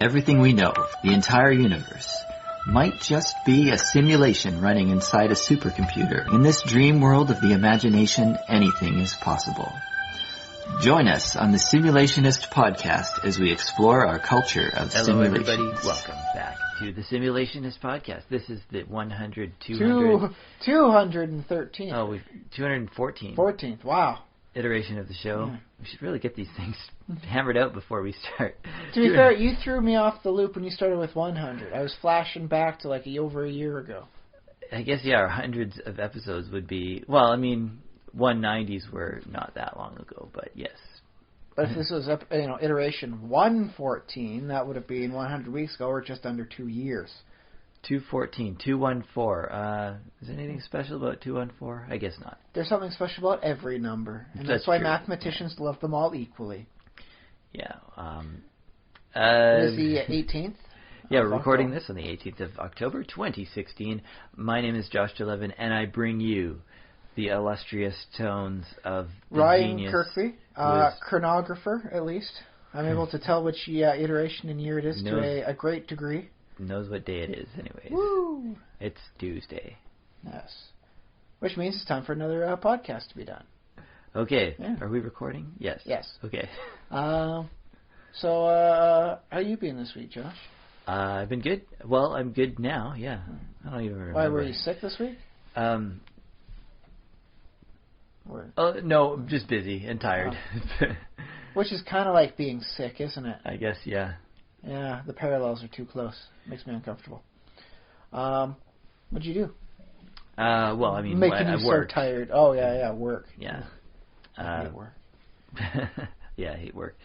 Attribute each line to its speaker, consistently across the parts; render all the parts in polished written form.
Speaker 1: Everything we know, the entire universe, might just be a simulation running inside a supercomputer. In this dream world of the imagination, anything is possible. Join us on the Simulationist podcast as we explore our culture of simulations.
Speaker 2: Hello, everybody. Welcome back to the Simulationist podcast. This is the
Speaker 3: 213.
Speaker 2: Oh, 214.
Speaker 3: 14th. Wow.
Speaker 2: Iteration of the show.
Speaker 3: Yeah.
Speaker 2: We should really get these things hammered out before we start.
Speaker 3: To be fair, you threw me off the loop when you started with 100. I was flashing back to like over a year ago.
Speaker 2: I guess, yeah, our hundreds of episodes would be... Well, I mean, 190s were not that long ago, but yes.
Speaker 3: But if this was iteration 114, that would have been 100 weeks ago, or just under 2 years.
Speaker 2: 214, 214. Is there anything special about 214? I guess not.
Speaker 3: There's something special about every number, and that's why mathematicians love them all equally.
Speaker 2: Yeah.
Speaker 3: It is the 18th?
Speaker 2: Yeah, we're recording this on the 18th of October, 2016. My name is Josh DeLevin, and I bring you the illustrious tones of the
Speaker 3: Ryan
Speaker 2: genius.
Speaker 3: Kirkby, chronographer, at least. I'm able to tell which iteration and year it is to a great degree.
Speaker 2: Knows what day it is, anyways.
Speaker 3: Woo!
Speaker 2: It's Tuesday.
Speaker 3: Yes. Which means it's time for another podcast to be done.
Speaker 2: Okay.
Speaker 3: Yeah.
Speaker 2: Are we recording? Yes.
Speaker 3: Yes.
Speaker 2: Okay.
Speaker 3: So, how you been this week, Josh?
Speaker 2: I've been good. Well, I'm good now, yeah. I don't even remember.
Speaker 3: Why, were you sick this week?
Speaker 2: No, I'm just busy and tired.
Speaker 3: Oh. Which is kind of like being sick, isn't it?
Speaker 2: I guess, yeah.
Speaker 3: Yeah, the parallels are too close. Makes me uncomfortable. What'd you do?
Speaker 2: Well, I mean,
Speaker 3: making you
Speaker 2: I work.
Speaker 3: so tired. Oh, yeah, work.
Speaker 2: Yeah.
Speaker 3: I hate work.
Speaker 2: Yeah, I hate work.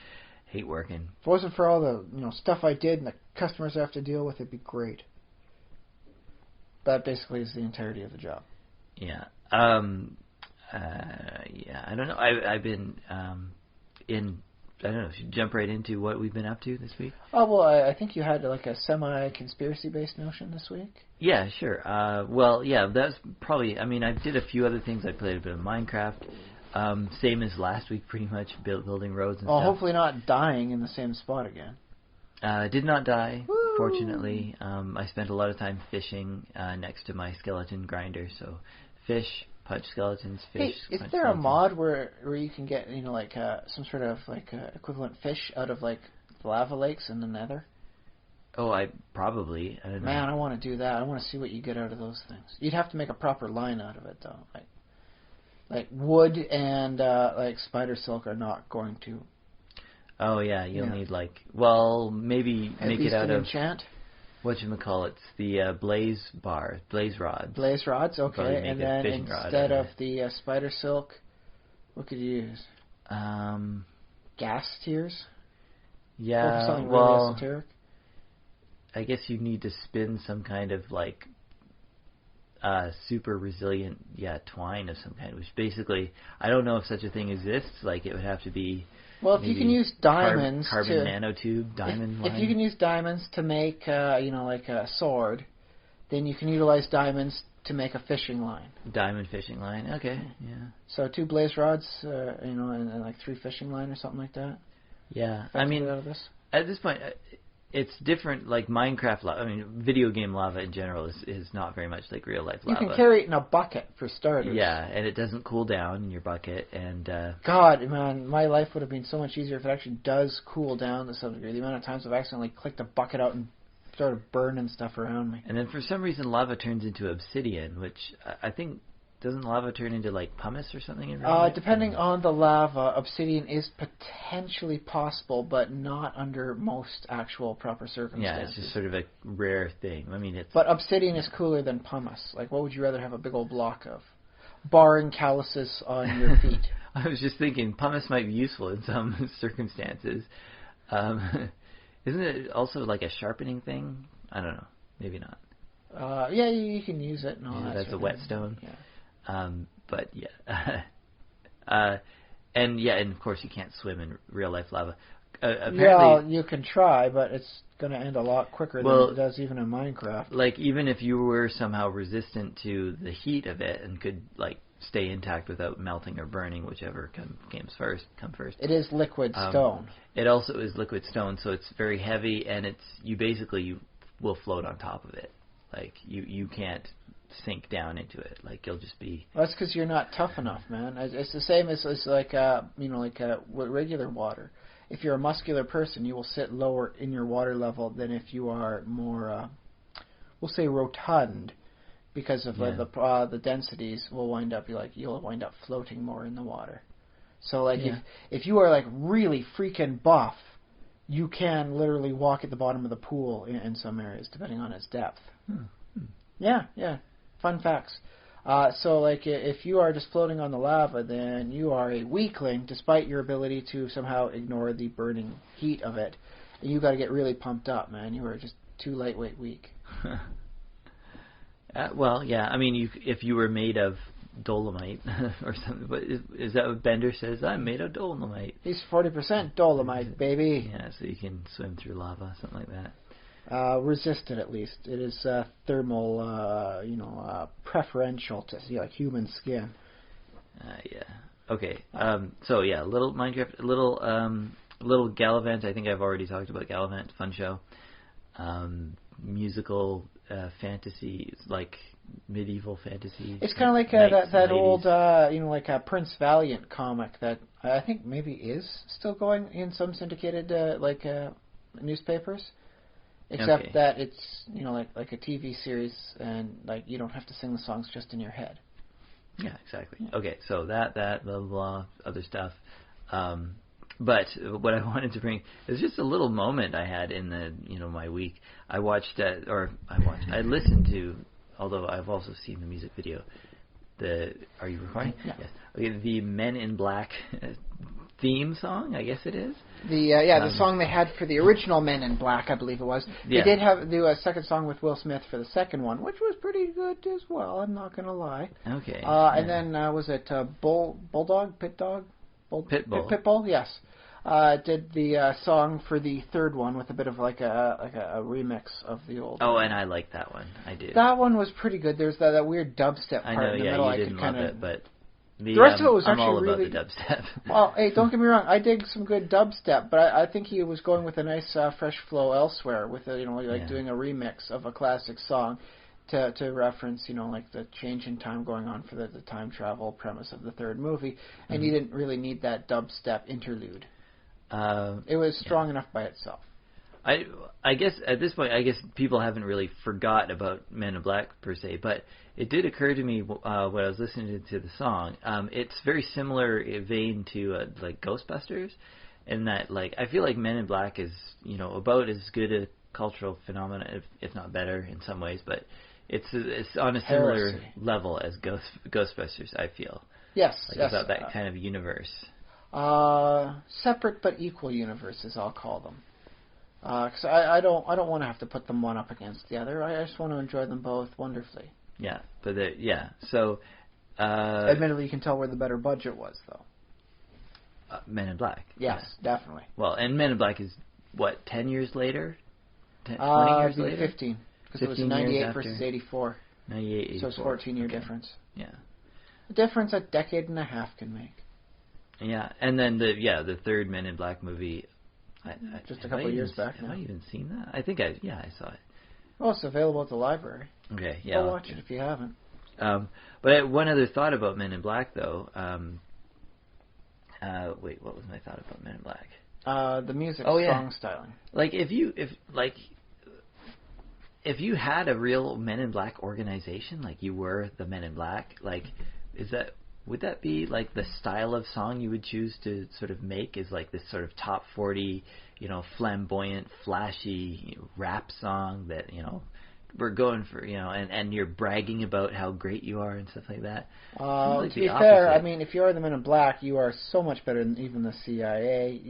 Speaker 2: Hate working.
Speaker 3: If it wasn't for all the stuff I did and the customers I have to deal with, it'd be great. That basically is the entirety of the job.
Speaker 2: Yeah. Yeah, I don't know. I've been I don't know, should jump right into what we've been up to this week?
Speaker 3: Oh, well, I think you had like a semi-conspiracy-based notion this week.
Speaker 2: Yeah, sure. Well, yeah, that's probably, I mean, I did a few other things. I played a bit of Minecraft. Same as last week, pretty much, building roads and stuff.
Speaker 3: Hopefully not dying in the same spot again.
Speaker 2: Did not die,
Speaker 3: Woo!
Speaker 2: Fortunately. I spent a lot of time fishing next to my skeleton grinder, so fish, punch skeletons, fish.
Speaker 3: Hey, is there a mod where you can get some sort of equivalent fish out of like the lava lakes in the Nether?
Speaker 2: Oh, I don't know.
Speaker 3: Man, I want to do that. I want to see what you get out of those things. You'd have to make a proper line out of it though. Like wood and spider silk are not going to.
Speaker 2: Oh yeah, you'll need maybe
Speaker 3: at
Speaker 2: make
Speaker 3: least
Speaker 2: it out of
Speaker 3: enchant.
Speaker 2: Whatchamacallits, the blaze rods.
Speaker 3: Blaze rods, okay. And then instead of the spider silk, what could you use? Gas tears?
Speaker 2: Yeah,
Speaker 3: something really esoteric?
Speaker 2: I guess you need to spin some kind of super resilient, twine of some kind, which basically, I don't know if such a thing exists. It would have to be...
Speaker 3: Well, if you can use diamonds
Speaker 2: carbon nanotube, diamond line.
Speaker 3: If you can use diamonds to make, a sword, then you can utilize diamonds to make a fishing line.
Speaker 2: Diamond fishing line, okay, yeah.
Speaker 3: So 2 blaze rods, and 3 fishing line or something like that.
Speaker 2: Yeah, I mean,
Speaker 3: out of this?
Speaker 2: At this point, it's different. Like Minecraft lava, I mean, video game lava in general is not very much like real life lava.
Speaker 3: You can carry it in a bucket for starters.
Speaker 2: Yeah, and it doesn't cool down in your bucket. And
Speaker 3: God, man, my life would have been so much easier if it actually does cool down to some degree. The amount of times I've accidentally clicked a bucket out and started burning stuff around me.
Speaker 2: And then for some reason lava turns into obsidian, which I think... Doesn't lava turn into pumice or something?
Speaker 3: Depending on the lava, obsidian is potentially possible, but not under most actual proper circumstances.
Speaker 2: Yeah, it's just sort of a rare thing. I mean,
Speaker 3: But obsidian is cooler than pumice. What would you rather have a big old block of? Barring calluses on your feet.
Speaker 2: I was just thinking pumice might be useful in some circumstances. Isn't it also a sharpening thing? I don't know. Maybe not.
Speaker 3: Yeah, you can use it. No,
Speaker 2: that's a whetstone.
Speaker 3: Yeah.
Speaker 2: But yeah, and of course you can't swim in real life lava. Apparently,
Speaker 3: you can try, but it's going to end a lot quicker than it does even in Minecraft.
Speaker 2: Even if you were somehow resistant to the heat of it and could stay intact without melting or burning, whichever comes first.
Speaker 3: It is liquid stone.
Speaker 2: It also is liquid stone, so it's very heavy, and you will float on top of it. Like you can't sink down into it. Like you'll just be.
Speaker 3: Well, that's because you're not tough enough, man. It's the same as like regular water. If you're a muscular person, you will sit lower in your water level than if you are more, we'll say, rotund, because of the densities will wind up you'll wind up floating more in the water. So like if you are like really freaking buff, you can literally walk at the bottom of the pool in some areas depending on its depth. Yeah. Fun facts. So like if you are just floating on the lava, then you are a weakling despite your ability to somehow ignore the burning heat of it. And you got to get really pumped up, man. You are just too lightweight weak.
Speaker 2: Well, yeah. I mean, if you were made of dolomite or something, but is that what Bender says? I'm made of dolomite.
Speaker 3: He's 40% dolomite, baby.
Speaker 2: Yeah, so you can swim through lava, something like that.
Speaker 3: Resistant, at least. It is thermal, preferential to like human skin.
Speaker 2: Yeah. Okay. So yeah, little Minecraft, little Gallivant. I think I've already talked about Gallivant. Fun show. Musical fantasy, like medieval fantasy.
Speaker 3: It's kind of like that old, like a Prince Valiant comic that I think maybe is still going in some syndicated newspapers. Except that it's like a TV series, and like you don't have to sing the songs just in your head.
Speaker 2: Yeah, exactly. Yeah. Okay, so that blah blah blah other stuff. But what I wanted to bring is just a little moment I had in the my week. I listened to, although I've also seen the music video. Are you recording?
Speaker 3: Yeah.
Speaker 2: Yes. Okay, the Men in Black theme song, I guess it is.
Speaker 3: The song they had for the original Men in Black, I believe it was. They did do a second song with Will Smith for the second one, which was pretty good as well. I'm not gonna lie.
Speaker 2: Okay.
Speaker 3: And then was it Bulldog, Pitbull? Pitbull, yes. Did the song for the third one with a bit of like a remix of the old.
Speaker 2: Oh, and I like that one. I do.
Speaker 3: That one was pretty good. There's that weird dubstep part in the middle.
Speaker 2: You didn't love it, but. The
Speaker 3: rest of it was
Speaker 2: I'm
Speaker 3: actually
Speaker 2: all about
Speaker 3: really
Speaker 2: the dubstep.
Speaker 3: Well, hey, don't get me wrong. I dig some good dubstep, but I think he was going with a nice fresh flow elsewhere, with doing a remix of a classic song to reference like the change in time going on for the time travel premise of the third movie, and you didn't really need that dubstep interlude. It was strong enough by itself.
Speaker 2: I guess at this point, people haven't really forgot about Men in Black per se, but it did occur to me when I was listening to the song. It's very similar vein to like Ghostbusters, in that like I feel like Men in Black is about as good a cultural phenomenon, if not better in some ways, but it's on a similar level as Ghostbusters. I feel.
Speaker 3: Yes.
Speaker 2: About that kind of universe.
Speaker 3: Separate but equal universes, I'll call them. Because I don't want to have to put them one up against the other. I just want to enjoy them both wonderfully.
Speaker 2: Yeah, but so.
Speaker 3: Admittedly, you can tell where the better budget was, though.
Speaker 2: Men in Black.
Speaker 3: Yes, definitely.
Speaker 2: Well, and Men in Black is what, 10 years later, 20 years later,
Speaker 3: 15, because it was 98 versus 84.
Speaker 2: 98, 84.
Speaker 3: So it's 14-year difference.
Speaker 2: Yeah.
Speaker 3: The difference a decade and a half can make.
Speaker 2: Yeah, and then the third Men in Black movie.
Speaker 3: Just a couple of years back.
Speaker 2: Have I even seen that? I think I saw it.
Speaker 3: Oh, it's available at the library.
Speaker 2: Okay, yeah.
Speaker 3: Go watch it if you haven't.
Speaker 2: But one other thought about Men in Black, though. Wait, what was my thought about Men in Black?
Speaker 3: The music, song styling.
Speaker 2: Like if you had a real Men in Black organization, like you were the Men in Black, like would that be like the style of song you would choose to sort of make? Is like this sort of top 40, flamboyant, flashy rap song that we're going for, and you're bragging about how great you are and stuff like that.
Speaker 3: To be fair, I mean, if you are the Men in Black, you are so much better than even the CIA.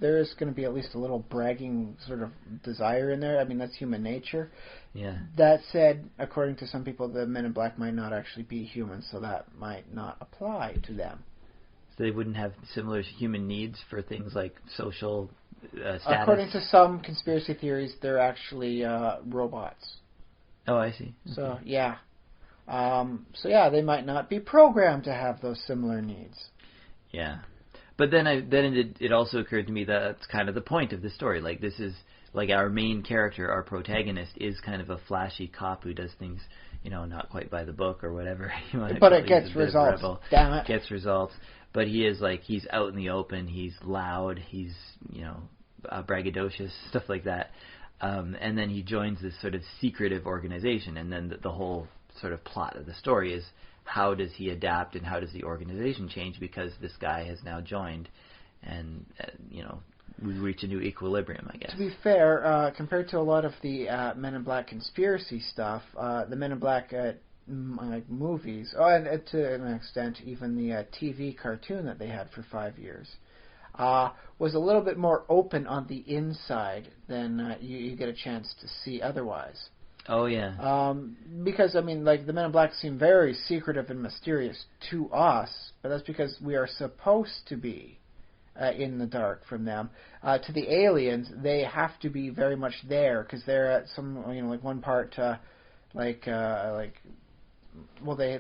Speaker 3: There is going to be at least a little bragging sort of desire in there. I mean, that's human nature.
Speaker 2: Yeah.
Speaker 3: That said, according to some people, the Men in Black might not actually be human, so that might not apply to them.
Speaker 2: So they wouldn't have similar human needs for things like social status?
Speaker 3: According to some conspiracy theories, they're actually robots.
Speaker 2: Oh, I see.
Speaker 3: So, yeah. So yeah, they might not be programmed to have those similar needs.
Speaker 2: Yeah. But then it also occurred to me that that's kind of the point of the story. Like, this is, like, our main character, our protagonist, is kind of a flashy cop who does things, not quite by the book or whatever.
Speaker 3: But it gets results. Damn it.
Speaker 2: Gets results. But he is, like, he's out in the open, he's loud, he's, braggadocious, stuff like that. And then he joins this sort of secretive organization, and then the whole sort of plot of the story is, how does he adapt and how does the organization change because this guy has now joined, and we reach a new equilibrium, I guess.
Speaker 3: To be fair, compared to a lot of the Men in Black conspiracy stuff, the Men in Black movies, and to an extent even the TV cartoon that they had for 5 years, was a little bit more open on the inside than you get a chance to see otherwise.
Speaker 2: Oh, yeah.
Speaker 3: Because, the Men in Black seem very secretive and mysterious to us, but that's because we are supposed to be in the dark from them. To the aliens, they have to be very much there, because they're at some, one part, they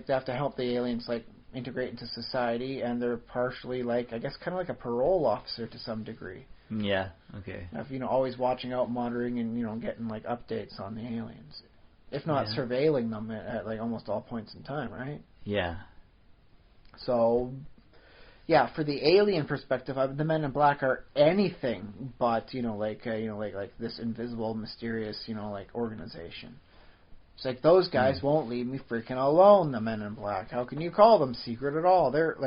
Speaker 3: have to help the aliens, integrate into society, and they're partially, I guess, kind of like a parole officer to some degree.
Speaker 2: Yeah, okay.
Speaker 3: Always watching out, monitoring, and, getting, updates on the aliens. If not surveilling them at almost all points in time, right?
Speaker 2: Yeah.
Speaker 3: So, yeah, for the alien perspective, the Men in Black are anything but, this invisible, mysterious, organization. It's like, those guys won't leave me freaking alone, the Men in Black. How can you call them secret at all? They're,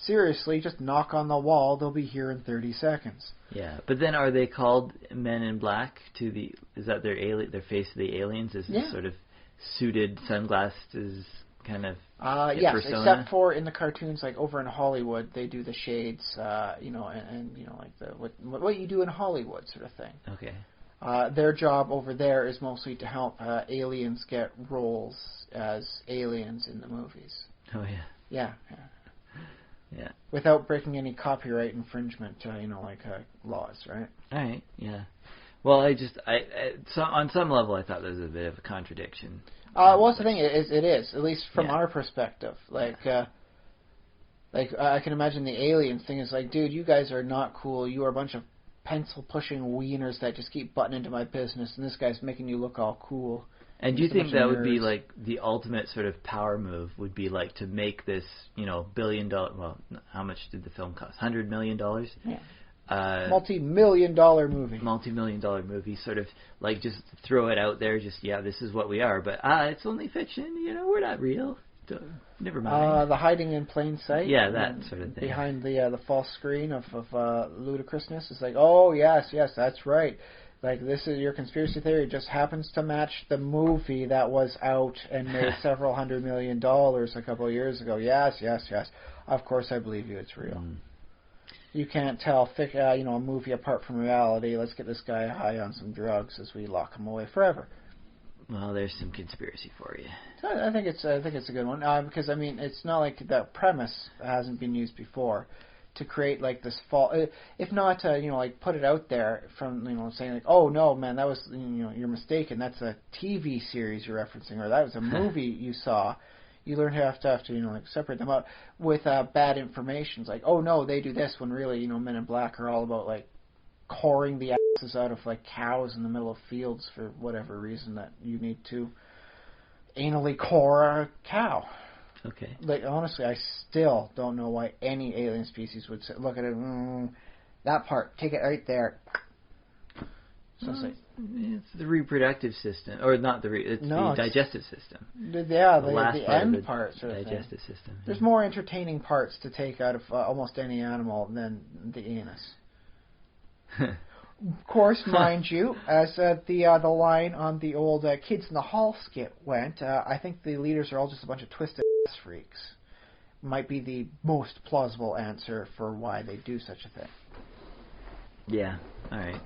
Speaker 3: seriously, just knock on the wall, they'll be here in 30 seconds.
Speaker 2: Yeah, but then are they called Men in Black is that their face of the aliens? Is this sort of suited sunglasses kind of
Speaker 3: yes,
Speaker 2: persona?
Speaker 3: Except for in the cartoons, over in Hollywood, they do the shades, and what you do in Hollywood sort of thing.
Speaker 2: Okay.
Speaker 3: Their job over there is mostly to help aliens get roles as aliens in the movies.
Speaker 2: Oh, yeah.
Speaker 3: Yeah.
Speaker 2: Yeah.
Speaker 3: Without breaking any copyright infringement, laws, right?
Speaker 2: All right. Yeah. Well, on some level, I thought there was a bit of a contradiction.
Speaker 3: Well, that's the thing. It is, at least from our perspective. I can imagine the aliens thing is dude, you guys are not cool. You are a bunch of pencil-pushing wieners that just keep butting into my business, and this guy's making you look all cool.
Speaker 2: And do you think that would be the ultimate sort of power move? Would be to make this, $1 billion? Well, how much did the film cost? $100 million.
Speaker 3: Yeah. Multi-million-dollar movie.
Speaker 2: Multi-million-dollar movie. Sort of just throw it out there. Just this is what we are. But it's only fiction. We're not real. Never mind.
Speaker 3: The hiding in plain sight.
Speaker 2: Yeah, that sort of thing.
Speaker 3: Behind the false screen of ludicrousness. It's oh yes, that's right. This is your conspiracy theory just happens to match the movie that was out and made several $100 million a couple of years ago. Yes. Of course I believe you. It's real. You can't tell a movie apart from reality. Let's get this guy high on some drugs as we lock him away forever.
Speaker 2: Well, there's some conspiracy for you.
Speaker 3: I think it's a good one because it's not like that premise hasn't been used before. To create this if not put it out there from saying oh no man, that was you're mistaken, that's a TV series you're referencing, or that was a movie you saw. You learn how to separate them out with bad information. It's oh no, they do this, when really Men in Black are all about coring the asses out of cows in the middle of fields for whatever reason that you need to anally core a cow.
Speaker 2: Okay.
Speaker 3: Honestly, I still don't know why any alien species would look at it. That part, take it right there. So
Speaker 2: it's the reproductive system, or not it's the digestive system.
Speaker 3: The end part sort of
Speaker 2: digestive
Speaker 3: thing.
Speaker 2: System.
Speaker 3: There's more entertaining parts to take out of almost any animal than the anus. Of course, mind you, as the line on the old Kids in the Hall skit went, I think the leaders are all just a bunch of twisted ass freaks. Might be the most plausible answer for why they do such a thing.
Speaker 2: Yeah, alright.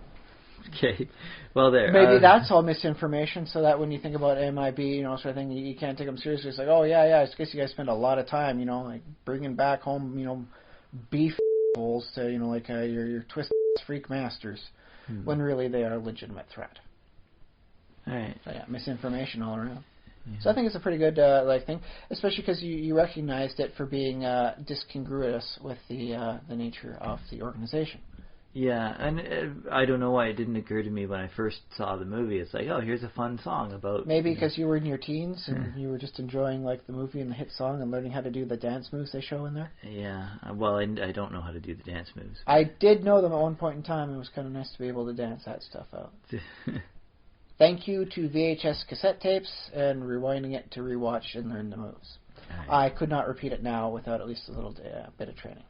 Speaker 2: Okay, well there.
Speaker 3: Maybe that's all misinformation, so that when you think about MIB, sort of thing, you can't take them seriously. It's oh yeah, I guess you guys spend a lot of time, bringing back home, beef bowls to, your twisted ass freak masters. When really they are a legitimate threat.
Speaker 2: All right.
Speaker 3: So yeah, misinformation all around. So I think it's a pretty good thing, especially because you recognized it for being discongruous with the nature of the organization.
Speaker 2: Yeah, and I don't know why it didn't occur to me when I first saw the movie. It's like, oh, here's a fun song about...
Speaker 3: Maybe because you were in your teens and you were just enjoying like the movie and the hit song and learning how to do the dance moves they show in there.
Speaker 2: Yeah, well, I don't know how to do the dance moves.
Speaker 3: I did know them at one point in time. It was kind of nice to be able to dance that stuff out. Thank you to VHS cassette tapes and rewinding it to rewatch and learn the moves. Right. I could not repeat it now without at least a little bit of training.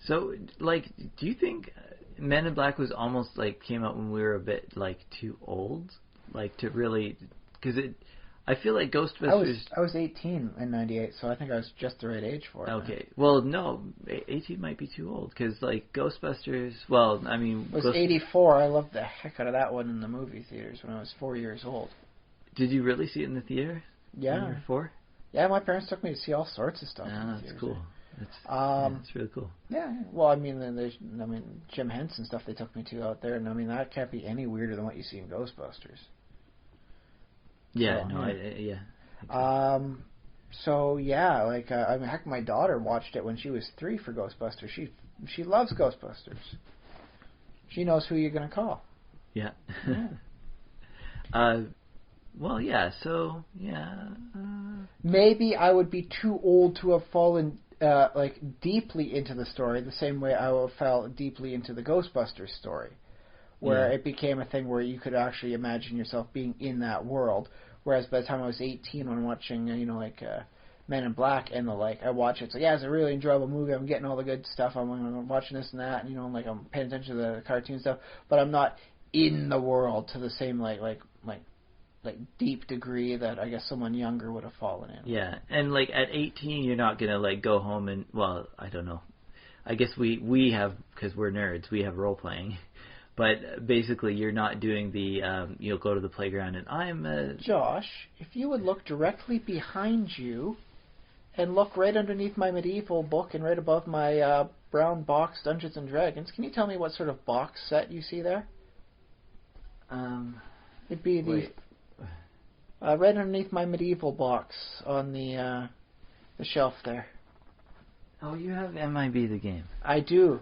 Speaker 2: So, like, do you think Men in Black was almost like came out when we were a bit like too old, like to really? Because I feel like Ghostbusters.
Speaker 3: I was 18 in '98, so I think I was just the right age for it.
Speaker 2: Okay, well, no, 18 might be too old because like Ghostbusters. Well, I mean,
Speaker 3: it was '84. I loved the heck out of that one in the movie theaters when I was 4 years old.
Speaker 2: Did you really see it in the theater?
Speaker 3: Yeah.
Speaker 2: When you were 4?
Speaker 3: Yeah, my parents took me to see all sorts of stuff.
Speaker 2: Yeah, that's cool. That's really cool.
Speaker 3: Yeah, well, I mean, Jim Henson stuff they took me to out there, and I mean that can't be any weirder than what you see in Ghostbusters.
Speaker 2: Yeah,
Speaker 3: so,
Speaker 2: no,
Speaker 3: yeah. So yeah, like I mean, heck, my daughter watched it when she was 3 for Ghostbusters. She loves Ghostbusters. She knows who you're gonna call.
Speaker 2: Yeah. Well, yeah. So yeah.
Speaker 3: Maybe I would be too old to have fallen like deeply into the story, the same way I fell deeply into the Ghostbusters story, where it became a thing where you could actually imagine yourself being in that world. Whereas by the time I was 18, when watching, Men in Black and the like, I watch it. It's like, yeah, it's a really enjoyable movie. I'm getting all the good stuff. I'm watching this and that, and I'm paying attention to the cartoon stuff, but I'm not in the world to the same like deep degree that I guess someone younger would have fallen in.
Speaker 2: Yeah, and like at 18, you're not gonna like go home and I don't know. I guess we have, because we're nerds, we have role playing, but basically you're not doing the you'll go to the playground and
Speaker 3: Josh, if you would look directly behind you, and look right underneath my medieval book and right above my brown box Dungeons and Dragons, can you tell me what sort of box set you see there? It'd be the. Right underneath my medieval box on the shelf there.
Speaker 2: Oh, you have MIB the game.
Speaker 3: I do.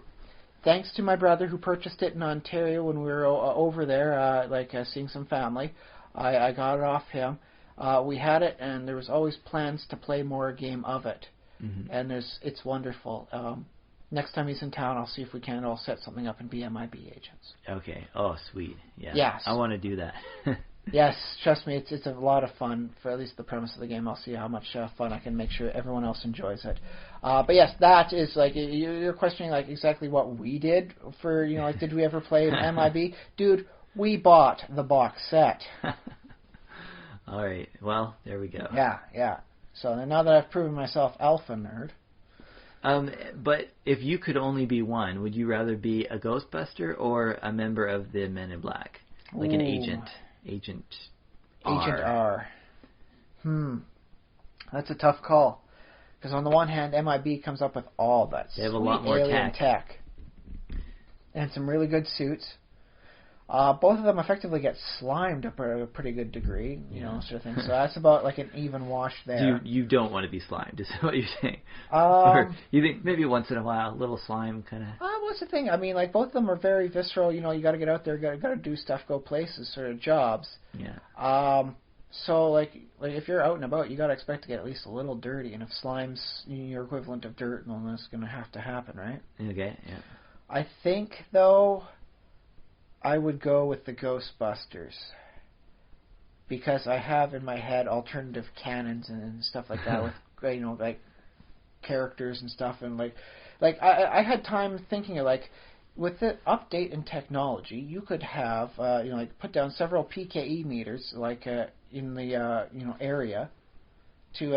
Speaker 3: Thanks to my brother who purchased it in Ontario when we were over there, seeing some family. I got it off him. We had it, and there was always plans to play more game of it. Mm-hmm. And it's wonderful. Next time he's in town, I'll see if we can all set something up and be MIB agents.
Speaker 2: Okay. Oh, sweet. Yeah.
Speaker 3: Yes.
Speaker 2: I want to do that.
Speaker 3: Yes, trust me, it's a lot of fun for at least the premise of the game. I'll see how much fun I can make sure everyone else enjoys it. But yes, that is like you're questioning like exactly what we did for did we ever play MIB? Dude, we bought the box set.
Speaker 2: All right, well there we go.
Speaker 3: Yeah. So now that I've proven myself alpha nerd.
Speaker 2: But if you could only be one, would you rather be a Ghostbuster or a member of the Men in Black, like an agent? Agent
Speaker 3: R. That's a tough call. Because on the one hand, MIB comes up with all that
Speaker 2: they have a lot more
Speaker 3: tech. And some really good suits. Both of them effectively get slimed up to a pretty good degree, sort of thing. So that's about like an even wash there.
Speaker 2: You don't want to be slimed, is what you're saying? Or you think maybe once in a while, a little slime kind of...
Speaker 3: What's the thing? I mean, like, both of them are very visceral. You got to get out there, got to do stuff, go places, sort of jobs.
Speaker 2: Yeah.
Speaker 3: So, like if you're out and about, you got to expect to get at least a little dirty. And if slime's your equivalent of dirt, well, that's going to have to happen, right?
Speaker 2: Okay, yeah.
Speaker 3: I think, though... I would go with the Ghostbusters because I have in my head alternative canons and stuff like that with like characters and stuff, and like I had time thinking of like with the update in technology you could have put down several PKE meters in the area to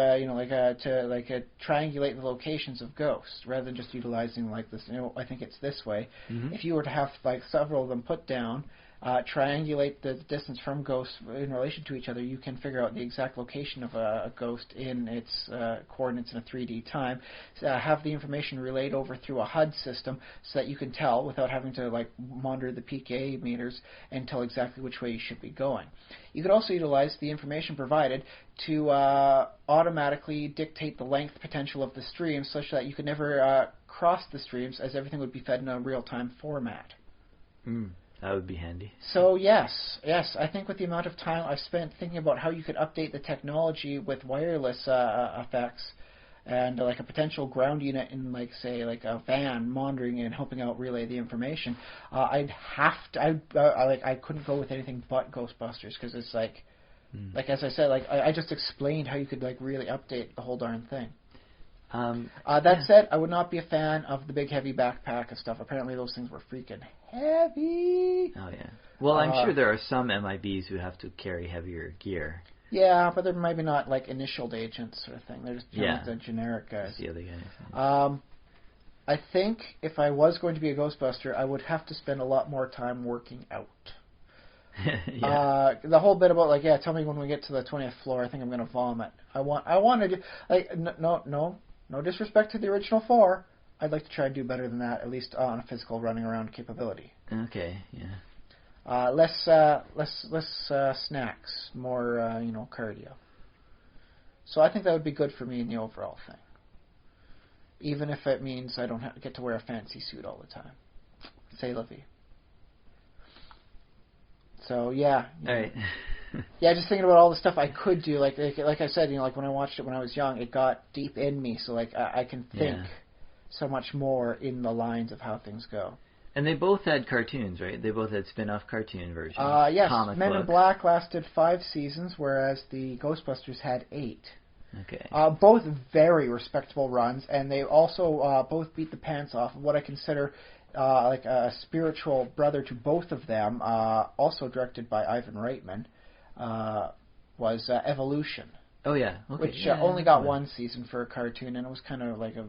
Speaker 3: triangulate the locations of ghosts rather than just utilizing like this. I think it's this way. Mm-hmm. If you were to have like several of them put down, triangulate the distance from ghosts in relation to each other, you can figure out the exact location of a ghost in its coordinates in a 3D time. Have the information relayed over through a HUD system so that you can tell without having to like monitor the PKA meters and tell exactly which way you should be going. You could also utilize the information provided to automatically dictate the length potential of the stream such that you could never cross the streams, as everything would be fed in a real-time format.
Speaker 2: That would be handy.
Speaker 3: So yes, I think with the amount of time I've spent thinking about how you could update the technology with wireless effects and like a potential ground unit in like say like a van monitoring and helping out relay the information, I couldn't go with anything but Ghostbusters, because it's like as I said, like I just explained how you could like really update the whole darn thing. That said, I would not be a fan of the big heavy backpack and stuff. Apparently those things were freaking heavy.
Speaker 2: Oh yeah. Well, I'm sure there are some MIBs who have to carry heavier gear.
Speaker 3: Yeah, but they're maybe not like initialed agents sort of thing. They're just the generic guys.
Speaker 2: That's the other guys.
Speaker 3: I think if I was going to be a Ghostbuster, I would have to spend a lot more time working out. The whole bit about like, tell me when we get to the 20th floor, I think I'm going to vomit. I want to do, like, no disrespect to the original 4. I'd like to try and do better than that, at least on a physical running around capability.
Speaker 2: Okay, yeah.
Speaker 3: Less snacks, more cardio. So I think that would be good for me in the overall thing. Even if it means I don't get to wear a fancy suit all the time. C'est la vie. So yeah.
Speaker 2: All right.
Speaker 3: Yeah, just thinking about all the stuff I could do, like I said, like when I watched it when I was young, it got deep in me. So like I can think so much more in the lines of how things go.
Speaker 2: And they both had cartoons, right? They both had spin-off cartoon versions.
Speaker 3: Yes,
Speaker 2: comic
Speaker 3: Men
Speaker 2: books.
Speaker 3: in Black lasted 5 seasons, whereas the Ghostbusters had 8.
Speaker 2: Okay.
Speaker 3: Both very respectable runs, and they also both beat the pants off of what I consider like a spiritual brother to both of them, also directed by Ivan Reitman, was Evolution.
Speaker 2: Oh, yeah. Okay.
Speaker 3: Which only got 1 season for a cartoon, and it was kind of like a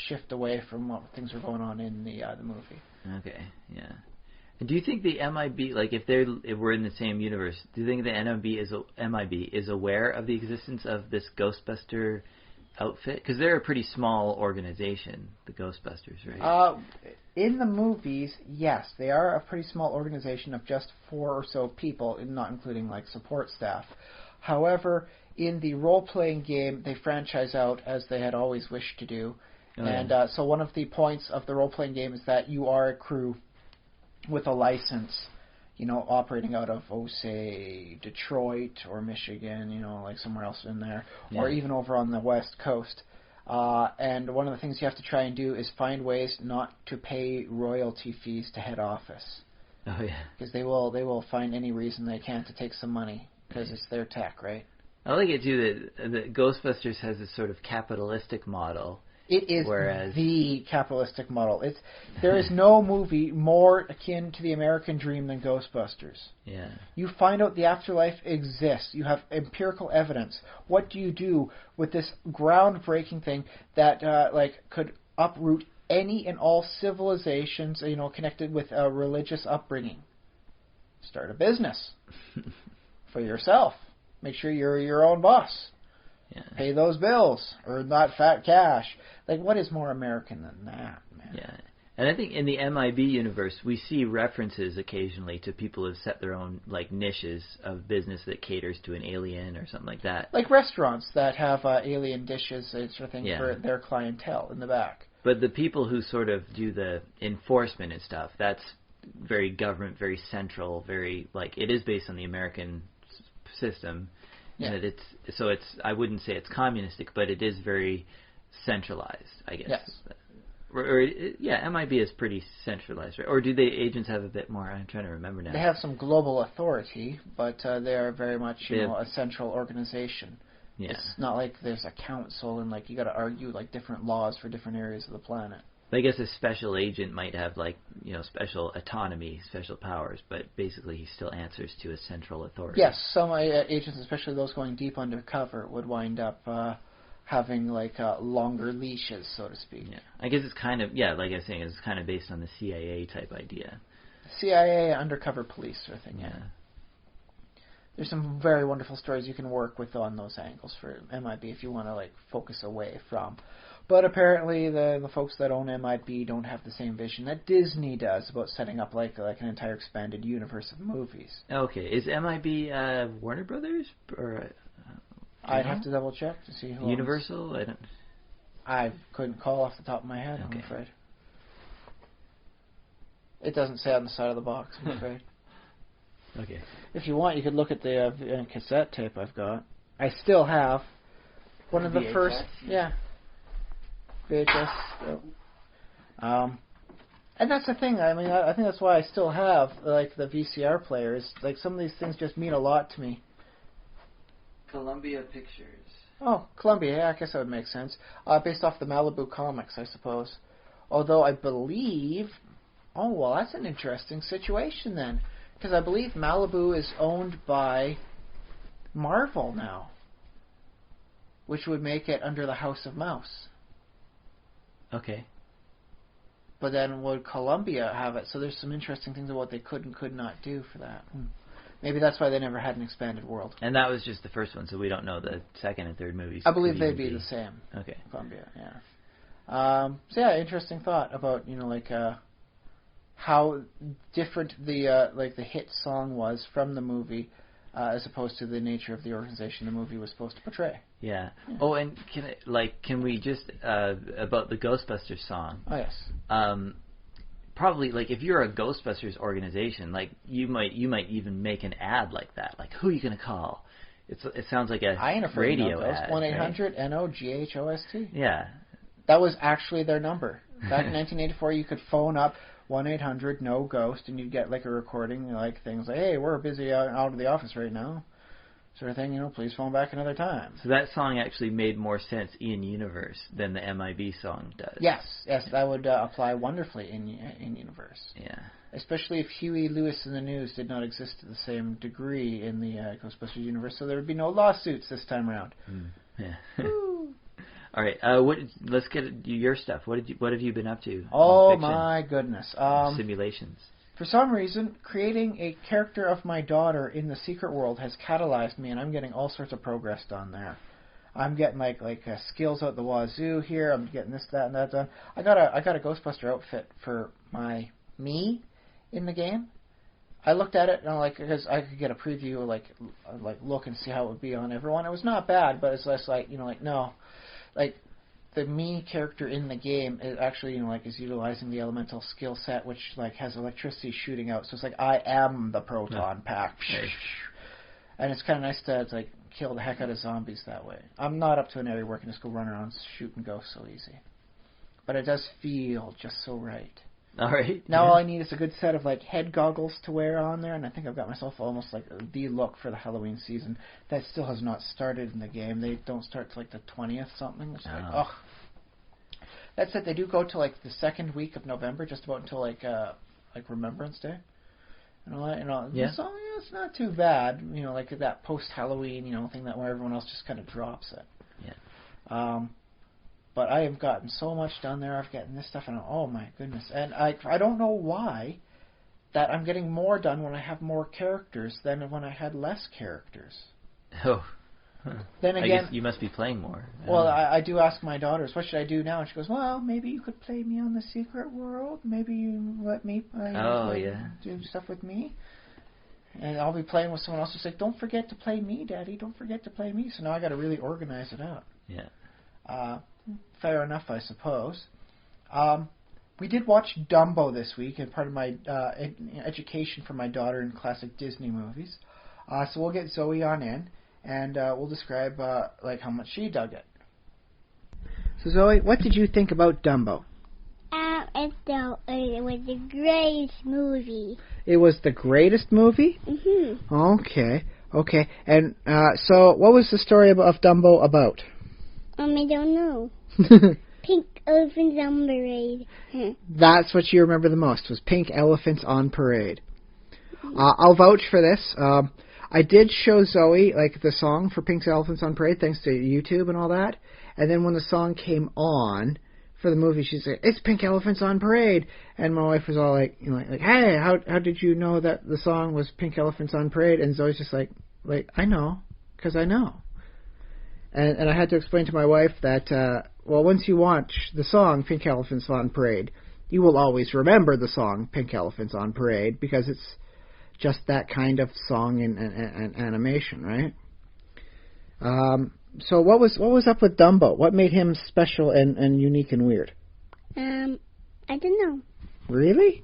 Speaker 3: shift away from what things were going on in the movie.
Speaker 2: Okay, yeah. And do you think the MIB, like if we're in the same universe, do you think the MIB is aware of the existence of this Ghostbuster outfit? Because they're a pretty small organization, the Ghostbusters, right?
Speaker 3: In the movies, yes, they are a pretty small organization of just 4 or so people, not including like support staff. However, in the role-playing game, they franchise out as they had always wished to do. So one of the points of the role-playing game is that you are a crew with a license, operating out of, say, Detroit or Michigan, like somewhere else in there, or even over on the West Coast. And one of the things you have to try and do is find ways not to pay royalty fees to head office.
Speaker 2: Oh, yeah.
Speaker 3: Because they will find any reason they can to take some money, because it's their tech, right?
Speaker 2: I like it, too, that Ghostbusters has this sort of capitalistic model.
Speaker 3: It is the capitalistic model. There is no movie more akin to the American dream than Ghostbusters.
Speaker 2: Yeah.
Speaker 3: You find out the afterlife exists. You have empirical evidence. What do you do with this groundbreaking thing that could uproot any and all civilizations, connected with a religious upbringing? Start a business for yourself. Make sure you're your own boss.
Speaker 2: Yeah.
Speaker 3: Pay those bills, earn that fat cash. Like, what is more American than that, man?
Speaker 2: Yeah. And I think in the MIB universe, we see references occasionally to people who have set their own, like, niches of business that caters to an alien or something like that.
Speaker 3: Like restaurants that have alien dishes, sort of thing, for their clientele in the back.
Speaker 2: But the people who sort of do the enforcement and stuff, that's very government, very central, very, like, it is based on the American system. Yeah. And it's I wouldn't say it's communistic, but it is very centralized, I guess.
Speaker 3: Yes.
Speaker 2: MIB is pretty centralized, right? Or do the agents have a bit more? I'm trying to remember now.
Speaker 3: They have some global authority, but they are very much a central organization.
Speaker 2: Yeah.
Speaker 3: It's not like there's a council and like you got to argue like different laws for different areas of the planet.
Speaker 2: I guess a special agent might have special autonomy, special powers, but basically he still answers to a central authority.
Speaker 3: Yes, some agents, especially those going deep undercover, would wind up having longer leashes, so to speak.
Speaker 2: Yeah, I guess it's kind of like I was saying, it's kind of based on the CIA type idea.
Speaker 3: CIA undercover police sort of thing.
Speaker 2: Yeah.
Speaker 3: There's some very wonderful stories you can work with on those angles for MIB if you want to like focus away from. But apparently the folks that own MIB don't have the same vision that Disney does about setting up like an entire expanded universe of movies.
Speaker 2: Okay, is MIB Warner Brothers or?
Speaker 3: I'd have to double check to see who
Speaker 2: Universal.
Speaker 3: owns. I couldn't call off the top of my head.
Speaker 2: Okay.
Speaker 3: I'm afraid. It doesn't say on the side of the box. I'm afraid.
Speaker 2: Okay.
Speaker 3: If you want, you could look at the cassette tape I've got. I still have one of the
Speaker 2: VHS?
Speaker 3: first. Yeah. VHS. And that's the thing. I mean, I think that's why I still have like the VCR players. Like some of these things just mean a lot to me.
Speaker 2: Columbia Pictures.
Speaker 3: Oh, Columbia. Yeah, I guess that would make sense. Based off the Malibu comics, I suppose. Although I believe. Oh well, that's an interesting situation then, because I believe Malibu is owned by Marvel now, which would make it under the House of Mouse.
Speaker 2: Okay.
Speaker 3: But then would Columbia have it? So there's some interesting things about what they could and could not do for that. Maybe that's why they never had an expanded world.
Speaker 2: And that was just the first one, so we don't know the second and third movies.
Speaker 3: I believe they'd be the same.
Speaker 2: Okay.
Speaker 3: Columbia, yeah. So yeah, interesting thought about how different the hit song was from the movie, as opposed to the nature of the organization the movie was supposed to portray.
Speaker 2: Yeah. Oh, and can we just about the Ghostbusters song?
Speaker 3: Oh yes.
Speaker 2: Probably like if you're a Ghostbusters organization, like you might even make an ad like that. Like, who are you gonna call? It sounds like a
Speaker 3: I ain't afraid
Speaker 2: radio
Speaker 3: of no
Speaker 2: ad.
Speaker 3: 1-800-NO-GHOST.
Speaker 2: Yeah.
Speaker 3: That was actually their number. Back in 1984, you could phone up 1-800-NO-GHOST, and you'd get like a recording, like things like, "Hey, we're busy out of the office right now," sort of thing. Please phone back another time.
Speaker 2: So that song actually made more sense in universe than the MIB song does.
Speaker 3: Yes, that would apply wonderfully in universe.
Speaker 2: Yeah.
Speaker 3: Especially if Huey Lewis and the News did not exist to the same degree in the Ghostbusters universe, so there would be no lawsuits this time around.
Speaker 2: Yeah. All right. Let's get your stuff. What have you been up to?
Speaker 3: Oh my goodness.
Speaker 2: Simulations.
Speaker 3: For some reason, creating a character of my daughter in the secret world has catalyzed me, and I'm getting all sorts of progress done there. I'm getting like skills out the wazoo here. I'm getting this, that, and that done. I got a Ghostbuster outfit for me in the game. I looked at it and because I could get a preview, like look and see how it would be on everyone. It was not bad, but it's less no. Like, the me character in the game is actually, is utilizing the elemental skill set, which, has electricity shooting out. So it's like, I am the proton pack.
Speaker 2: Right.
Speaker 3: And it's kind of nice to, kill the heck out of zombies that way. I'm not up to an area where I can just go run around shooting ghosts so easy. But it does feel just so right.
Speaker 2: All right.
Speaker 3: Now all I need is a good set of head goggles to wear on there, and I think I've got myself almost the look for the Halloween season. That still has not started in the game. They don't start till the 20th something. Which is That said, they do go to the second week of November, just about until Remembrance Day. And all that,
Speaker 2: Yeah.
Speaker 3: So it's not too bad. That post Halloween, thing that where everyone else just kind of drops it.
Speaker 2: Yeah.
Speaker 3: But I have gotten so much done there. I've gotten this stuff, and oh my goodness! And I don't know why that I'm getting more done when I have more characters than when I had less characters.
Speaker 2: Oh.
Speaker 3: Then again,
Speaker 2: I guess you must be playing more.
Speaker 3: Well, I do ask my daughters, what should I do now? And she goes, well, maybe you could play me on the secret world. Maybe you let me do stuff with me. And I'll be playing with someone else who's like, don't forget to play me, Daddy. Don't forget to play me. So now I got to really organize it out.
Speaker 2: Yeah.
Speaker 3: Fair enough, I suppose. We did watch Dumbo this week, and part of my education for my daughter in classic Disney movies. So we'll get Zoe on in, and we'll describe how much she dug it. So Zoe, what did you think about Dumbo?
Speaker 4: It was the greatest movie.
Speaker 3: It was the greatest movie?
Speaker 4: Mm-hmm.
Speaker 3: Okay. And so what was the story of Dumbo about?
Speaker 4: I don't know. Pink elephants on parade.
Speaker 3: That's what you remember the most, was pink elephants on parade. I'll vouch for this. I did show Zoe the song for Pink Elephants on Parade, thanks to YouTube and all that. And then when the song came on for the movie, she's like, "It's Pink Elephants on Parade," and my wife was all like, "Hey, how did you know that the song was Pink Elephants on Parade?" And Zoe's just like, I know, because I know. And I had to explain to my wife that, once you watch the song Pink Elephants on Parade, you will always remember the song Pink Elephants on Parade, because it's just that kind of song and animation, right? So what was up with Dumbo? What made him special and unique and weird?
Speaker 4: I don't know.
Speaker 3: Really?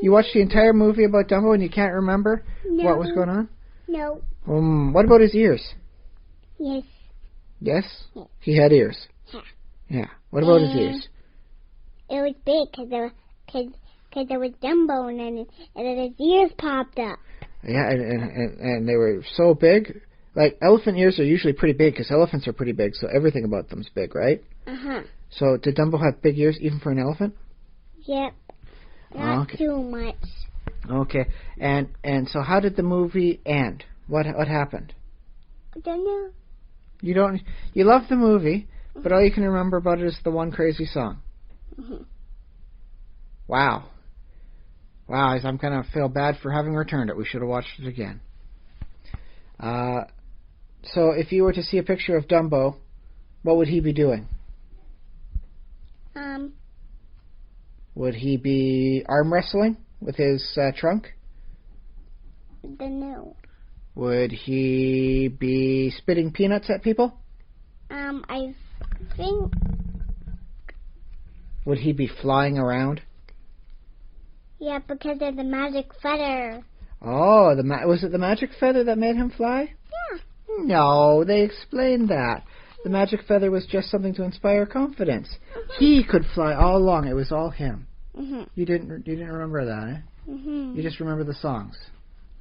Speaker 3: You watched the entire movie about Dumbo and you can't remember what was going on?
Speaker 4: No.
Speaker 3: What about his ears?
Speaker 4: Yes.
Speaker 3: Yes?
Speaker 4: Yes.
Speaker 3: He had ears?
Speaker 4: Yeah.
Speaker 3: Yeah. What about his ears?
Speaker 4: It was big because there was Dumbo and then his ears popped up.
Speaker 3: Yeah, and they were so big. Like, elephant ears are usually pretty big because elephants are pretty big, so everything about them's big, right?
Speaker 4: Uh-huh.
Speaker 3: So did Dumbo have big ears even for an elephant?
Speaker 4: Yep. Not too much.
Speaker 3: Okay. And so how did the movie end? What happened?
Speaker 4: I don't know.
Speaker 3: You love the movie, but all you can remember about it is the one crazy song.
Speaker 4: Mm-hmm.
Speaker 3: Wow, I'm gonna feel bad for having returned it. We should have watched it again. So if you were to see a picture of Dumbo, what would he be doing? Would he be arm wrestling with his trunk?
Speaker 4: Don't know.
Speaker 3: Would he be spitting peanuts at people?
Speaker 4: I think.
Speaker 3: Would he be flying around?
Speaker 4: Yeah, because of the magic feather.
Speaker 3: Oh, was it the magic feather that made him fly?
Speaker 4: Yeah.
Speaker 3: No, they explained that. The magic feather was just something to inspire confidence. He could fly all along. It was all him.
Speaker 4: Mhm.
Speaker 3: You didn't remember that, eh?
Speaker 4: Mhm.
Speaker 3: You just remember the songs.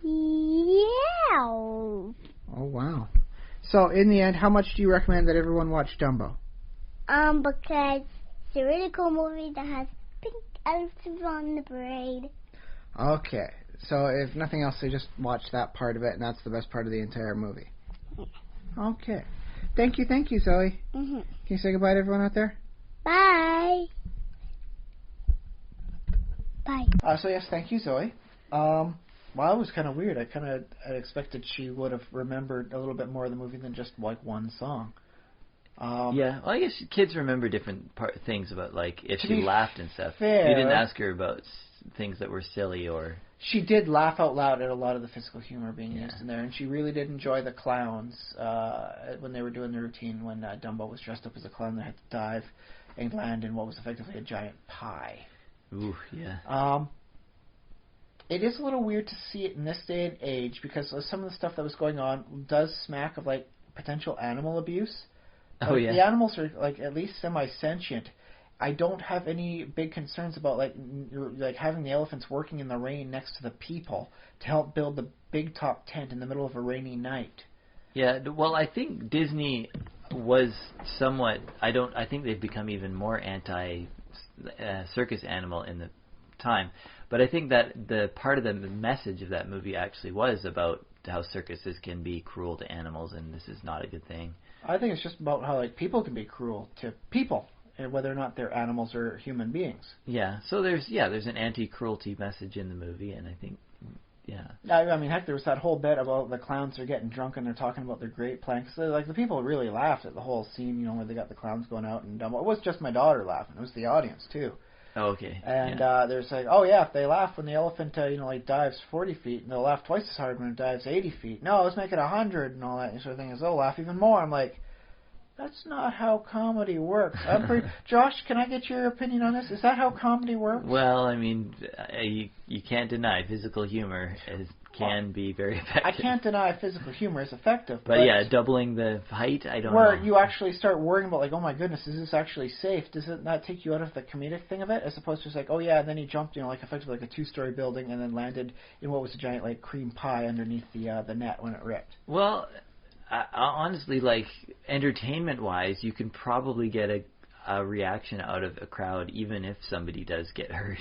Speaker 4: Yeah.
Speaker 3: Oh, wow. So, in the end, how much do you recommend that everyone watch Dumbo?
Speaker 4: Because it's a really cool movie that has pink elephants on the parade.
Speaker 3: Okay. So, if nothing else, they just watch that part of it, and that's the best part of the entire movie. Okay. Thank you, Zoe.
Speaker 4: Mhm.
Speaker 3: Can you say goodbye to everyone out there?
Speaker 4: Bye. Bye.
Speaker 3: So, yes, thank you, Zoe. Well, it was kind of weird. I expected she would have remembered a little bit more of the movie than just, like, one song.
Speaker 2: Yeah, well, I guess kids remember different things about, like, if she laughed and stuff.
Speaker 3: Fair.
Speaker 2: You didn't ask her about things that were silly or...
Speaker 3: She did laugh out loud at a lot of the physical humor being used in there, and she really did enjoy the clowns when they were doing the routine when Dumbo was dressed up as a clown that had to dive and land in what was effectively a giant pie.
Speaker 2: Ooh, yeah.
Speaker 3: It is a little weird to see it in this day and age because some of the stuff that was going on does smack of, like, potential animal abuse.
Speaker 2: Oh, yeah.
Speaker 3: The animals are, like, at least semi-sentient. I don't have any big concerns about, like having the elephants working in the rain next to the people to help build the big top tent in the middle of a rainy night.
Speaker 2: Yeah, well, I think Disney was somewhat... I think they've become even more anti-circus animal in the time. But I think that the part of the message of that movie actually was about how circuses can be cruel to animals, and this is not a good thing.
Speaker 3: I think it's just about how, like, people can be cruel to people, whether or not they're animals or human beings.
Speaker 2: Yeah, so there's an anti-cruelty message in the movie, and I think, yeah.
Speaker 3: I mean, heck, there was that whole bit about the clowns are getting drunk and they're talking about their great plan. Cause, like, the people really laughed at the whole scene, you know, where they got the clowns going out and Dumbo. It was just my daughter laughing. It was the audience, too.
Speaker 2: Oh, okay.
Speaker 3: And there's like, oh yeah, if they laugh when the elephant, like dives 40 feet, and they'll laugh twice as hard when it dives 80 feet. No, let's make it 100 and all that sort of thing. They'll laugh even more. I'm like, that's not how comedy works. Josh, can I get your opinion on this? Is that how comedy works?
Speaker 2: Well, I mean, you can't deny physical humor can be very effective.
Speaker 3: I can't deny physical humor is effective.
Speaker 2: But yeah, doubling the height, I don't know.
Speaker 3: Where you actually start worrying about, like, oh my goodness, is this actually safe? Does it not take you out of the comedic thing of it? As opposed to just like, oh yeah, and then he jumped, like effectively like a 2-story building and then landed in what was a giant, like, cream pie underneath the net when it ripped.
Speaker 2: Well, honestly, like, entertainment-wise, you can probably get a reaction out of a crowd even if somebody does get hurt.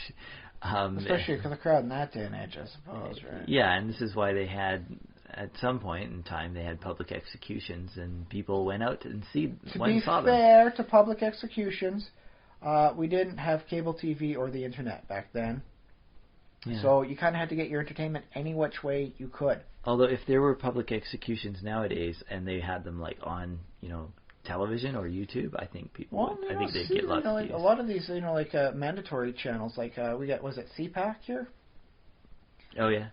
Speaker 3: Especially for the crowd in that day and age, I suppose, right?
Speaker 2: Yeah, and this is why they had, at some point in time, they had public executions, and people went out and saw them.
Speaker 3: To be fair to public executions, We didn't have cable TV or the internet back then.
Speaker 2: Yeah.
Speaker 3: So you kind of had to get your entertainment any which way you could.
Speaker 2: Although if there were public executions nowadays and they had them like on, television or YouTube, I think people would, I think they'd get lots of views.
Speaker 3: A lot of these, mandatory channels, we got, was it CPAC here?
Speaker 2: Oh yeah.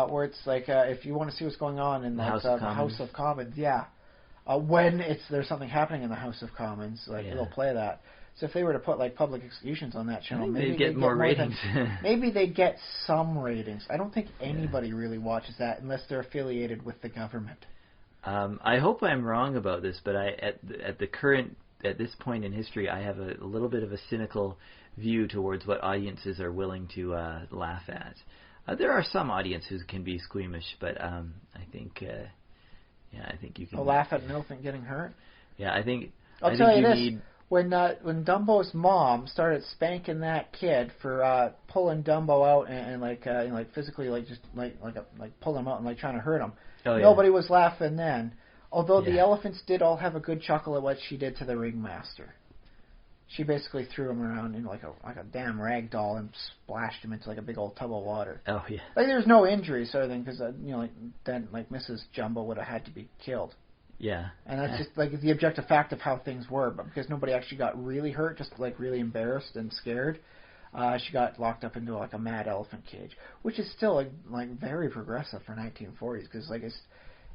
Speaker 3: Where it's like if you want to see what's going on in
Speaker 2: the
Speaker 3: House of Commons, yeah. When there's something happening in the House of Commons, they'll play that. So if they were to put public executions on that channel, maybe
Speaker 2: they'd get more ratings.
Speaker 3: Maybe they'd get some ratings. I don't think anybody really watches that unless they're affiliated with the government.
Speaker 2: I hope I'm wrong about this, but at this point in history, I have a little bit of a cynical view towards what audiences are willing to laugh at. There are some audiences who can be squeamish, but I think you can
Speaker 3: laugh at an elephant getting hurt.
Speaker 2: Yeah, I think.
Speaker 3: I'll tell you this. When Dumbo's mom started spanking that kid for pulling Dumbo out and physically just pulling him out and trying to hurt him, nobody was laughing then. Although the elephants did all have a good chuckle at what she did to the ringmaster. She basically threw him around in like a damn rag doll and splashed him into a big old tub of water.
Speaker 2: Oh yeah.
Speaker 3: There's no injuries or anything because then Mrs. Jumbo would have had to be killed.
Speaker 2: Yeah.
Speaker 3: And that's just the objective fact of how things were, but because nobody actually got really hurt, just really embarrassed and scared, she got locked up into a mad elephant cage, which is still very progressive for 1940s because it's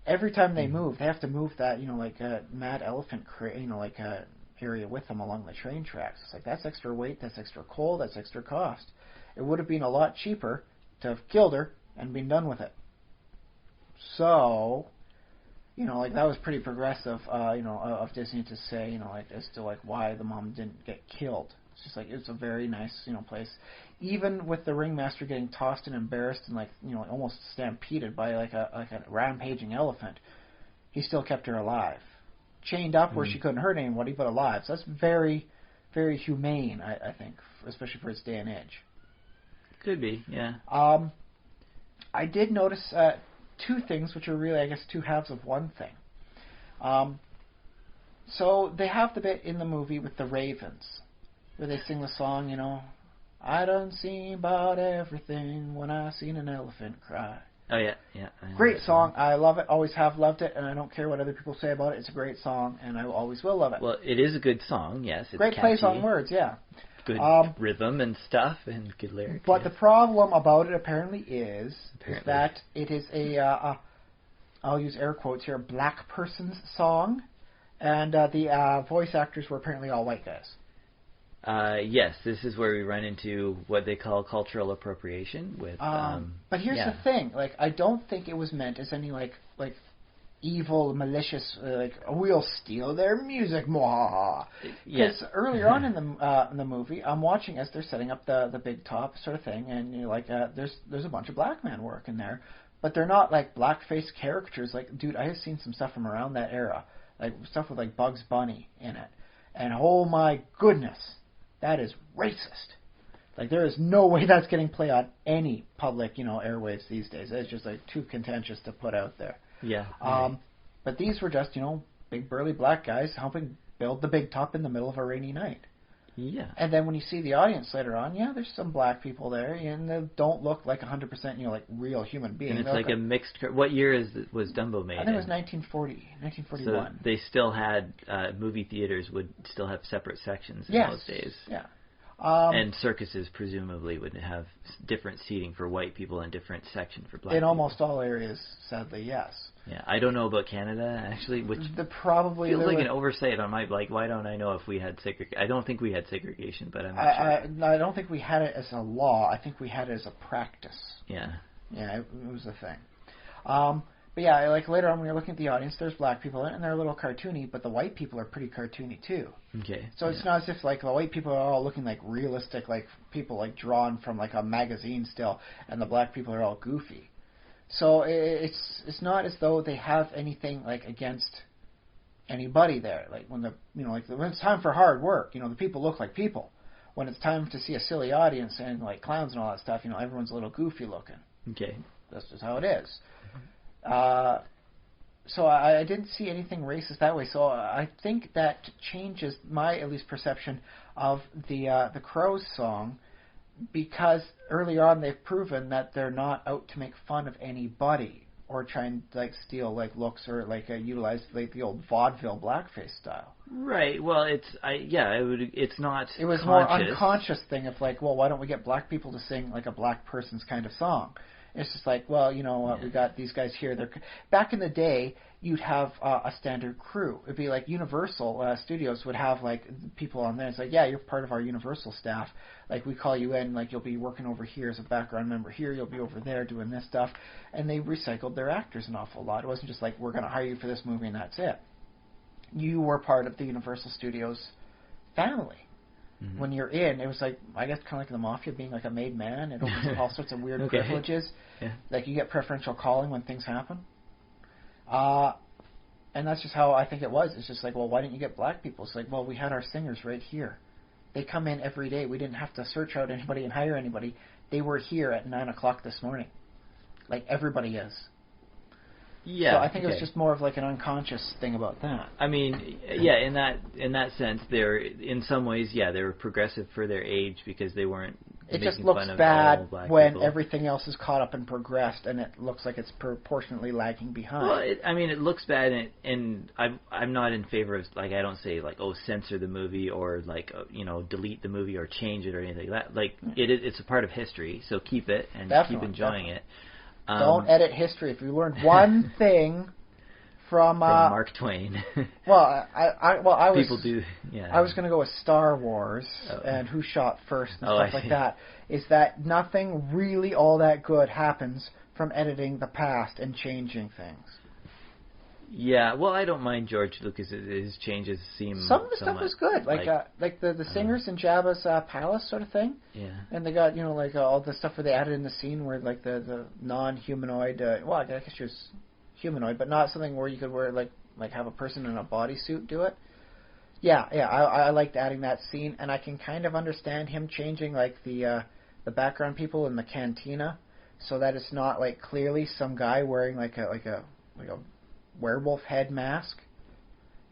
Speaker 3: every time they move, they have to move that mad elephant area with them along the train tracks. It's that's extra weight, that's extra coal, that's extra cost. It would have been a lot cheaper to have killed her and been done with it. So. That was pretty progressive, of Disney to say, as to why the mom didn't get killed. It's just it's a very nice, place. Even with the ringmaster getting tossed and embarrassed and almost stampeded by a rampaging elephant, he still kept her alive, chained up where she couldn't hurt anybody, but alive. So that's very, very humane, I think, especially for its day and age.
Speaker 2: Could be, yeah.
Speaker 3: I did notice. Two things, which are really, I guess, two halves of one thing. So they have the bit in the movie with the ravens, where they sing the song, I done seen about everything when I seen an elephant cry.
Speaker 2: Oh, yeah.
Speaker 3: Great song. I love it. Always have loved it, and I don't care what other people say about it. It's a great song, and I always will love it.
Speaker 2: Well, it is a good song, yes. It's
Speaker 3: great
Speaker 2: catchy.
Speaker 3: plays on words, yeah.
Speaker 2: Good rhythm and stuff, and good lyrics.
Speaker 3: But the problem about it apparently is that it is I'll use air quotes here, black person's song, and the voice actors were apparently all white guys.
Speaker 2: Yes, this is where we run into what they call cultural appropriation.
Speaker 3: But here's the thing: I don't think it was meant as any evil, malicious, we'll steal their music, mwahaha. Because earlier on in the movie, I'm watching as they're setting up the big top sort of thing, and there's a bunch of black men working there, but they're not blackface caricatures. Dude, I have seen some stuff from around that era, stuff with Bugs Bunny in it, and oh my goodness, that is racist. There is no way that's getting played on any public, airwaves these days. It's just too contentious to put out there.
Speaker 2: Yeah.
Speaker 3: But these were just, big burly black guys helping build the big top in the middle of a rainy night.
Speaker 2: Yeah.
Speaker 3: And then when you see the audience later on, there's some black people there, and they don't look 100%, real human beings.
Speaker 2: And it's a mixed. What year was Dumbo made?
Speaker 3: I think it was 1941.
Speaker 2: So they still had movie theaters would still have separate sections in those days.
Speaker 3: Yeah.
Speaker 2: And circuses presumably would have different seating for white people and different section for black people.
Speaker 3: In almost all areas, sadly, yes.
Speaker 2: Yeah, I don't know about Canada actually, which
Speaker 3: probably
Speaker 2: feels like an oversight on my why don't I know if we had segregation? I don't think we had segregation, but I'm not sure.
Speaker 3: I don't think we had it as a law. I think we had it as a practice.
Speaker 2: Yeah.
Speaker 3: Yeah, it was a thing. But yeah, later on when you're looking at the audience, there's black people in it, and they're a little cartoony, but the white people are pretty cartoony too.
Speaker 2: Okay.
Speaker 3: So it's not as if the white people are all looking realistic, people drawn from a magazine still, and the black people are all goofy. So it's not as though they have anything against anybody there. When when it's time for hard work, the people look like people. When it's time to see a silly audience and clowns and all that stuff, everyone's a little goofy looking.
Speaker 2: Okay.
Speaker 3: That's just how it is. So I didn't see anything racist that way. So I think that changes my, at least, perception of the Crows song, because early on they've proven that they're not out to make fun of anybody or try and like steal like looks or like utilize like the old vaudeville blackface style.
Speaker 2: Right. Well, it's not.
Speaker 3: It was
Speaker 2: conscious.
Speaker 3: more unconscious thing of like, well, why don't we get black people to sing like a black person's kind of song? It's just like, well, we got these guys here. Back in the day, you'd have a standard crew. It'd be like Universal Studios would have like people on there. It's like, yeah, you're part of our Universal staff. Like we call you in, like you'll be working over here as a background member here. You'll be over there doing this stuff. And they recycled their actors an awful lot. It wasn't just like, we're going to hire you for this movie and that's it. You were part of the Universal Studios family. Mm-hmm. When you're in, it was like, I guess kind of like the mafia being like a made man. It opens up all sorts of weird privileges. Yeah. Like you get preferential calling when things happen. And that's just how I think it was. It's just like, well, why didn't you get black people? It's like, well, we had our singers right here. They come in every day. We didn't have to search out anybody and hire anybody. They were here at 9 o'clock this morning. Like everybody is.
Speaker 2: Yeah.
Speaker 3: So I think it was just more of like an unconscious thing about that.
Speaker 2: I mean, yeah, in that sense, they're in some ways, they were progressive for their age because they weren't.
Speaker 3: It just looks bad when everything else is caught up and progressed, and it looks like it's proportionately lagging behind.
Speaker 2: Well, it looks bad, and I'm not in favor of like I don't say like censor the movie or like delete the movie or change it or anything like that. Like it's a part of history, so keep it and keep enjoying it.
Speaker 3: Don't edit history. If you learned one thing from
Speaker 2: Mark Twain.
Speaker 3: I was
Speaker 2: people do. Yeah.
Speaker 3: I was going to go with Star Wars and who shot first and stuff like that. Is that nothing really all that good happens from editing the past and changing things?
Speaker 2: Yeah, well, I don't mind George Lucas. His changes seem
Speaker 3: some of the stuff was good, like the singers in Jabba's palace sort of thing.
Speaker 2: Yeah,
Speaker 3: and they got like all the stuff where they added in the scene where like the non-humanoid. Well, I guess she was humanoid, but not something where you could wear like have a person in a bodysuit do it. Yeah, I liked adding that scene, and I can kind of understand him changing like the background people in the cantina, so that it's not like clearly some guy wearing like a werewolf head mask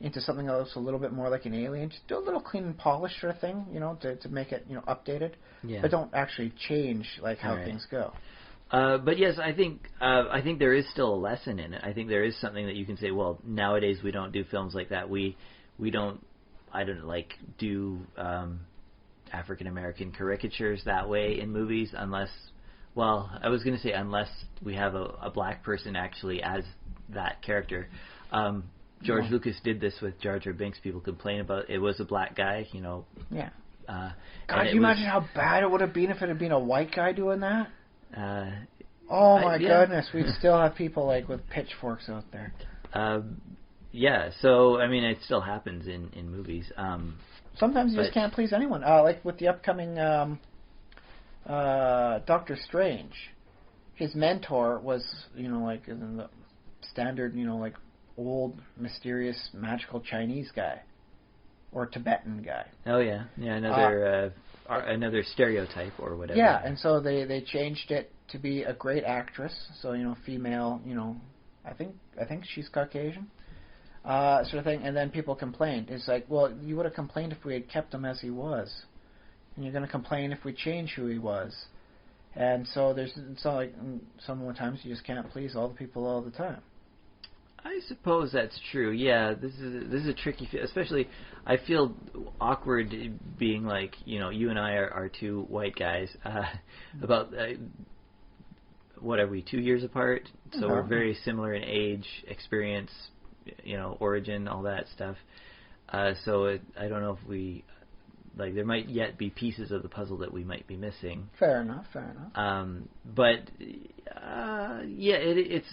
Speaker 3: into something that looks a little bit more like an alien. Just do a little clean and polish sort of thing, to make it updated. Yeah. But don't actually change like how things go.
Speaker 2: But yes, I think there is still a lesson in it. I think there is something that you can say. Well, nowadays we don't do films like that. We don't. I don't do African American caricatures that way in movies unless. Well, I was going to say unless we have a black person actually as that character. George Lucas did this with Jar Jar Binks. People complain about it was a black guy,
Speaker 3: Yeah. God, can you imagine how bad it would have been if it had been a white guy doing that? Oh my goodness, we'd still have people like with pitchforks out there.
Speaker 2: Yeah, so I mean, it still happens in movies.
Speaker 3: Sometimes you just can't please anyone. Like with the upcoming Doctor Strange, his mentor was like in the standard like old mysterious magical Chinese guy or Tibetan guy.
Speaker 2: Oh yeah, another stereotype or whatever.
Speaker 3: Yeah, and so they changed it to be a great actress, so female, I think she's Caucasian, sort of thing. And then people complained. It's like, well, you would have complained if we had kept him as he was, and you're going to complain if we change who he was. And so some more times you just can't please all the people all the time.
Speaker 2: I suppose that's true. Yeah, this is a tricky, especially I feel awkward being like, you and I are two white guys, about, what are we, 2 years apart? So we're very similar in age, experience, origin, all that stuff. So I don't know if we, there might yet be pieces of the puzzle that we might be missing.
Speaker 3: Fair enough.
Speaker 2: But, it's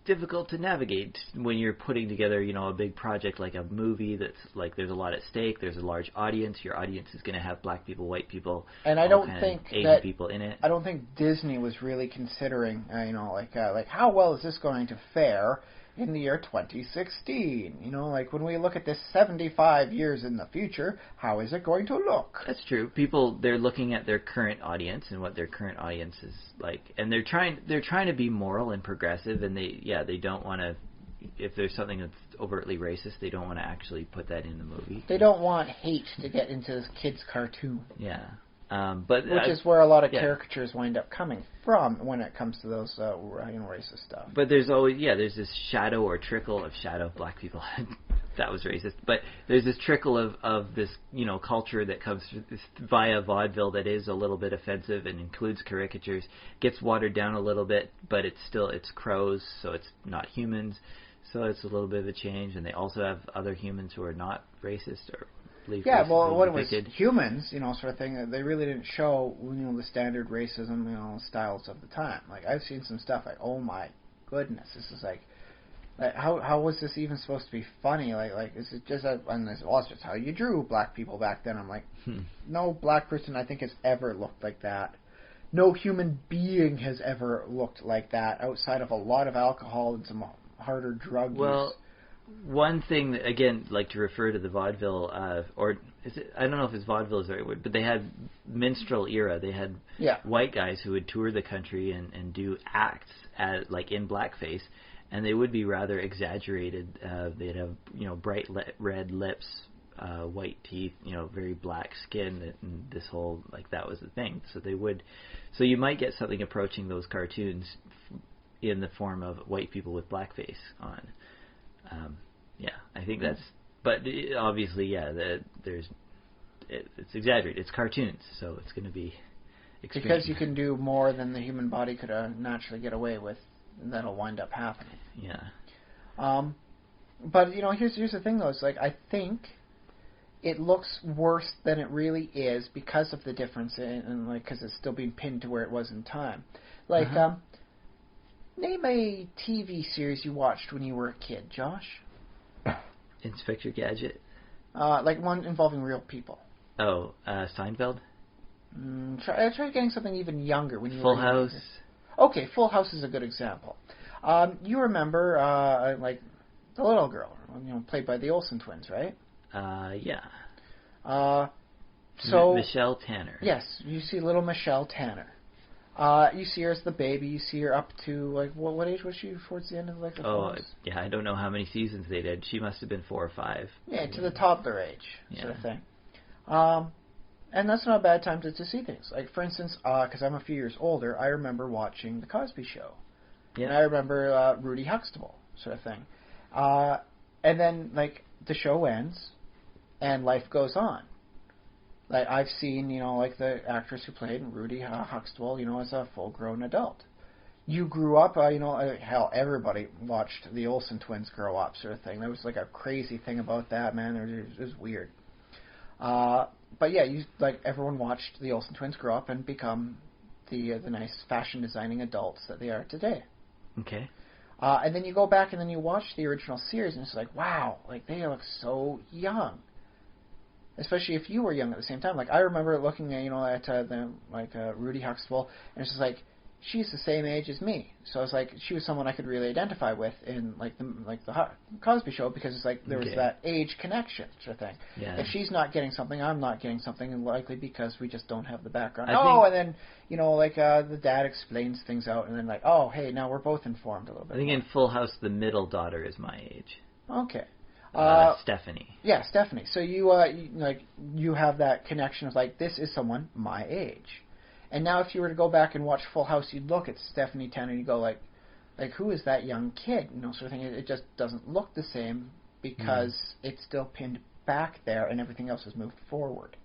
Speaker 2: difficult to navigate when you're putting together, a big project like a movie that's like there's a lot at stake. There's a large audience. Your audience is going to have black people, white people,
Speaker 3: and I don't think
Speaker 2: Asian people in it.
Speaker 3: I don't think Disney was really considering, like how well is this going to fare in the year 2016? When we look at this 75 years in the future, how is it going to look?
Speaker 2: That's true. People, they're looking at their current audience and what their current audience is like, and they're trying to be moral and progressive, and they don't want to, if there's something that's overtly racist, they don't want to actually put that in the movie.
Speaker 3: They don't want hate to get into this kid's cartoon.
Speaker 2: Yeah. But
Speaker 3: which is where a lot of caricatures wind up coming from when it comes to those racist stuff.
Speaker 2: But there's always there's this shadow or trickle of black people. That was racist. But there's this trickle of this culture that comes via vaudeville that is a little bit offensive and includes caricatures, gets watered down a little bit, but it's crows, so it's not humans, so it's a little bit of a change. And they also have other humans who are not racist or
Speaker 3: well, when it was humans, sort of thing, they really didn't show, the standard racism, styles of the time. Like, I've seen some stuff like, oh my goodness, this is like how was this even supposed to be funny? Like is it just it's just how you drew black people back then? I'm like, no black person I think has ever looked like that. No human being has ever looked like that outside of a lot of alcohol and some harder drug use.
Speaker 2: One thing that, again, like to refer to the vaudeville, or is it? I don't know if it's vaudeville is the right word, but they had minstrel era. They had white guys who would tour the country and do acts like in blackface, and they would be rather exaggerated. They'd have bright red lips, white teeth, very black skin, and this whole that was the thing. So they would, so you might get something approaching those cartoons in the form of white people with blackface on. I think that's, but obviously, it's exaggerated. It's cartoons, so it's going to be extreme.
Speaker 3: Because you can do more than the human body could naturally get away with, and that'll wind up happening.
Speaker 2: Yeah.
Speaker 3: But here's the thing though. It's like I think it looks worse than it really is because of the difference in because it's still being pinned to where it was in time. Like, name a TV series you watched when you were a kid, Josh.
Speaker 2: Inspector Gadget.
Speaker 3: Like one involving real people.
Speaker 2: Oh, Seinfeld?
Speaker 3: Try getting something even younger when you
Speaker 2: Full
Speaker 3: were
Speaker 2: House.
Speaker 3: Younger. Okay, Full House is a good example. You remember, like, the little girl, played by the Olsen twins, right?
Speaker 2: Yeah.
Speaker 3: So
Speaker 2: Michelle Tanner.
Speaker 3: Yes, you see little Michelle Tanner. You see her as the baby. You see her up to what age was she towards the end of the Full House?
Speaker 2: Yeah, I don't know how many seasons they did. She must have been 4 or 5.
Speaker 3: Yeah, to the toddler age sort of thing. And that's not a bad time to see things. Like for instance, because I'm a few years older, I remember watching The Cosby Show. Yeah. And I remember Rudy Huxtable sort of thing. And then the show ends, and life goes on. Like I've seen, the actress who played Rudy Huxtable, as a full-grown adult. You grew up, hell, everybody watched the Olsen twins grow up, sort of thing. There was a crazy thing about that, man. It was weird. But yeah, everyone watched the Olsen twins grow up and become the nice fashion designing adults that they are today.
Speaker 2: Okay.
Speaker 3: And then you go back and then you watch the original series, and it's like, wow, they look so young. Especially if you were young at the same time. I remember looking at Rudy Huxtable, and it's just she's the same age as me. So it's she was someone I could really identify with in the Cosby Show, because it's there was that age connection sort of thing.
Speaker 2: Yeah.
Speaker 3: If she's not getting something, I'm not getting something, and likely because we just don't have the background. And then the dad explains things out, and then oh hey, now we're both informed a little bit.
Speaker 2: I think
Speaker 3: more.
Speaker 2: In Full House, the middle daughter is my age.
Speaker 3: Okay.
Speaker 2: Stephanie.
Speaker 3: Yeah, Stephanie. So you have that connection of this is someone my age. And now if you were to go back and watch Full House, you'd look at Stephanie Tanner and you go who is that young kid? Sort of thing. It just doesn't look the same because it's still pinned back there and everything else has moved forward.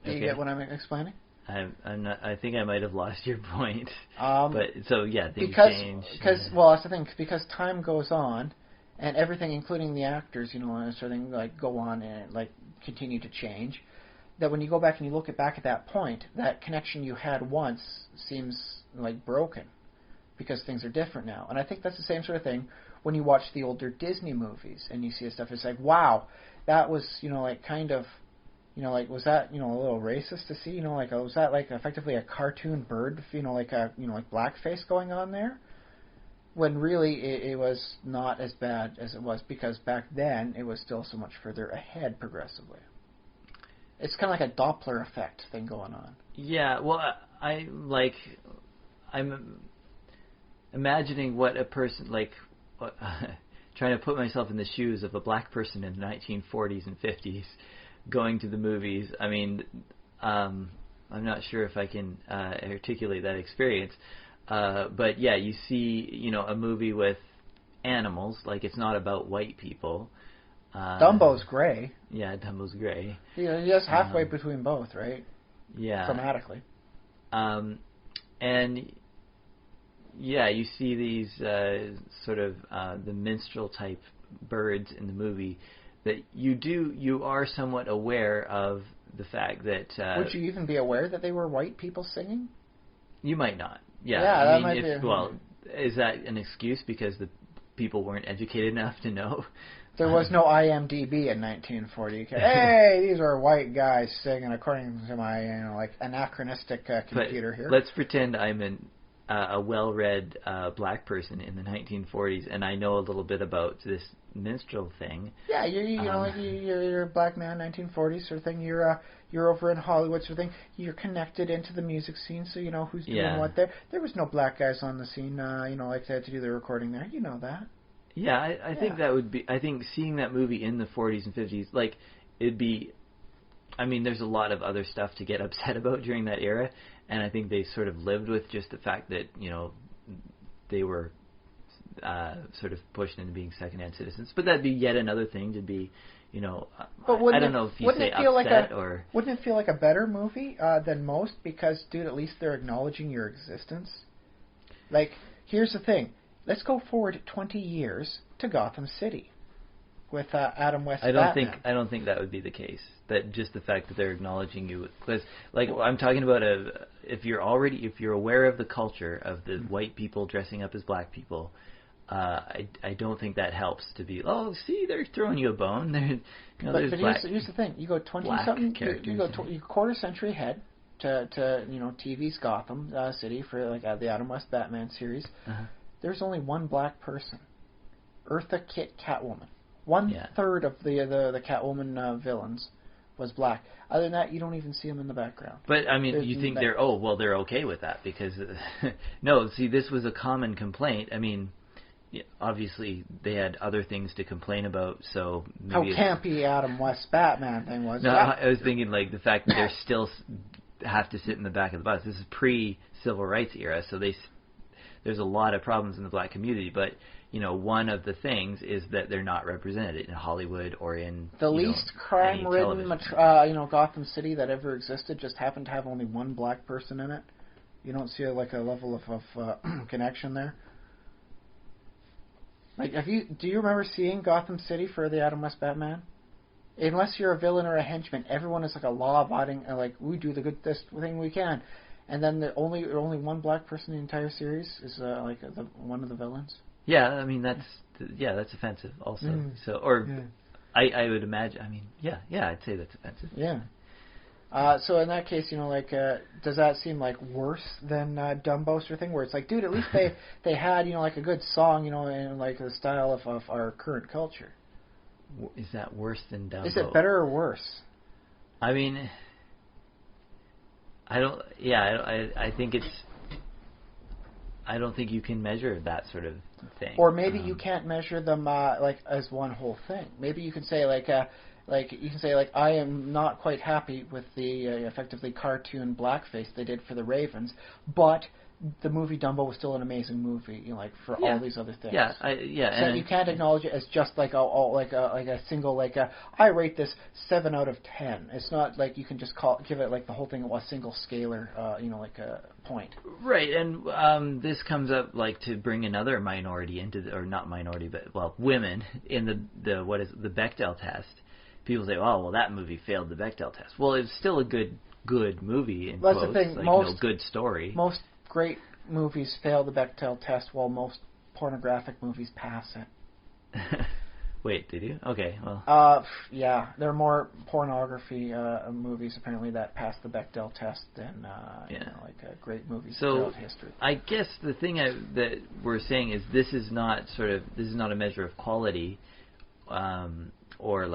Speaker 3: Do you get what I'm explaining?
Speaker 2: I'm not. I think I might have lost your point. But so things change.
Speaker 3: Because that's the thing. Because time goes on. And everything, including the actors, and sort of thing, go on and continue to change. That when you go back and you look back at that point, that connection you had once seems broken because things are different now. And I think that's the same sort of thing when you watch the older Disney movies and you see stuff. It's wow, that was kind of was that a little racist to see? Was that effectively a cartoon bird? Blackface going on there? When really it was not as bad as it was, because back then it was still so much further ahead progressively. It's kind of like a Doppler effect thing going on.
Speaker 2: Yeah, well, I'm imagining what a person trying to put myself in the shoes of a black person in the 1940s and 50s, going to the movies. I mean, I'm not sure if I can articulate that experience, but yeah, you see, a movie with animals, like it's not about white people.
Speaker 3: Dumbo's gray.
Speaker 2: Yeah, Dumbo's gray.
Speaker 3: You're just halfway between both, right?
Speaker 2: Yeah.
Speaker 3: Chromatically.
Speaker 2: And yeah, you see these sort of the minstrel type birds in the movie that you are somewhat aware of the fact that.
Speaker 3: Would you even be aware that they were white people singing?
Speaker 2: You might not. Yeah,
Speaker 3: that might be.
Speaker 2: Well, is that an excuse because the people weren't educated enough to know?
Speaker 3: There was no IMDb in 1940. Hey, these are white guys singing according to my anachronistic computer here.
Speaker 2: Let's pretend I'm a well-read black person in the 1940s, and I know a little bit about this minstrel thing.
Speaker 3: Yeah, you're a black man, 1940s sort of thing. You're over in Hollywood sort of thing. You're connected into the music scene, so you know who's doing what there. There was no black guys on the scene, like they had to do the recording there. You know that.
Speaker 2: Yeah, I think that would be. I think seeing that movie in the 40s and 50s, like it'd be. I mean, there's a lot of other stuff to get upset about during that era, and I think they sort of lived with just the fact that they were sort of pushed into being second-hand citizens. But that'd be yet another thing to be, But I don't know if you say upset or.
Speaker 3: Wouldn't it feel like a better movie than most? Because, dude, at least they're acknowledging your existence. Like, here's the thing. Let's go forward 20 years to Gotham City with Adam West Batman.
Speaker 2: I don't think that would be the case. That just the fact that they're acknowledging you, because like I'm talking about if you're aware of the culture of the white people dressing up as black people, I don't think that helps to be see they're throwing you a bone. But
Speaker 3: here's the thing: you go 20-something, you go quarter century ahead to TV's Gotham City for like the Adam West Batman series.
Speaker 2: Uh-huh.
Speaker 3: There's only one black person, Eartha Kitt Catwoman. One-third of the Catwoman villains was black. Other than that, you don't even see them in the background.
Speaker 2: But I mean, you think they're okay with that because no, see, this was a common complaint. I mean, obviously they had other things to complain about, so maybe
Speaker 3: how campy Adam West Batman thing was.
Speaker 2: No, I was thinking like the fact that they're still have to sit in the back of the bus. This is pre-civil rights era, so there's a lot of problems in the black community, but one of the things is that they're not represented in Hollywood or in
Speaker 3: the least crime-ridden Gotham City that ever existed just happened to have only one black person in it. You don't see a level of connection there. Like, do you remember seeing Gotham City for the Adam West Batman? Unless you're a villain or a henchman, everyone is like a law-abiding, we do this thing we can. And then the only one black person in the entire series is one of the villains.
Speaker 2: Yeah, I mean that's offensive also. I would imagine. I mean, I'd say that's offensive.
Speaker 3: Yeah. So in that case, does that seem like worse than Dumbo sort of thing, where it's like, dude, at least they had a good song, in like the style of our current culture.
Speaker 2: Is that worse than Dumbo?
Speaker 3: Is it better or worse?
Speaker 2: I mean, I don't. Yeah, I think it's. I don't think you can measure that sort of thing.
Speaker 3: Or maybe you can't measure them as one whole thing. Maybe you can say I am not quite happy with the effectively cartoon blackface they did for the Ravens, but the movie Dumbo was still an amazing movie, for all these other things.
Speaker 2: Yeah,
Speaker 3: So
Speaker 2: and
Speaker 3: you can't acknowledge it as just like a single I rate this 7 out of 10. It's not like you can just give it the whole thing a single scalar, a point.
Speaker 2: Right, and this comes up to bring another minority into or not minority, but women in the what is it, the Bechdel test. People say, oh, well, that movie failed the Bechdel test. Well, it's still a good movie in quotes.
Speaker 3: That's the thing.
Speaker 2: Good story.
Speaker 3: Most great movies fail the Bechdel test, while most pornographic movies pass it.
Speaker 2: Wait, did you? Okay, well.
Speaker 3: Yeah, there are more pornography movies apparently that pass the Bechdel test than great movies throughout history.
Speaker 2: I guess the thing that we're saying is this is not a measure of quality, or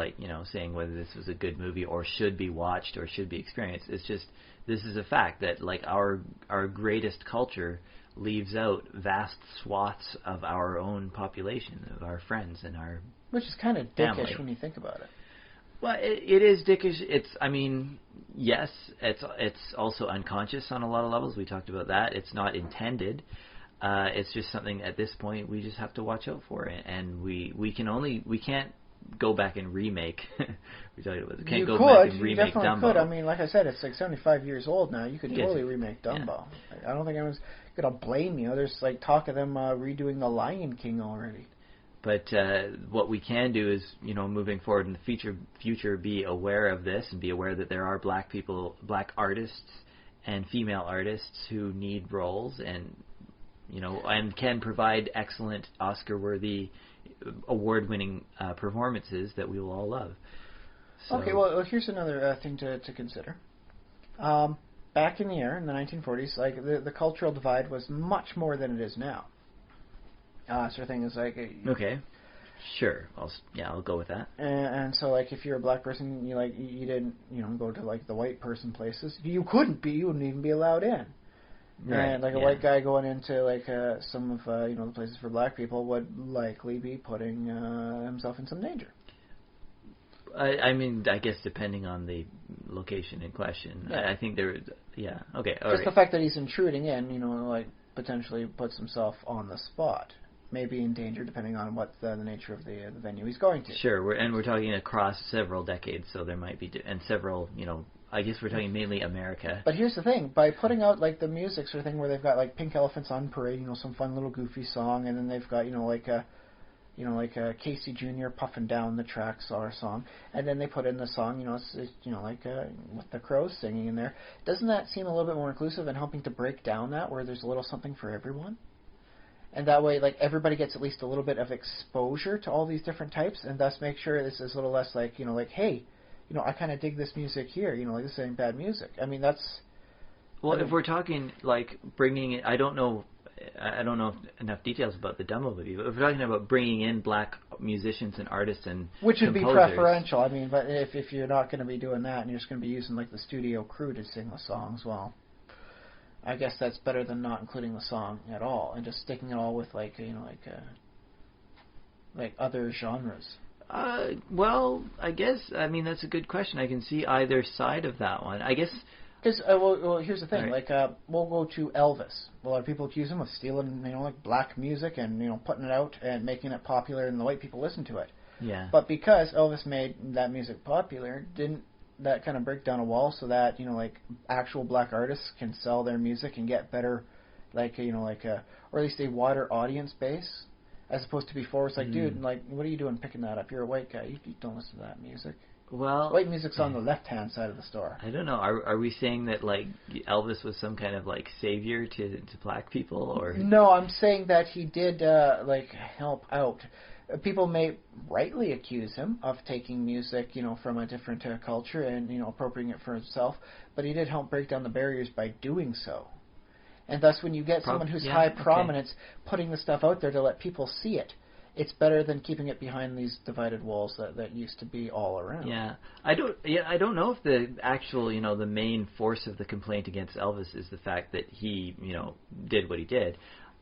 Speaker 2: saying whether this was a good movie or should be watched or should be experienced. It's just this is a fact that our greatest culture leaves out vast swaths of our own population, of our friends and our
Speaker 3: Which is kind of
Speaker 2: family.
Speaker 3: dickish when you think about it.
Speaker 2: Well, it is dickish. I mean, yes, it's also unconscious on a lot of levels. We talked about that. It's not intended. It's just something at this point we just have to watch out for, and we can't go back and remake. We talked about it.
Speaker 3: You
Speaker 2: Remake
Speaker 3: definitely
Speaker 2: Dumbo.
Speaker 3: could. I mean, like I said, it's like 75 years old now. You could
Speaker 2: Yes.
Speaker 3: totally remake Dumbo. I don't think anyone's gonna blame you. There's like talk of them redoing The Lion King already.
Speaker 2: But what we can do is, moving forward in the future, be aware of this and be aware that there are black people, black artists and female artists who need roles and, and can provide excellent Oscar-worthy, award-winning performances that we will all love. So,
Speaker 3: Okay, well, here's another thing to consider. Back in the era, in the 1940s, like the cultural divide was much more than it is now. Sort of thing is like
Speaker 2: okay, sure, I'll go with that.
Speaker 3: And so like if you're a black person, you didn't go to like the white person places. You wouldn't even be allowed in.
Speaker 2: Right,
Speaker 3: and like a white guy going into like some of the places for black people would likely be putting himself in some danger.
Speaker 2: I mean, I guess depending on the location in question, I think there. Yeah, okay.
Speaker 3: Just the fact that he's intruding in, like potentially puts himself on the spot. Maybe in danger, depending on what the nature of the venue he's going to.
Speaker 2: Sure, we're talking across several decades, so there might be and several. I guess we're talking mainly America.
Speaker 3: But here's the thing: by putting out like the music sort of thing, where they've got like Pink Elephants on Parade, some fun little goofy song, and then they've got like Casey Jr. puffing down the tracks or song, and then they put in the song, with the Crows singing in there. Doesn't that seem a little bit more inclusive and helping to break down that, where there's a little something for everyone? And that way, like, everybody gets at least a little bit of exposure to all these different types, and thus make sure this is a little less like, hey, I kind of dig this music here, like, this ain't bad music. I mean, that's...
Speaker 2: Well, if we're talking, like, bringing it... I don't know enough details about the Dumbo movie, but if we're talking about bringing in black musicians and artists and
Speaker 3: Which would
Speaker 2: composers,
Speaker 3: be preferential, I mean, but if you're not going to be doing that, and you're just going to be using, like, the studio crew to sing the songs, well... I guess that's better than not including the song at all and just sticking it all with like other genres.
Speaker 2: Well, I guess that's a good question. I can see either side of that one. I guess
Speaker 3: because well, here's the thing.
Speaker 2: Right.
Speaker 3: Like we'll go to Elvis. A lot of people accuse him of stealing like black music and putting it out and making it popular and the white people listen to it.
Speaker 2: Yeah.
Speaker 3: But because Elvis made that music popular, didn't that kind of break down a wall so that like actual black artists can sell their music and get better, or at least a wider audience base, as opposed to before it's like, dude, like, what are you doing picking that up? You're a white guy, you don't listen to that music.
Speaker 2: Well,
Speaker 3: white music's on the left-hand side of the store.
Speaker 2: I don't know. Are we saying that like Elvis was some kind of like savior to black people, or?
Speaker 3: No, I'm saying that he did like help out. People may rightly accuse him of taking music, from a different culture and, appropriating it for himself, but he did help break down the barriers by doing so. And thus, when you get someone who's high prominence putting the stuff out there to let people see it, it's better than keeping it behind these divided walls that used to be all around.
Speaker 2: Yeah, I don't know if the actual, the main force of the complaint against Elvis is the fact that he, did what he did.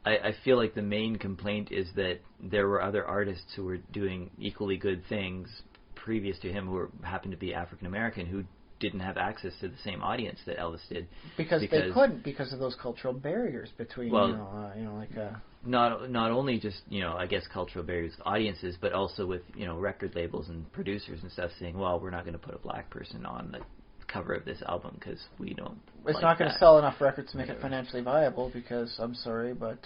Speaker 2: I feel like the main complaint is that there were other artists who were doing equally good things previous to him who happened to be African American who didn't have access to the same audience that Elvis did.
Speaker 3: Because they couldn't, because of those cultural barriers between,
Speaker 2: not only just, I guess cultural barriers with audiences, but also with, record labels and producers and stuff saying, well, we're not going to put a black person on the cover of this album because we don't.
Speaker 3: It's not going to sell enough records to make it financially viable because I'm sorry, but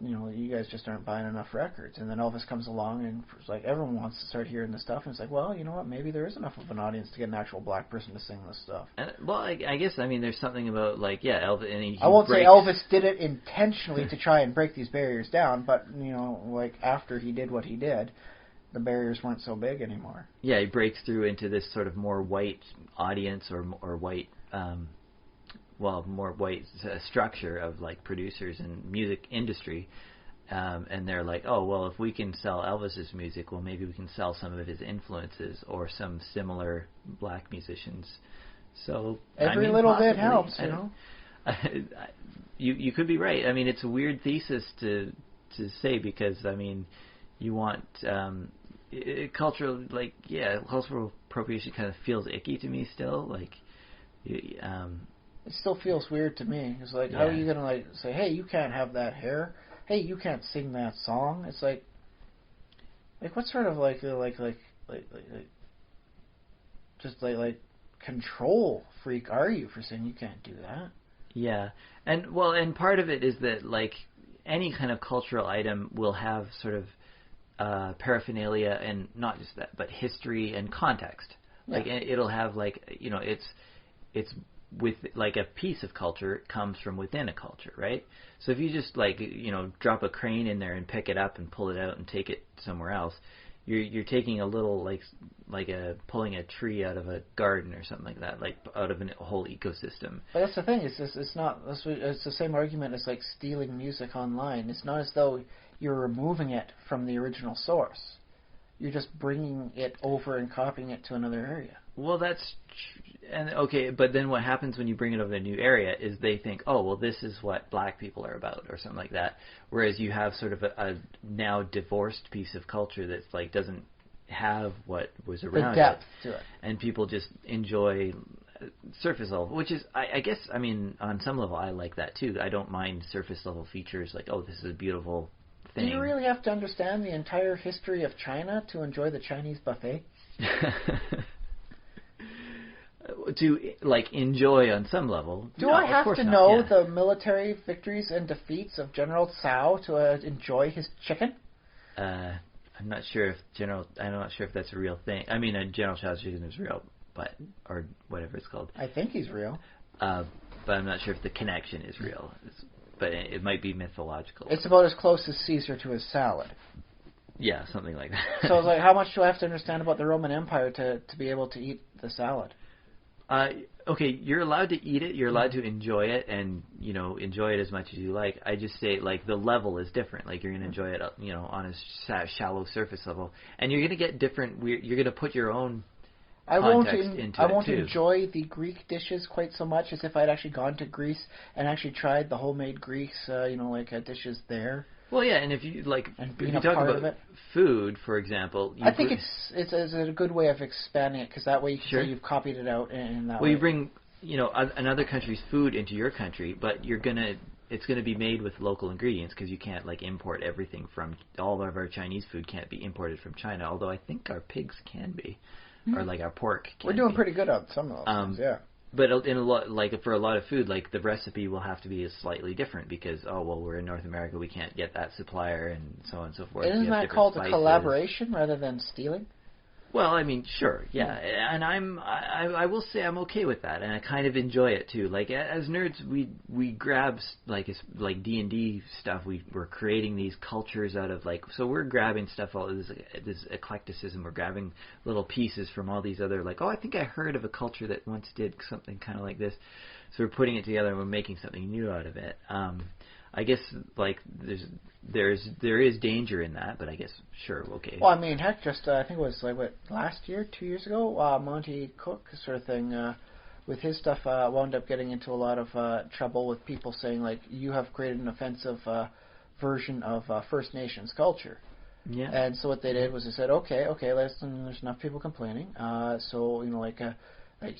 Speaker 3: you guys just aren't buying enough records. And then Elvis comes along and it's like everyone wants to start hearing this stuff, and it's like, well, you know what? Maybe there is enough of an audience to get an actual black person to sing this stuff.
Speaker 2: And, well, I guess there's something about like Elvis. And
Speaker 3: I won't say Elvis did it intentionally to try and break these barriers down, but like after he did what he did, the barriers weren't so big anymore.
Speaker 2: Yeah, he breaks through into this sort of more white audience or white, more white structure of like producers and music industry, and they're like, oh well, if we can sell Elvis's music, well maybe we can sell some of his influences or some similar black musicians. So
Speaker 3: every little bit helps,
Speaker 2: you could be right. I mean, it's a weird thesis to say because I mean, you want cultural cultural appropriation kind of feels icky to me still. Like,
Speaker 3: it still feels weird to me. It's like, how are you gonna like say, hey, you can't have that hair? Hey, you can't sing that song? It's like what sort of like control freak are you for saying you can't do that?
Speaker 2: Yeah, and part of it is that like any kind of cultural item will have sort of paraphernalia and not just that, but history and context. Yeah. Like it'll have like, you know, it's with like a piece of culture comes from within a culture, right? So if you just like, you know, drop a crane in there and pick it up and pull it out and take it somewhere else, you're taking a little like pulling a tree out of a garden or something like that, like out of a whole ecosystem.
Speaker 3: But that's the thing. It's the same argument as like stealing music online. It's not as though you're removing it from the original source. You're just bringing it over and copying it to another area.
Speaker 2: Well, okay, but then what happens when you bring it over to a new area is they think, oh, well, this is what black people are about or something like that. Whereas you have sort of a now divorced piece of culture that's like doesn't have what was around
Speaker 3: the depth to it. And
Speaker 2: people just enjoy surface level, which is, I guess, I mean, on some level I like that too. I don't mind surface level features like, oh, this is a beautiful thing.
Speaker 3: Do you really have to understand the entire history of China to enjoy the Chinese buffet?
Speaker 2: To like enjoy on some level.
Speaker 3: Do I have to know the military victories and defeats of General Cao to enjoy his chicken?
Speaker 2: I'm not sure if that's a real thing. I mean, General Chao's chicken is real, or whatever it's called.
Speaker 3: I think he's real.
Speaker 2: But I'm not sure if the connection is real. But it might be mythological.
Speaker 3: It's about as close as Caesar to his salad.
Speaker 2: Yeah, something like that.
Speaker 3: So it's like, how much do I have to understand about the Roman Empire to be able to eat the salad?
Speaker 2: Okay, you're allowed to eat it. You're allowed to enjoy it, and you know, enjoy it as much as you like. I just say like the level is different. Like you're gonna enjoy it, you know, on a shallow surface level, and you're gonna get different. You're gonna put your own context into it too.
Speaker 3: I won't enjoy the Greek dishes quite so much as if I'd actually gone to Greece and actually tried the homemade Greeks, dishes there.
Speaker 2: Well, yeah, and if you talk about food, for example,
Speaker 3: I think it's a good way of expanding it because that way you can say you've copied it out in that way.
Speaker 2: Well, you bring another country's food into your country, but it's gonna be made with local ingredients because you can't like import everything from all of our Chinese food can't be imported from China. Although I think our pigs can be, or like our pork.
Speaker 3: We're doing pretty good on some of those things, yeah.
Speaker 2: But in a lot, like for a lot of food, like the recipe will have to be slightly different because we're in North America, we can't get that supplier, and so on and so forth.
Speaker 3: Isn't that called a collaboration rather than stealing?
Speaker 2: Well, I mean, sure, yeah, and I will say I'm okay with that, and I kind of enjoy it too. Like as nerds, we grab like D&D stuff. We're creating these cultures out of so we're grabbing stuff, all this eclecticism. We're grabbing little pieces from all these other I think I heard of a culture that once did something kind of like this. So we're putting it together and we're making something new out of it. I guess there is danger in that, but I guess sure, okay.
Speaker 3: Well, I mean, heck, just I think it was last year, 2 years ago, Monty Cook sort of thing with his stuff wound up getting into a lot of trouble with people saying you have created an offensive version of First Nations culture.
Speaker 2: Yeah.
Speaker 3: And so what they did was they said, okay, listen, there's enough people complaining, so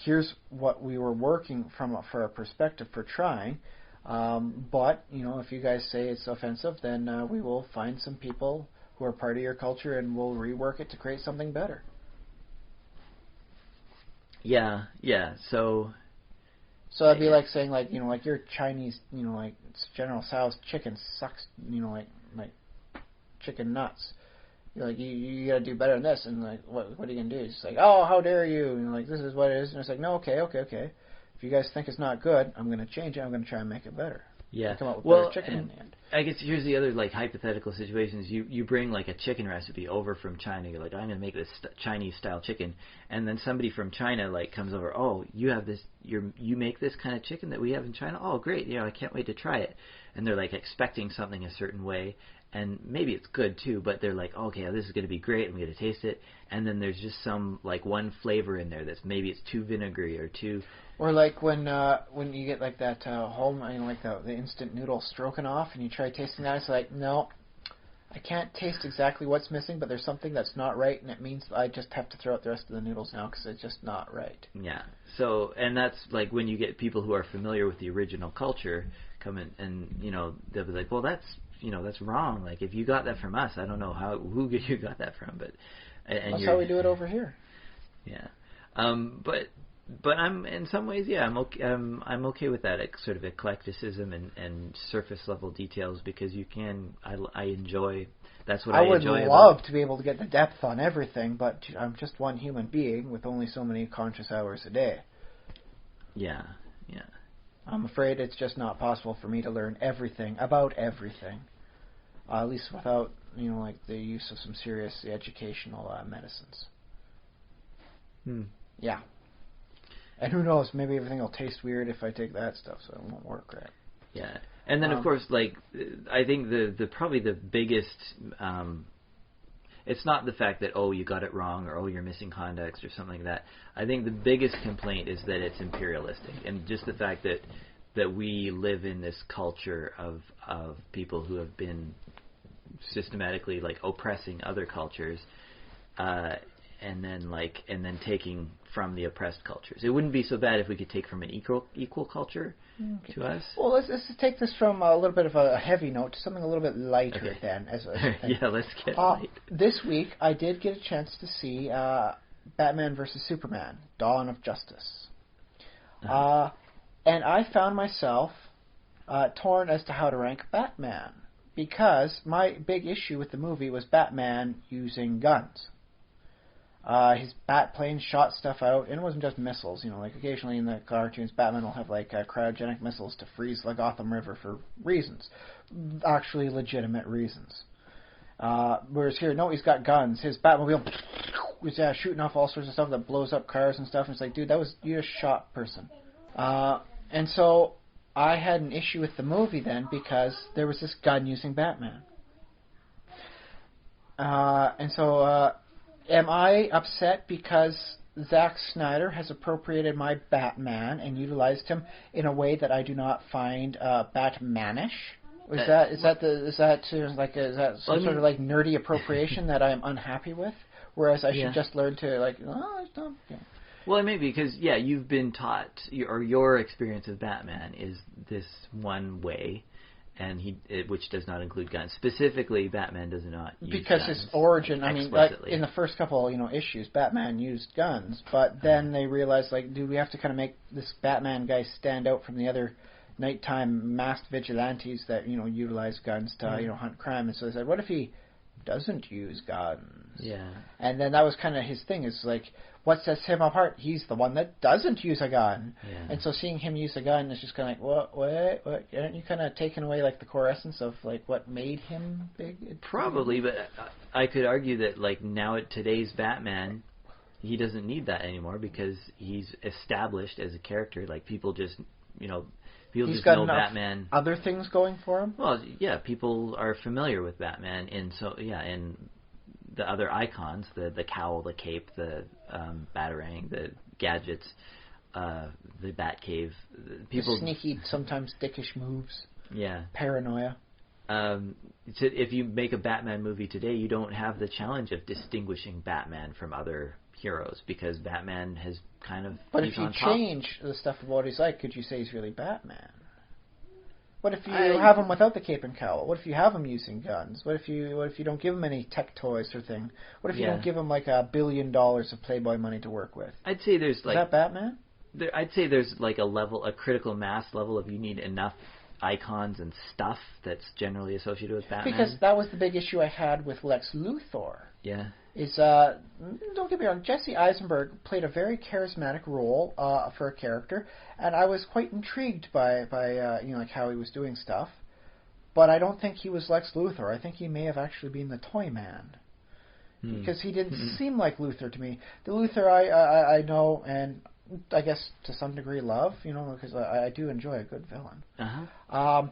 Speaker 3: here's what we were working for a perspective for trying. But, if you guys say it's offensive, then we will find some people who are part of your culture and we'll rework it to create something better.
Speaker 2: Yeah. So
Speaker 3: that'd be like saying, your Chinese, General Tso's chicken sucks, like chicken nuts. You gotta do better than this. And, what are you gonna do? It's like, oh, how dare you? And, this is what it is. And it's like, no, okay. If you guys think it's not good, I'm going to change it. I'm going to try and make it better.
Speaker 2: Yeah.
Speaker 3: Come up with better chicken in the end.
Speaker 2: I guess here's the other hypothetical situations. You bring a chicken recipe over from China. You're like, I'm going to make this Chinese style chicken, and then somebody from China comes over. Oh, you have this. You make this kind of chicken that we have in China. Oh, great. I can't wait to try it. And they're expecting something a certain way, and maybe it's good too, but they're like, okay, this is going to be great, I'm going to taste it, and then there's just some like one flavor in there that's maybe it's too vinegary or too.
Speaker 3: Or like when you get like that home, like the instant noodle stroganoff, and you try tasting that, it's like, no, I can't taste exactly what's missing, but there's something that's not right, and it means I just have to throw out the rest of the noodles now because it's just not right.
Speaker 2: Yeah. So, and that's like when you get people who are familiar with the original culture come in, and they'll be like, well, that's wrong. Like if you got that from us, I don't know who you got that from, but
Speaker 3: that's how we do it over here.
Speaker 2: Yeah. But I'm in some ways, I'm okay. I'm okay with that sort of eclecticism and surface level details because I enjoy. That's what I enjoy.
Speaker 3: I would love to be able to get the depth on everything, but I'm just one human being with only so many conscious hours a day.
Speaker 2: Yeah.
Speaker 3: I'm afraid it's just not possible for me to learn everything about everything, at least without like the use of some serious educational medicines. Yeah. And who knows, maybe everything will taste weird if I take that stuff, so it won't work right.
Speaker 2: Yeah. And then, of course, like, I think probably the biggest, it's not the fact that, you got it wrong, or, you're missing context, or something like that. I think the biggest complaint is that it's imperialistic, and just the fact that we live in this culture of people who have been systematically, like, oppressing other cultures, and then taking from the oppressed cultures. It wouldn't be so bad if we could take from an equal culture to us.
Speaker 3: Well, let's take this from a little bit of a heavy note to something a little bit lighter then.
Speaker 2: Yeah, let's get light.
Speaker 3: This week, I did get a chance to see Batman vs. Superman, Dawn of Justice. And I found myself torn as to how to rank Batman, because my big issue with the movie was Batman using guns. His bat plane shot stuff out, and it wasn't just missiles. Like occasionally in the cartoons, Batman will have like cryogenic missiles to freeze the Gotham River for reasons, actually legitimate reasons. Whereas here, no, he's got guns. His Batmobile was shooting off all sorts of stuff that blows up cars and stuff. And it's like, dude, you just shot a person. And so I had an issue with the movie then because there was this gun using Batman. And so. Am I upset because Zack Snyder has appropriated my Batman and utilized him in a way that I do not find Batmanish? Is that some sort of like nerdy appropriation that I am unhappy with? Whereas I should just learn to it's not. Yeah.
Speaker 2: Well, maybe because you've been taught, or your experience of Batman is this one way. And which does not include guns. Specifically, Batman does not use
Speaker 3: because
Speaker 2: guns
Speaker 3: his origin. I mean, in the first couple, issues, Batman used guns, but then they realized, do we have to kind of make this Batman guy stand out from the other nighttime masked vigilantes that utilize guns to hunt crime? And so they said, what if he doesn't use guns?
Speaker 2: Yeah. And
Speaker 3: then that was kind of his thing. Is like, what sets him apart? He's the one that doesn't use a gun.
Speaker 2: Yeah.
Speaker 3: And so seeing him use a gun is just kind of like, what? Aren't you kind of taking away the core essence of what made him big?
Speaker 2: Probably, but I could argue that now today's Batman, he doesn't need that anymore because he's established as a character. People just people
Speaker 3: he's
Speaker 2: just
Speaker 3: got
Speaker 2: know
Speaker 3: enough
Speaker 2: Batman.
Speaker 3: Other things going for him.
Speaker 2: Well, yeah, people are familiar with Batman, and the other icons, the cowl, the cape, the batarang, the gadgets, the Batcave. People,
Speaker 3: the sneaky, sometimes dickish moves.
Speaker 2: Yeah.
Speaker 3: Paranoia.
Speaker 2: If you make a Batman movie today, you don't have the challenge of distinguishing Batman from other heroes because Batman has kind of.
Speaker 3: But if you change the stuff of what he's like, could you say he's really Batman? What if you have him without the cape and cowl? What if you have him using guns? What if you don't give him any tech toys or thing? What if you don't give him $1 billion of Playboy money to work with?
Speaker 2: I'd say there's
Speaker 3: Is that Batman?
Speaker 2: I'd say there's a critical mass level of you need enough icons and stuff that's generally associated with Batman.
Speaker 3: Because that was the big issue I had with Lex Luthor.
Speaker 2: Yeah.
Speaker 3: Don't get me wrong, Jesse Eisenberg played a very charismatic role for a character, and I was quite intrigued by how he was doing stuff. But I don't think he was Lex Luthor. I think he may have actually been the Toy Man. Because he didn't seem like Luthor to me. The Luthor I know, and I guess to some degree love, because I do enjoy a good villain.
Speaker 2: Uh-huh.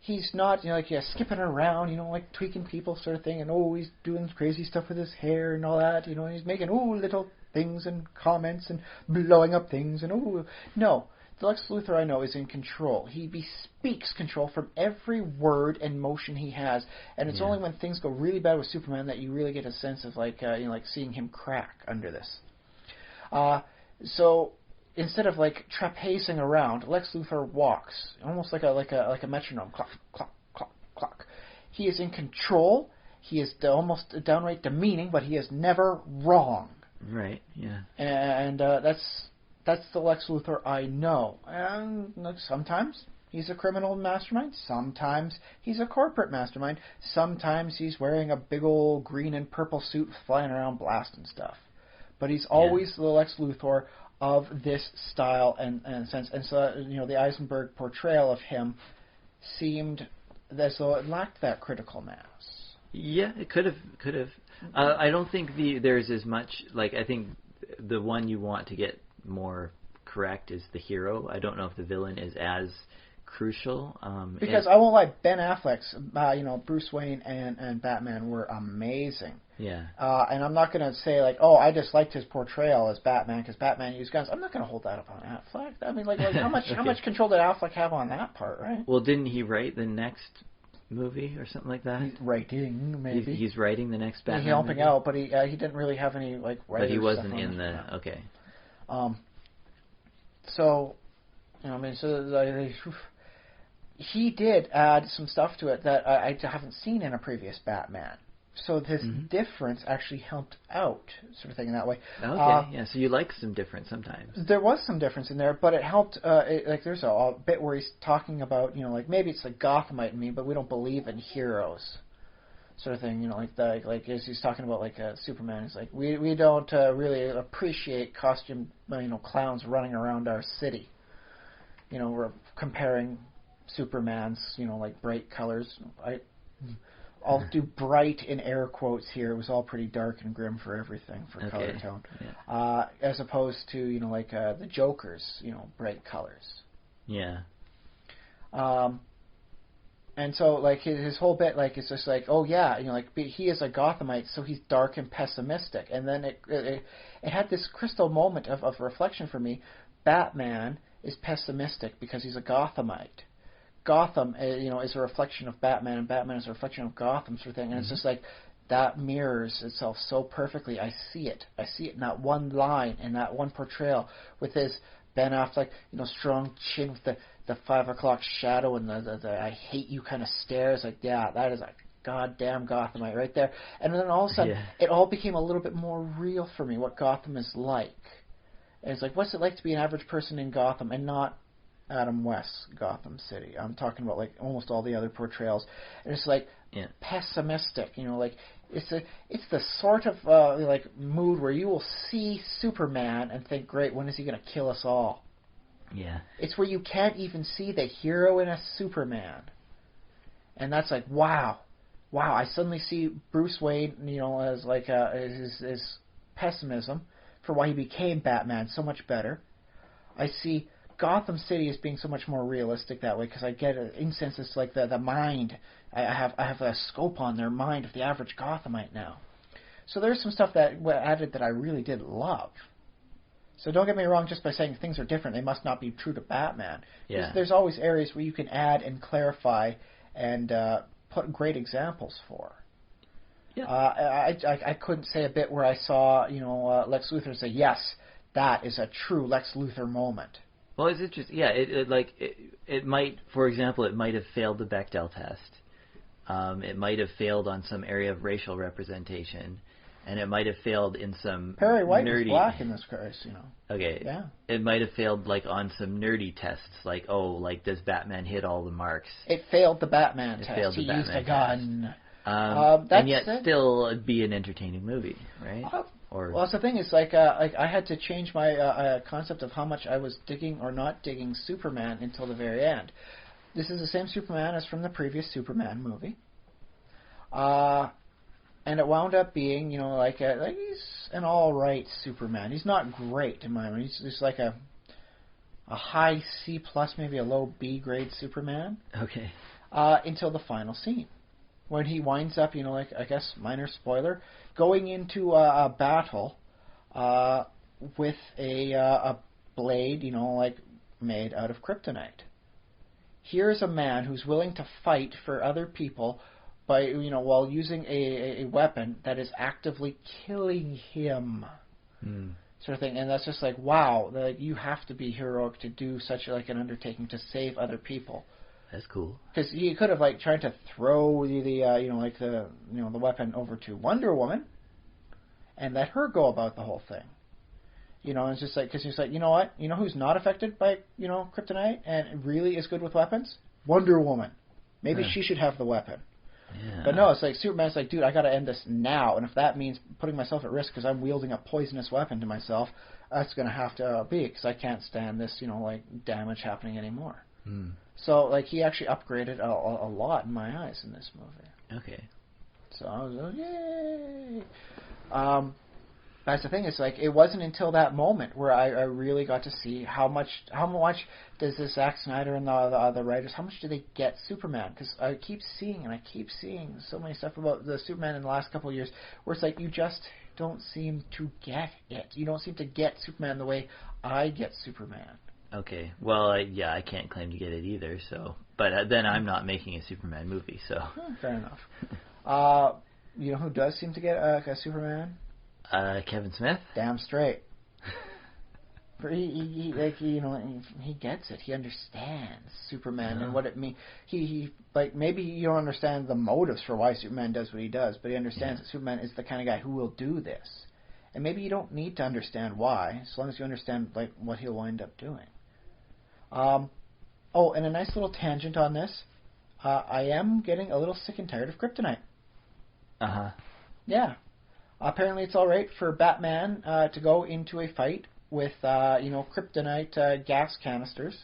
Speaker 3: he's not, you know, like skipping around, you know, like tweaking people sort of thing, and he's doing crazy stuff with his hair and all that, you know, and he's making little things and comments and blowing up things and no. The Lex Luthor I know is in control. He bespeaks control from every word and motion he has, and it's only when things go really bad with Superman that you really get a sense of like like seeing him crack under this. So instead of like trapezing around, Lex Luthor walks almost like a metronome, clock, clock, clock, clock. He is in control. He is almost downright demeaning, but he is never wrong.
Speaker 2: Right. Yeah.
Speaker 3: And that's the Lex Luthor I know. And sometimes he's a criminal mastermind. Sometimes he's a corporate mastermind. Sometimes he's wearing a big old green and purple suit flying around blasting stuff. But he's always the Lex Luthor of this style and sense. And so, you know, the Eisenberg portrayal of him seemed as though it lacked that critical mass.
Speaker 2: Yeah, it could have. I don't think there's as much, like, I think the one you want to get more correct is the hero. I don't know if the villain is as crucial.
Speaker 3: Because I won't lie, Ben Affleck's, Bruce Wayne and Batman were amazing.
Speaker 2: Yeah.
Speaker 3: And I'm not going to say, like, oh, I just liked his portrayal as Batman because Batman used guns. I'm not going to hold that up on Affleck. I mean, like how much control did Affleck have on that part, right?
Speaker 2: Well, didn't he write the next movie or something like that?
Speaker 3: Writing, maybe.
Speaker 2: He's writing the next Batman.
Speaker 3: He's helping
Speaker 2: movie?
Speaker 3: out, but he didn't really have any like writer.
Speaker 2: But he wasn't
Speaker 3: stuff
Speaker 2: in the okay.
Speaker 3: So, you know, I mean, he did add some stuff to it that I haven't seen in a previous Batman. So this difference actually helped out, sort of thing in that way.
Speaker 2: Okay, yeah. So you like some difference sometimes.
Speaker 3: There was some difference in there, but it helped. Like there's a bit where he's talking about, you know, like maybe it's like Gothamite in me, but we don't believe in heroes, sort of thing. You know, like as he's talking about like Superman. He's like we don't really appreciate costume, clowns running around our city. You know, we're comparing Superman's, like bright colors. I'll do bright in air quotes here. It was all pretty dark and grim for everything, for color tone. Yeah. As opposed to, like the Joker's, bright colors.
Speaker 2: Yeah.
Speaker 3: And so, like, his whole bit, like, it's just like, oh, yeah, like, he is a Gothamite, so he's dark and pessimistic. And then it had this crystal moment of reflection for me. Batman is pessimistic because he's a Gothamite. Gotham, is a reflection of Batman, and Batman is a reflection of Gotham, sort of thing. And it's just like that mirrors itself so perfectly. I see it in that one line, in that one portrayal, with his Ben Affleck, strong chin with the 5 o'clock shadow and the I hate you kind of stares. Like, yeah, that is a goddamn Gothamite right there. And then all of a sudden, it all became a little bit more real for me. What Gotham is like. And it's like, what's it like to be an average person in Gotham, and not Adam West's Gotham City? I'm talking about like almost all the other portrayals, and it's like pessimistic. Like it's the sort of like mood where you will see Superman and think, great, when is he going to kill us all?
Speaker 2: Yeah. It's
Speaker 3: where you can't even see the hero in a Superman, and that's like wow. I suddenly see Bruce Wayne, as like his pessimism for why he became Batman so much better. I see Gotham City as being so much more realistic that way, because I get an instance. It's like the mind. I have a scope on their mind of the average Gothamite now. So there's some stuff that added that I really did love. So don't get me wrong, just by saying things are different, they must not be true to Batman.
Speaker 2: Yeah.
Speaker 3: There's always areas where you can add and clarify and put great examples for.
Speaker 2: Yeah.
Speaker 3: I couldn't say a bit where I saw Lex Luthor say, yes, that is a true Lex Luthor moment.
Speaker 2: Well, it's interesting. Yeah, it might, for example, it might have failed the Bechdel test. It might have failed on some area of racial representation, and it might have failed in some
Speaker 3: Perry White
Speaker 2: nerdy.
Speaker 3: Was black in this case,
Speaker 2: Okay.
Speaker 3: Yeah.
Speaker 2: It might have failed like on some nerdy tests, like does Batman hit all the marks?
Speaker 3: It failed the Batman test.
Speaker 2: Failed the
Speaker 3: he
Speaker 2: Batman
Speaker 3: used a gun.
Speaker 2: And yet still be an entertaining movie, right?
Speaker 3: Well, that's the thing. Is like I had to change my concept of how much I was digging or not digging Superman until the very end. This is the same Superman as from the previous Superman movie, and it wound up being like he's an all right Superman. He's not great in my mind. He's just like a high C plus, maybe a low B grade Superman.
Speaker 2: Okay.
Speaker 3: until the final scene, when he winds up, like, I guess, minor spoiler, going into a battle with a blade, like, made out of kryptonite. Here's a man who's willing to fight for other people by, while using a weapon that is actively killing him, sort of thing. And that's just like, wow, like, you have to be heroic to do such like an undertaking to save other people.
Speaker 2: That's cool. Because
Speaker 3: he could have like tried to throw the weapon over to Wonder Woman and let her go about the whole thing. It's just like, because he's like, you know what? You know who's not affected by, kryptonite and really is good with weapons? Wonder Woman. Maybe she should have the weapon.
Speaker 2: Yeah.
Speaker 3: But no, it's like Superman's like, dude, I got to end this now. And if that means putting myself at risk because I'm wielding a poisonous weapon to myself, that's going to have to be, because I can't stand this, like, damage happening anymore. So, like, he actually upgraded a lot in my eyes in this movie.
Speaker 2: Okay.
Speaker 3: So I was like, yay! That's the thing. It's like, it wasn't until that moment where I really got to see how much does this Zack Snyder and the writers, how much do they get Superman? Because I keep seeing so many stuff about the Superman in the last couple of years where it's like, you just don't seem to get it. You don't seem to get Superman the way I get Superman.
Speaker 2: Okay. Well, I can't claim to get it either. So, but then I'm not making a Superman movie. So
Speaker 3: fair enough. You know who does seem to get a Superman?
Speaker 2: Kevin Smith?
Speaker 3: Damn straight. He gets it. He understands Superman and what it means. He like, maybe you don't understand the motives for why Superman does what he does, but he understands that Superman is the kind of guy who will do this. And maybe you don't need to understand why, as long as you understand like what he'll wind up doing. And a nice little tangent on this. I am getting a little sick and tired of kryptonite. Yeah. Apparently it's all right for Batman to go into a fight with kryptonite gas canisters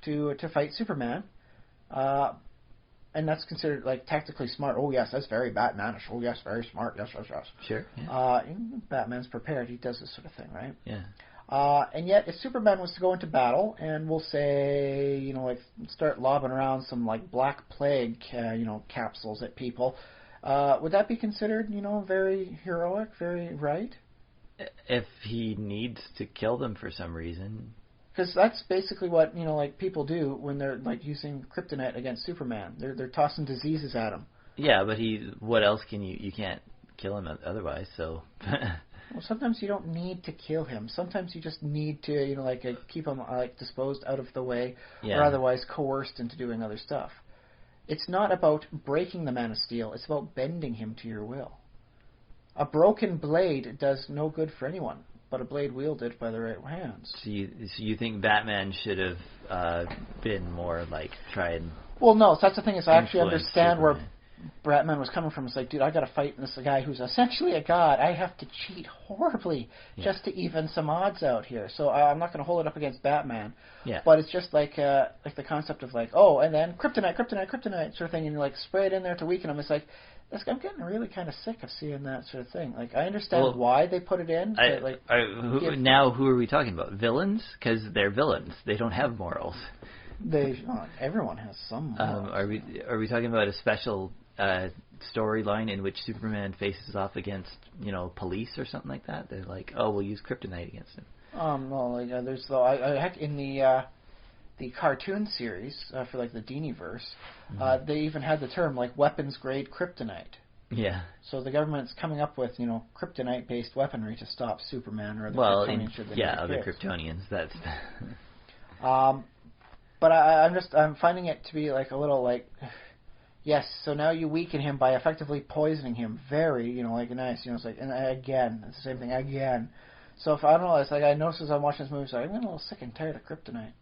Speaker 3: to fight Superman, and that's considered like tactically smart. Oh yes, that's very Batmanish. Oh yes, very smart. Yes.
Speaker 2: Sure. Yeah.
Speaker 3: Batman's prepared. He does this sort of thing, right?
Speaker 2: Yeah.
Speaker 3: And yet, if Superman was to go into battle and we'll say, like start lobbing around some like Black Plague, capsules at people. Would that be considered, very heroic, very right?
Speaker 2: If he needs to kill them for some reason.
Speaker 3: Because that's basically what, like people do when they're like using kryptonite against Superman. They're tossing diseases at him.
Speaker 2: Yeah, but what else can you can't kill him otherwise, so.
Speaker 3: Well, sometimes you don't need to kill him. Sometimes you just need to, keep him disposed out of the way, or otherwise coerced into doing other stuff. It's not about breaking the Man of Steel. It's about bending him to your will. A broken blade does no good for anyone, but a blade wielded by the right hands.
Speaker 2: So you think Batman should have been more like try and...
Speaker 3: Well, no. So that's the thing is I actually understand Superman. Where Batman was coming from. It's like, dude, I got to fight this guy who's essentially a god. I have to cheat horribly just to even some odds out here. So I'm not going to hold it up against Batman.
Speaker 2: Yeah.
Speaker 3: But it's just like the concept of like, oh, and then kryptonite sort of thing, and you like spray it in there to weaken him. It's like, I'm getting really kind of sick of seeing that sort of thing. Like, I understand why they put it in. But,
Speaker 2: now, who are we talking about? Villains? Because they're villains. They don't have morals.
Speaker 3: Everyone has some morals.
Speaker 2: Are we talking about a special storyline in which Superman faces off against police or something like that? They're like, oh, we'll use kryptonite against him.
Speaker 3: There's heck in the cartoon series for like the Diniverse, they even had the term like weapons grade kryptonite.
Speaker 2: Yeah.
Speaker 3: So the government's coming up with kryptonite based weaponry to stop Superman or other Kryptonians.
Speaker 2: Other Kryptonians. That's.
Speaker 3: But I'm finding it to be like a little like. Yes, so now you weaken him by effectively poisoning him. Very, nice. It's like, and again, it's the same thing again. So if I don't know, it's like I noticed as I'm watching this movie, so I'm getting a little sick and tired of kryptonite.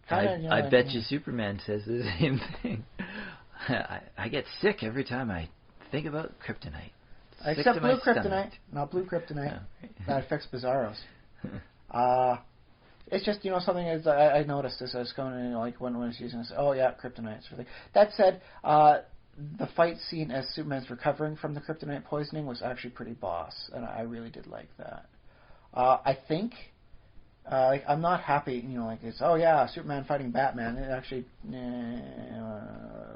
Speaker 2: I bet you Superman says the same thing. I get sick every time I think about kryptonite.
Speaker 3: Except blue kryptonite, not blue kryptonite. Oh, that affects Bizarros. It's just, something is I noticed as I was going in, when I was using this. Oh, yeah, kryptonite sort of thing. That said, the fight scene as Superman's recovering from the kryptonite poisoning was actually pretty boss, and I really did like that. I think Like, I'm not happy, like it's, oh yeah, Superman fighting Batman. It actually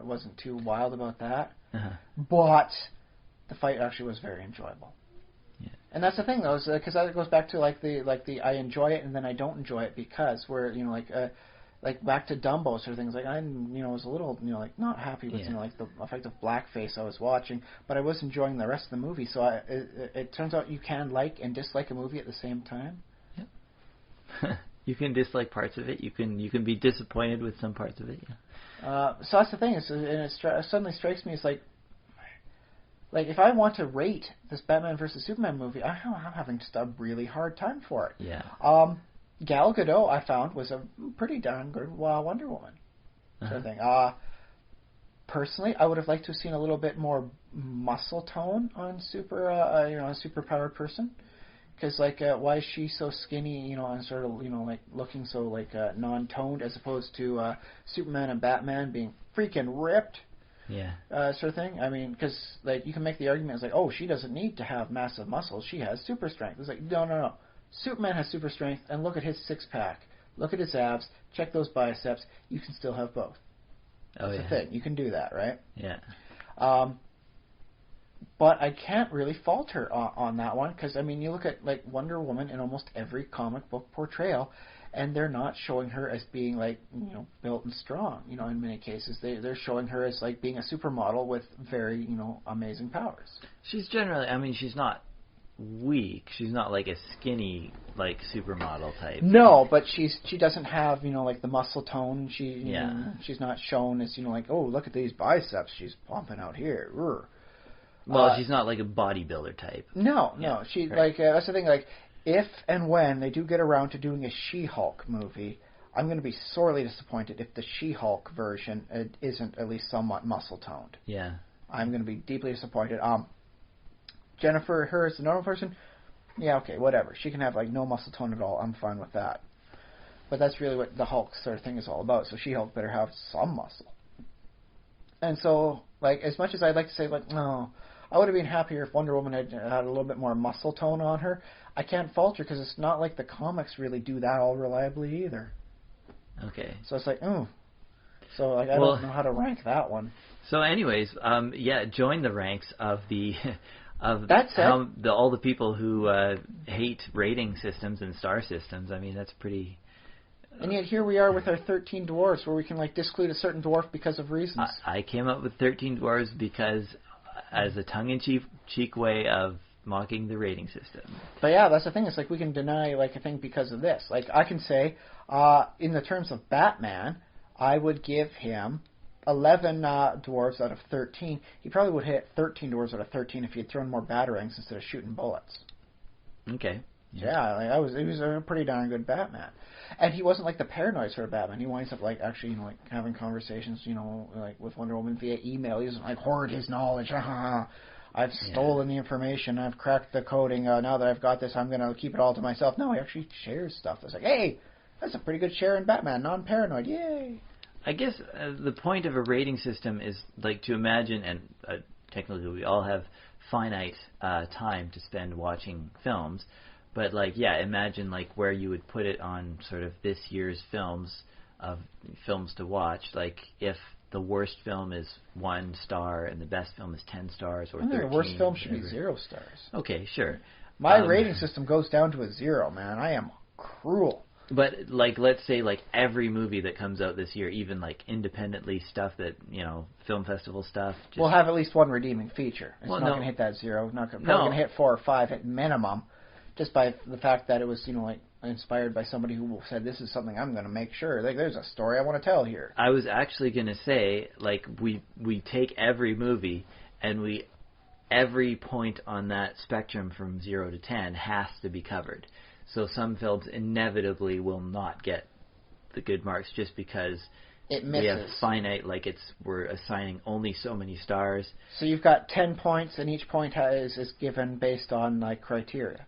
Speaker 3: wasn't too wild about that.
Speaker 2: Uh-huh.
Speaker 3: But the fight actually was very enjoyable.
Speaker 2: Yeah.
Speaker 3: And that's the thing, though, because that goes back to like the I enjoy it and then I don't enjoy it because we're like back to Dumbo sort of things. Like I was a little like not happy with like the effect of blackface I was watching, but I was enjoying the rest of the movie. So it turns out you can like and dislike a movie at the same time.
Speaker 2: You can dislike parts of it. You can be disappointed with some parts of it. Yeah.
Speaker 3: So that's the thing. And it suddenly strikes me as like if I want to rate this Batman versus Superman movie, I'm having just a really hard time for it.
Speaker 2: Yeah.
Speaker 3: Gal Gadot, I found, was a pretty darn good Wonder Woman sort of thing. Personally, I would have liked to have seen a little bit more muscle tone on a superpowered person. Because, why is she so skinny, and sort of, like, looking so, non-toned as opposed to Superman and Batman being freaking ripped?
Speaker 2: Yeah.
Speaker 3: Sort of thing. I mean, because, you can make the argument, it's like, oh, she doesn't need to have massive muscles. She has super strength. It's like, no. Superman has super strength, and look at his six-pack. Look at his abs. Check those biceps. You can still have both. That's the thing. You can do that, right?
Speaker 2: Yeah.
Speaker 3: But I can't really fault her on that one because, I mean, you look at, Wonder Woman in almost every comic book portrayal, and they're not showing her as being, built and strong, in many cases. They're showing her as, being a supermodel with very, amazing powers.
Speaker 2: She's generally, I mean, she's not weak. She's not like a skinny supermodel type.
Speaker 3: No, but she doesn't have the muscle tone. She's not shown as oh, look at these biceps she's pumping out here. Urgh.
Speaker 2: Well, she's not like a bodybuilder type.
Speaker 3: No. She right. That's the thing. If and when they do get around to doing a She-Hulk movie, I'm going to be sorely disappointed if the She-Hulk version isn't at least somewhat muscle toned.
Speaker 2: Yeah.
Speaker 3: I'm going to be deeply disappointed. Jennifer, her as a normal person, yeah, okay, whatever. She can have no muscle tone at all. I'm fine with that. But that's really what the Hulk sort of thing is all about. So She-Hulk better have some muscle. And so, as much as I'd like to say, no, I would have been happier if Wonder Woman had a little bit more muscle tone on her. I can't fault her because it's not like the comics really do that all reliably either.
Speaker 2: Okay.
Speaker 3: So it's So I don't know how to rank that one.
Speaker 2: So, anyways, join the ranks of the.
Speaker 3: That's
Speaker 2: all the people who hate rating systems and star systems. I mean, that's pretty.
Speaker 3: And yet here we are with our 13 dwarves, where we can disclude a certain dwarf because of reasons.
Speaker 2: I came up with 13 dwarves because, as a tongue-in-cheek way of mocking the rating system.
Speaker 3: But yeah, that's the thing. It's we can deny a thing because of this. I can say, in the terms of Batman, I would give him 11 dwarves out of 13. He probably would hit 13 dwarves out of 13 if he had thrown more batarangs instead of shooting bullets.
Speaker 2: Okay.
Speaker 3: Yeah, he was a pretty darn good Batman. And he wasn't the paranoid sort of Batman. He winds up actually, having conversations, with Wonder Woman via email. He doesn't hoard his knowledge. I've stolen the information. I've cracked the coding. Now that I've got this, I'm going to keep it all to myself. No, he actually shares stuff. It's hey, that's a pretty good share in Batman. Non-paranoid. Yay.
Speaker 2: I guess the point of a rating system is to imagine, and technically we all have finite time to spend watching films, but imagine where you would put it on sort of this year's films to watch. If the worst film is 1 star and the best film is 10 stars or 13.
Speaker 3: The worst film should be 0 stars.
Speaker 2: Okay, sure.
Speaker 3: My rating system goes down to a 0, man. I am cruel.
Speaker 2: But let's say every movie that comes out this year, even independently stuff that film festival stuff,
Speaker 3: will have at least one redeeming feature. It's not going to hit that 0. Probably going to hit 4 or 5 at minimum, just by the fact that it was inspired by somebody who said this is something I'm going to make sure. There's a story I want to tell here.
Speaker 2: I was actually going to say we take every movie and every point on that spectrum from 0 to 10 has to be covered. So some films inevitably will not get the good marks just because
Speaker 3: it misses.
Speaker 2: We have finite, we're assigning only so many stars.
Speaker 3: So you've got 10 points, and each point is given based on criteria.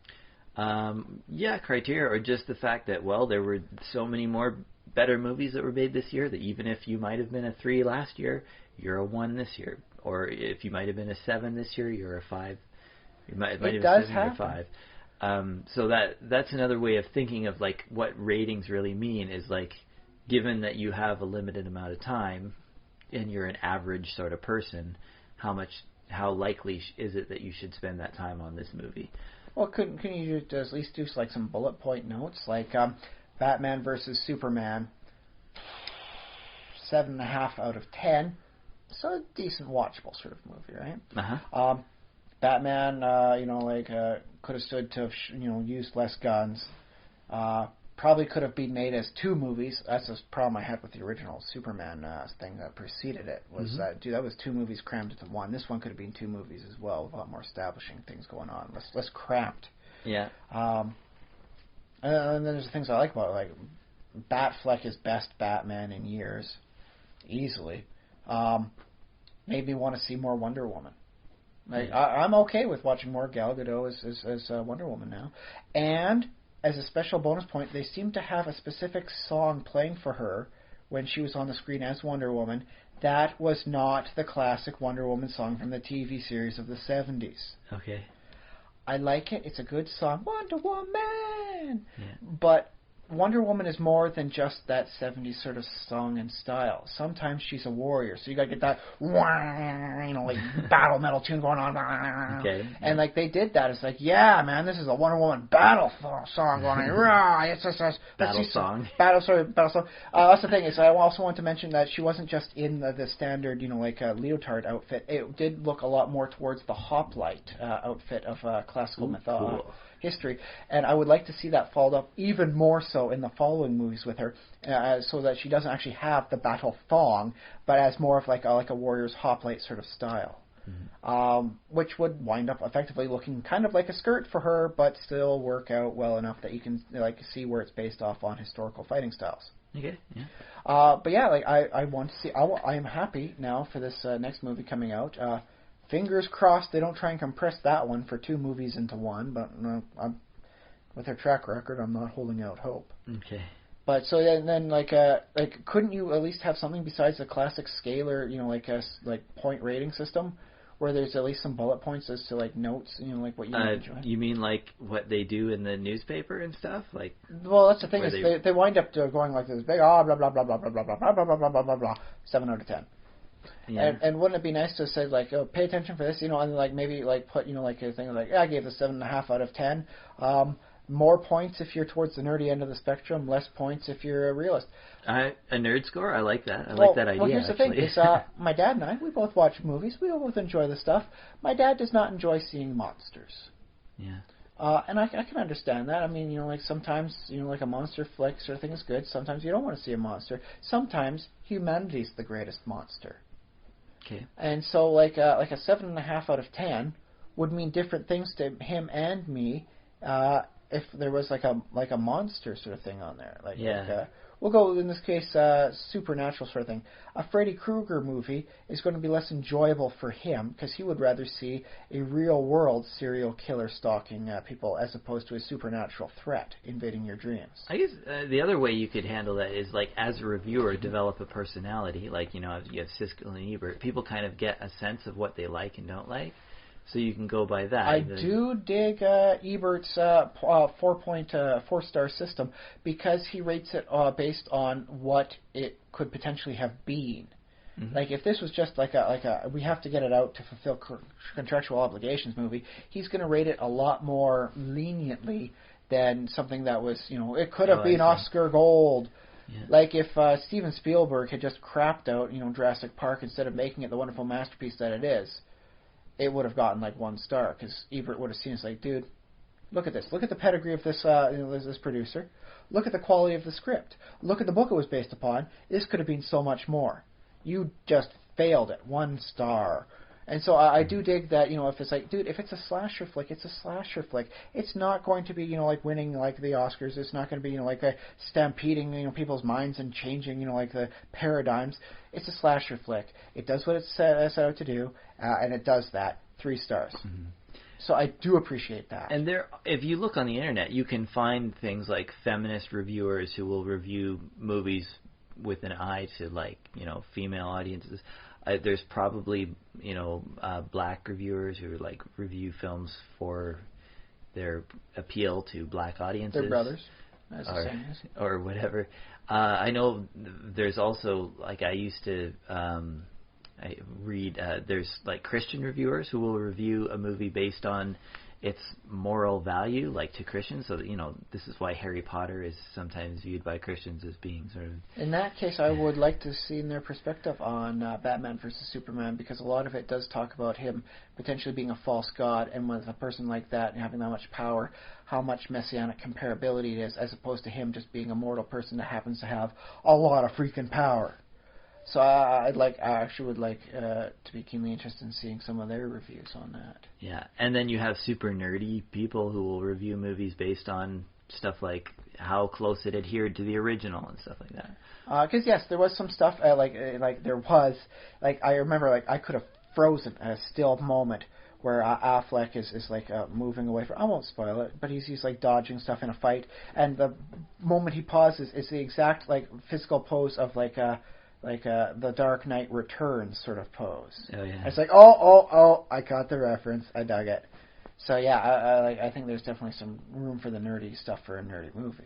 Speaker 2: Criteria, or just the fact that there were so many more better movies that were made this year that even if you might have been a 3 last year, you're a 1 this year, or if you might have been a 7 this year, you're a 5. It does happen. You're a 5. So that's another way of thinking of like what ratings really mean is like, given that you have a limited amount of time and you're an average sort of person, how likely is it that you should spend that time on this movie?
Speaker 3: Well, couldn't you at least do like some bullet point notes, like Batman versus Superman, 7.5 out of 10, so a decent watchable sort of movie, right?
Speaker 2: Uh-huh.
Speaker 3: Batman, could have stood to have used less guns. Probably could have been made as 2 movies. That's the problem I had with the original Superman thing that preceded it. Was that was 2 movies crammed into one. This one could have been 2 movies as well, with a lot more establishing things going on, less cramped.
Speaker 2: Yeah.
Speaker 3: And then there's the things I like about it, like Batfleck is best Batman in years, easily. Made me want to see more Wonder Woman. Like I'm okay with watching more Gal Gadot as Wonder Woman now, and as a special bonus point, they seem to have a specific song playing for her when she was on the screen as Wonder Woman. That was not the classic Wonder Woman song from the TV series of the 70s.
Speaker 2: Okay.
Speaker 3: I like it. It's a good song. Wonder Woman!
Speaker 2: Yeah.
Speaker 3: But Wonder Woman is more than just that 70s sort of song and style. Sometimes she's a warrior, so you gotta get that, like battle metal tune going on.
Speaker 2: Okay.
Speaker 3: And like they did that. It's like, yeah, man, this is a Wonder Woman battle song going on.
Speaker 2: Battle song.
Speaker 3: Battle song. That's the thing is, I also want to mention that she wasn't just in the standard, leotard outfit. It did look a lot more towards the hoplite outfit of classical mythology.
Speaker 2: Cool.
Speaker 3: History, and I would like to see that followed up even more so in the following movies with her, so that she doesn't actually have the battle thong, but as more of like a warrior's hoplite sort of style, which would wind up effectively looking kind of like a skirt for her, but still work out well enough that you can like see where it's based off on historical fighting styles.
Speaker 2: Okay. Yeah.
Speaker 3: But yeah, like I want to see. I am happy now for this next movie coming out. Fingers crossed they don't try and compress that one for 2 movies into one, but with their track record, I'm not holding out hope.
Speaker 2: Okay.
Speaker 3: But so then couldn't you at least have something besides the classic scalar, like point rating system, where there's at least some bullet points as to like notes, like what you enjoy?
Speaker 2: You mean like what they do in the newspaper and stuff, like?
Speaker 3: Well, that's the thing is they wind up going like this big blah blah blah blah blah blah blah blah blah blah blah blah blah 7 out of 10.
Speaker 2: Yeah.
Speaker 3: And wouldn't it be nice to say like, oh, pay attention for this, and like maybe like put like a thing like, I gave this 7.5 out of 10. More points if you're towards the nerdy end of the spectrum, less points if you're a realist.
Speaker 2: A nerd score, I like that. I like that idea.
Speaker 3: Well, here's the thing: is my dad and I, we both watch movies. We both enjoy the stuff. My dad does not enjoy seeing monsters.
Speaker 2: Yeah.
Speaker 3: And I can understand that. I mean, like sometimes, like a monster flick sort of thing is good. Sometimes you don't want to see a monster. Sometimes humanity's the greatest monster.
Speaker 2: Okay.
Speaker 3: And so, like a 7.5 out of 10 would mean different things to him and me if there was like a monster sort of thing on there. We'll go in this case supernatural sort of thing. A Freddy Krueger movie is going to be less enjoyable for him because he would rather see a real world serial killer stalking people as opposed to a supernatural threat invading your dreams.
Speaker 2: I guess the other way you could handle that is like as a reviewer develop a personality. Like you have Siskel and Ebert. People kind of get a sense of what they like and don't like. So you can go by that.
Speaker 3: I do dig Ebert's 4.4-star system because he rates it based on what it could potentially have been. Mm-hmm. Like if this was just like a we have to get it out to fulfill contractual obligations movie, he's going to rate it a lot more leniently than something that was it could have been Oscar Gold. Yeah. Like if Steven Spielberg had just crapped out Jurassic Park instead of making it the wonderful masterpiece that it is. It would have gotten like 1 star because Ebert would have seen it's like, dude, look at this. Look at the pedigree of this this producer. Look at the quality of the script. Look at the book it was based upon. This could have been so much more. You just failed it. 1 star. And so I do dig that, if it's like, dude, if it's a slasher flick, it's a slasher flick. It's not going to be, like winning like the Oscars. It's not going to be, like a stampeding, people's minds and changing, like the paradigms. It's a slasher flick. It does what it's set out to do, and it does that. 3 stars. Mm-hmm. So I do appreciate that.
Speaker 2: And if you look on the internet, you can find things like feminist reviewers who will review movies with an eye to like, female audiences. There's probably, black reviewers who like review films for their appeal to black audiences.
Speaker 3: They're brothers, as the saying is.
Speaker 2: Or whatever. I know there's also, like, I used to I read, there's like Christian reviewers who will review a movie based on its moral value, like to Christians. So that, this is why Harry Potter is sometimes viewed by Christians as being sort of...
Speaker 3: In that case, I would like to see their perspective on Batman versus Superman, because a lot of it does talk about him potentially being a false god, and with a person like that and having that much power, how much messianic comparability it is, as opposed to him just being a mortal person that happens to have a lot of freaking power. So I actually would like to be keenly interested in seeing some of their reviews on that.
Speaker 2: Yeah, and then you have super nerdy people who will review movies based on stuff like how close it adhered to the original and stuff like that.
Speaker 3: Because yes, there was some stuff I remember I could have frozen a still moment where Affleck is moving away from... I won't spoil it, but he's like dodging stuff in a fight, and the moment he pauses is the exact physical pose of the Dark Knight Returns sort of pose.
Speaker 2: Oh yeah.
Speaker 3: It's like, oh, I caught the reference. I dug it. So yeah, I think there's definitely some room for the nerdy stuff for a nerdy movie.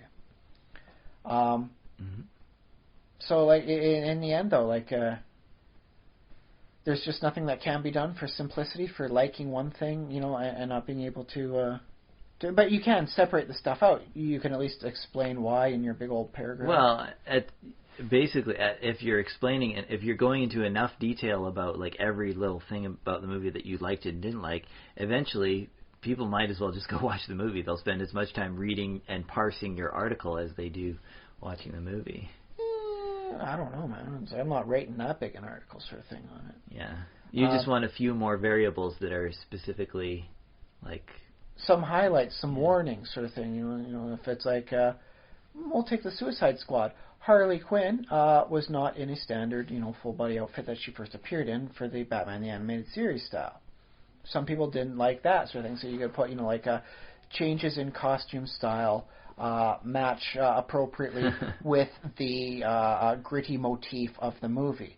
Speaker 3: So in the end though, there's just nothing that can be done for simplicity, for liking one thing, and not being able to. But you can separate the stuff out. You can at least explain why in your big old paragraph.
Speaker 2: Well, basically, if you're explaining it, if you're going into enough detail about every little thing about the movie that you liked and didn't like, eventually people might as well just go watch the movie. They'll spend as much time reading and parsing your article as they do watching the movie.
Speaker 3: I don't know, man. I'm not rating that big an article sort of thing on it.
Speaker 2: Yeah. You just want a few more variables that are specifically
Speaker 3: some highlights, some warnings sort of thing. If it's we'll take the Suicide Squad. Harley Quinn was not in a standard, full body outfit that she first appeared in for the Batman the Animated Series style. Some people didn't like that sort of thing, so you could put, changes in costume style match appropriately with the gritty motif of the movie.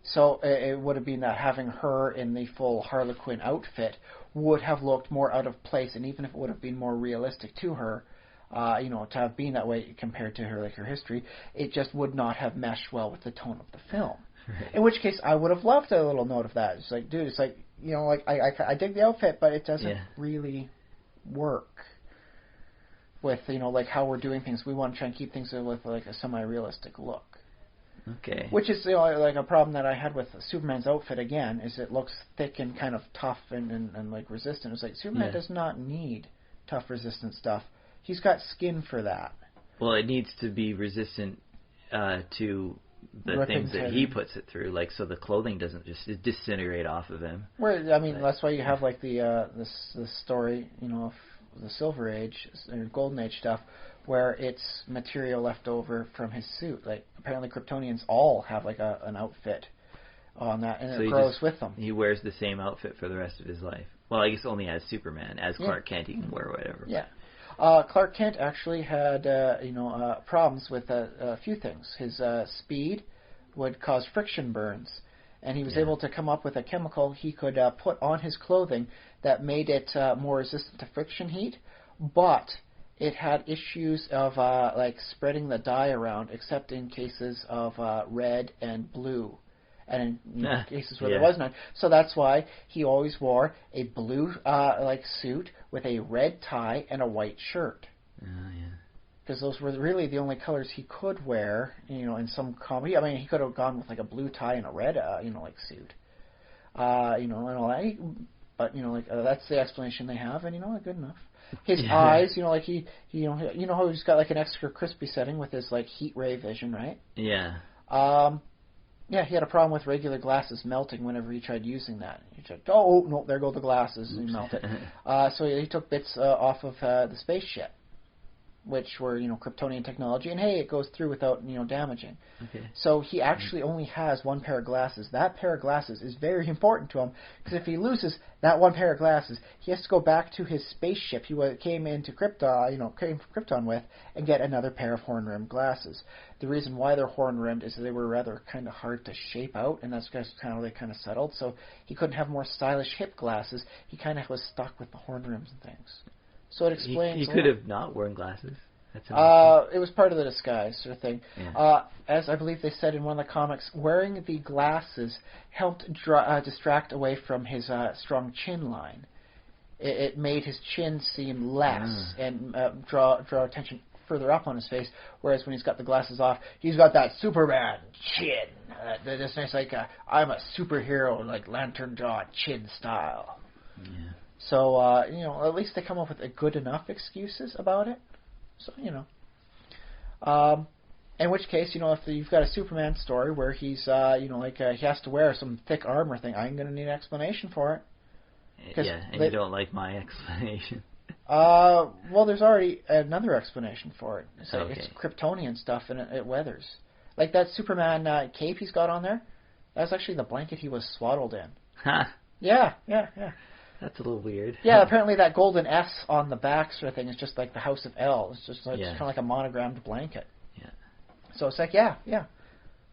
Speaker 3: So it would have been that having her in the full Harley Quinn outfit would have looked more out of place, and even if it would have been more realistic to her, to have been that way compared to her her history, it just would not have meshed well with the tone of the film. Right. In which case, I would have loved a little note of that. It's dude, it's I dig the outfit, but it doesn't really work with how we're doing things. We want to try and keep things with a semi-realistic look.
Speaker 2: Okay.
Speaker 3: Which is a problem that I had with Superman's outfit again, is it looks thick and kind of tough and resistant. It's Superman does not need tough, resistant stuff. He's got skin for that. Well,
Speaker 2: it needs to be resistant to the things that he puts it through, so the clothing doesn't just disintegrate off of him.
Speaker 3: That's why you have the story, of the Silver Age or Golden Age stuff, where it's material left over from his suit. Apparently Kryptonians all have an outfit on that, and it grows with them.
Speaker 2: He wears the same outfit for the rest of his life. Well, I guess only as Superman. As Clark Kent, he can wear whatever.
Speaker 3: Yeah. Clark Kent actually had, problems with a few things. His speed would cause friction burns, and he was able to come up with a chemical he could put on his clothing that made it more resistant to friction heat, but it had issues of spreading the dye around, except in cases of red and blue. And in cases where there was none. So that's why he always wore a blue suit with a red tie and a white shirt. Because those were really the only colors he could wear, in some comedy. I mean, he could have gone with a blue tie and a red, suit. And all that. But, that's the explanation they have, and good enough. His eyes, how he's got an extra crispy setting with his heat ray vision, right?
Speaker 2: Yeah.
Speaker 3: Yeah, he had a problem with regular glasses melting whenever he tried using that. He checked, no, there go the glasses, and he melted. So he took bits off of the spaceship, which were, Kryptonian technology, and hey, it goes through without, damaging.
Speaker 2: Okay.
Speaker 3: So he actually only has one pair of glasses. That pair of glasses is very important to him, because if he loses that one pair of glasses, he has to go back to his spaceship he came into Krypton, came from Krypton with, and get another pair of horn-rimmed glasses. The reason why they're horn-rimmed is that they were rather kind of hard to shape out, and that's kind of how they kind of settled. So he couldn't have more stylish hip glasses. He kind of was stuck with the horn rims and things. So it explains.
Speaker 2: He could have not worn glasses.
Speaker 3: It was part of the disguise sort of thing.
Speaker 2: Yeah.
Speaker 3: As I believe they said in one of the comics, wearing the glasses helped distract away from his strong chin line. It made his chin seem less and draw attention further up on his face, whereas when he's got the glasses off, he's got that Superman chin. This nice, like, I'm a superhero, like lantern jaw chin style.
Speaker 2: Yeah.
Speaker 3: So, at least they come up with good enough excuses about it. So, in which case, if you've got a Superman story where he's, he has to wear some thick armor thing, I'm going to need an explanation for it.
Speaker 2: Yeah, and you don't like my explanation.
Speaker 3: Well, there's already another explanation for it. It's Kryptonian stuff, and it weathers. Like that Superman cape he's got on there, that's actually the blanket he was swaddled in.
Speaker 2: Huh.
Speaker 3: Yeah.
Speaker 2: That's a little weird.
Speaker 3: Yeah, apparently that golden S on the back sort of thing is just like the House of L. It's just like, it's kind of like a monogrammed blanket.
Speaker 2: Yeah.
Speaker 3: So it's like, yeah.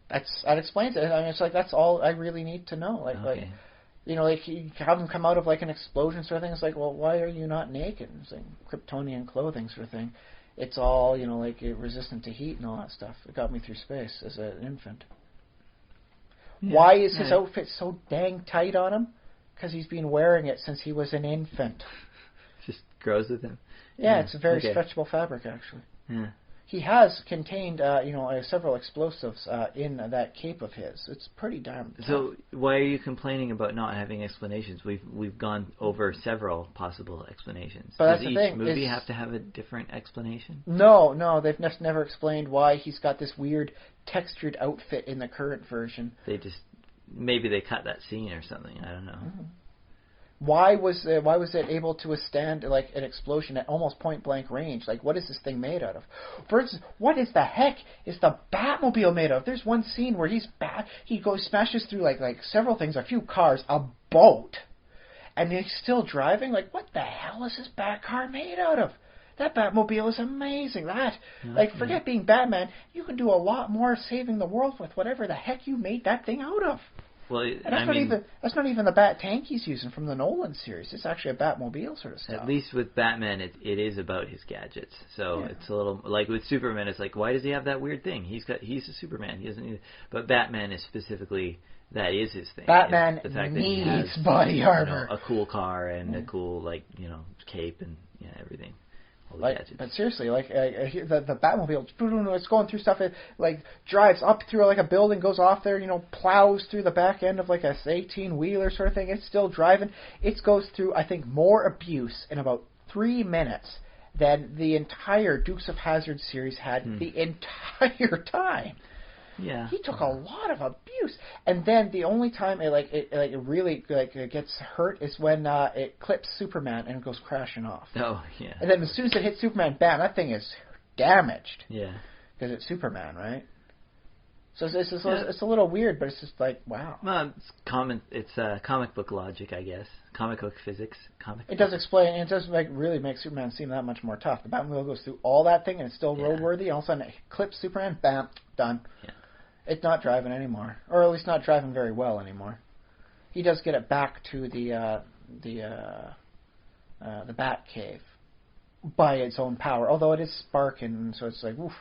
Speaker 3: That explains it. I mean, it's like, that's all I really need to know. Like you have him come out of like an explosion sort of thing. It's like, well, why are you not naked? It's like Kryptonian clothing sort of thing. It's all, resistant to heat and all that stuff. It got me through space as an infant. Yeah. Why is his outfit so dang tight on him? Because he's been wearing it since he was an infant.
Speaker 2: Just grows with him.
Speaker 3: Yeah, it's a very stretchable fabric, actually.
Speaker 2: Yeah.
Speaker 3: He has contained, several explosives in that cape of his. It's pretty darn tough.
Speaker 2: So why are you complaining about not having explanations? We've gone over several possible explanations.
Speaker 3: But
Speaker 2: Does each movie have to have a different explanation?
Speaker 3: No, they've never explained why he's got this weird textured outfit in the current version.
Speaker 2: Maybe they cut that scene or something. I don't know.
Speaker 3: Mm-hmm. Why was it able to withstand like an explosion at almost point blank range? Like, what is this thing made out of? For instance, what is the heck is the Batmobile made of? There's one scene where he smashes through like several things, a few cars, a boat, and he's still driving. Like, what the hell is this Batcar made out of? That Batmobile is amazing. Forget being Batman. You can do a lot more saving the world with whatever the heck you made that thing out of.
Speaker 2: Well,
Speaker 3: that's not even the Bat tank he's using from the Nolan series. It's actually a Batmobile sort of stuff.
Speaker 2: At least with Batman, it is about his gadgets. So it's a little like with Superman. It's like, why does he have that weird thing? He's a Superman. He doesn't need it. But Batman is specifically, that is his thing.
Speaker 3: Batman
Speaker 2: the fact
Speaker 3: needs
Speaker 2: that he has,
Speaker 3: body armor,
Speaker 2: a cool car and a cool cape and everything.
Speaker 3: But seriously, the Batmobile, it's going through stuff. It drives up through a building, goes off there, plows through the back end of a 18-wheeler sort of thing. It's still driving. It goes through, I think, more abuse in about 3 minutes than the entire Dukes of Hazzard series had the entire time.
Speaker 2: Yeah,
Speaker 3: he took a lot of abuse, and then the only time it really gets hurt is when it clips Superman and it goes crashing off.
Speaker 2: Oh yeah.
Speaker 3: And then as soon as it hits Superman, bam, that thing is damaged.
Speaker 2: Yeah.
Speaker 3: Because it's Superman, right? So it's a little weird, but it's just like, wow.
Speaker 2: Well, it's comic book logic, I guess. Comic book physics.
Speaker 3: It does explain, and it does really make Superman seem that much more tough. The Batmobile goes through all that thing, and it's still roadworthy, and all of a sudden it clips Superman, bam, done.
Speaker 2: Yeah.
Speaker 3: It's not driving anymore, or at least not driving very well anymore. He does get it back to the Bat Cave by its own power, although it is sparking, so it's like, oof.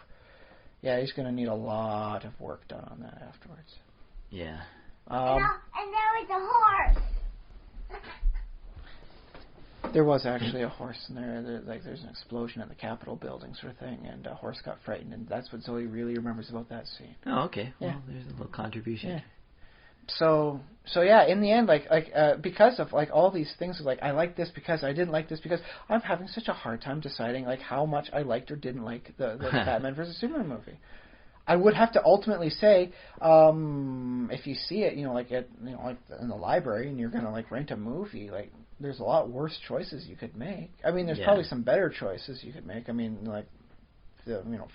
Speaker 3: Yeah, he's going to need a lot of work done on that afterwards.
Speaker 2: Yeah.
Speaker 4: And there was a horse.
Speaker 3: There was actually a horse in there. There's an explosion at the Capitol building sort of thing, and a horse got frightened, and that's what Zoe really remembers about that scene.
Speaker 2: Oh, okay. Well, there's a little contribution.
Speaker 3: Yeah. So yeah, in the end, because of all these things, I like this because I didn't like this because I'm having such a hard time deciding how much I liked or didn't like the Batman vs Superman movie. I would have to ultimately say, if you see it, in the library, and you're gonna rent a movie, there's a lot worse choices you could make. I mean, there's probably some better choices you could make. I mean,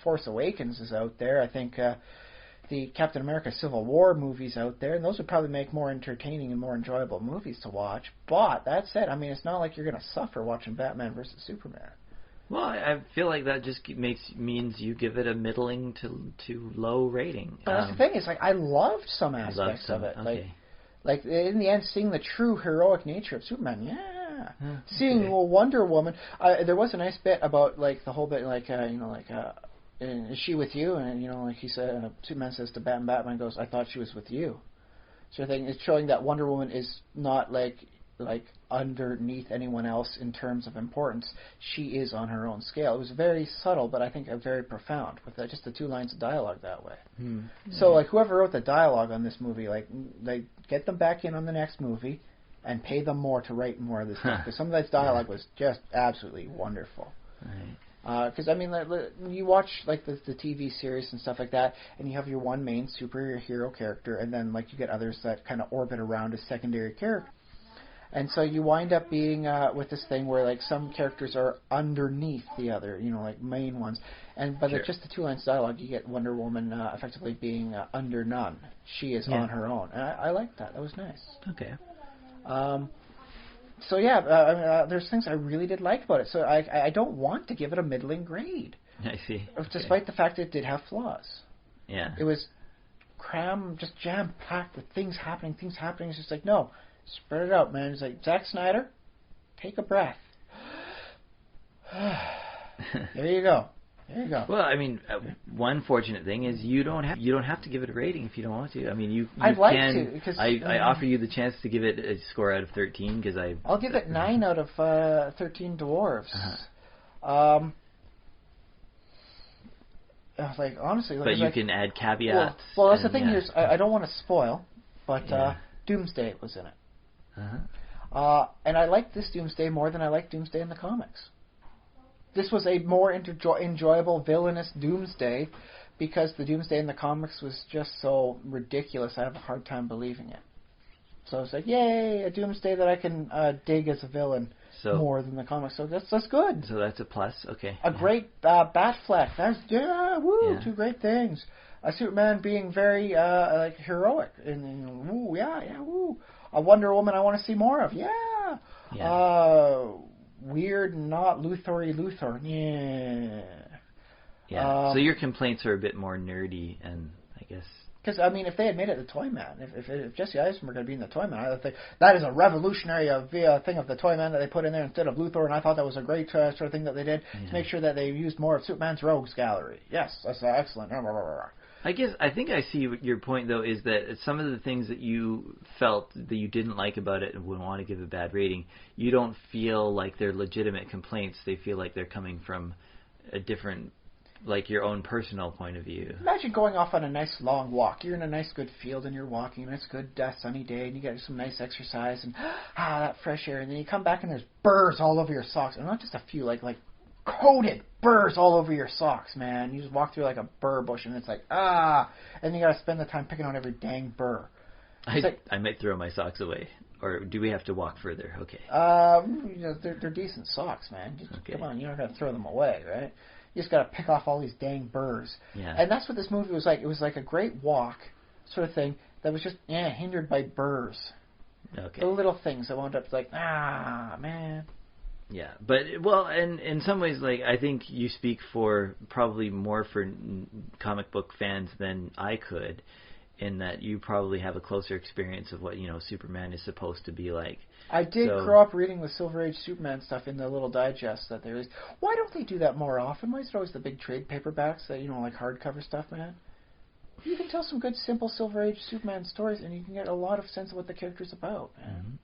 Speaker 3: Force Awakens is out there. I think the Captain America Civil War movies out there, and those would probably make more entertaining and more enjoyable movies to watch. But that said, I mean, it's not like you're gonna suffer watching Batman vs Superman.
Speaker 2: Well, I feel like that just means you give it a middling to low rating.
Speaker 3: But that's the thing. Is I loved some aspects of it.
Speaker 2: Okay.
Speaker 3: In the end, seeing the true heroic nature of Superman, Yeah.
Speaker 2: Okay.
Speaker 3: Wonder Woman, there was a nice bit about like the whole bit like is she with you? And like he said, Superman says to Batman. Batman goes, I thought she was with you. Sort of thing. It's showing that Wonder Woman is not like underneath anyone else in terms of importance. She is on her own scale. It was very subtle, but I think very profound with just the 2 lines of dialogue that way. So like whoever wrote the dialogue on this movie, like they get them back in on the next movie and pay them more to write more of this stuff, because some of that dialogue was just absolutely wonderful.
Speaker 2: Right.
Speaker 3: Because I mean, you watch like the TV series and stuff like that, and you have your one main superhero character, and then like you get others that kind of orbit around as secondary characters, and so you wind up being with this thing where like some characters are underneath the other, like main ones, but
Speaker 2: Sure.
Speaker 3: it's just the 2 lines of dialogue. You get Wonder Woman effectively being under none. She is on her own, and I like that. That was nice.
Speaker 2: Okay.
Speaker 3: So yeah, there's things I really did like about it. So I don't want to give it a middling grade.
Speaker 2: I see.
Speaker 3: Despite the fact that it did have flaws.
Speaker 2: Yeah.
Speaker 3: It was just jam-packed with things happening. It's just like, no, spread it out, man. It's like, Zack Snyder, take a breath. There you go.
Speaker 2: Well, I mean, one fortunate thing is you don't have to give it a rating if you don't want to. I mean, you
Speaker 3: I'd like
Speaker 2: can.
Speaker 3: to, because
Speaker 2: I offer you the chance to give it a score out of 13 because
Speaker 3: I'll give it 9 out of 13 dwarves. Like honestly,
Speaker 2: but you can add caveats.
Speaker 3: Well, that's the thing here. I don't want to spoil, but Doomsday was in it. And I liked this Doomsday more than I liked Doomsday in the comics. This was a more enjoyable villainous Doomsday, because the Doomsday in the comics was just so ridiculous. I have a hard time believing it. So it's like, yay, a Doomsday that I can dig as a villain more than the comics. So that's good.
Speaker 2: So that's a plus. Okay.
Speaker 3: A great Batfleck. That's 2 great things. A Superman being very like heroic and woo. A Wonder Woman I want to see more of. Weird, not Luthor-y Luthor.
Speaker 2: Yeah. So your complaints are a bit more nerdy, and I guess.
Speaker 3: Because I mean, if they had made it the Toyman, if Jesse Eisenberg had been the Toyman, I would think that is a revolutionary thing of the Toyman that they put in there instead of Luthor, and I thought that was a great sort of thing that they did to make sure that they used more of Superman's Rogues Gallery. Yes, that's excellent.
Speaker 2: I think I see your point, though, is that some of the things that you felt that you didn't like about it and would want to give a bad rating, you don't feel like they're legitimate complaints. They feel like they're coming from a different, like your own personal point of view.
Speaker 3: Imagine going off on a nice long walk. You're in a nice good field and you're walking, and it's a good sunny day, and you get some nice exercise and that fresh air, and then you come back and there's burrs all over your socks, and not just a few, like coated burrs all over your socks, man. You just walk through like a burr bush, and it's like, and you got to spend the time picking out every dang burr.
Speaker 2: I might throw my socks away. Or do we have to walk further? Okay.
Speaker 3: They're decent socks, man. Come on, you're not going to throw them away, right? You just got to pick off all these dang burrs.
Speaker 2: Yeah.
Speaker 3: And that's what this movie was like. It was like a great walk sort of thing that was just hindered by burrs.
Speaker 2: Okay.
Speaker 3: The little things that wound up like, man.
Speaker 2: Yeah, but and in some ways, like I think you speak for probably more for comic book fans than I could, in that you probably have a closer experience of what Superman is supposed to be like.
Speaker 3: I did grow up reading the Silver Age Superman stuff in the little digests that they released. Why don't they do that more often? Why is it always the big trade paperbacks that like hardcover stuff, man? You can tell some good simple Silver Age Superman stories, and you can get a lot of sense of what the character's about, man.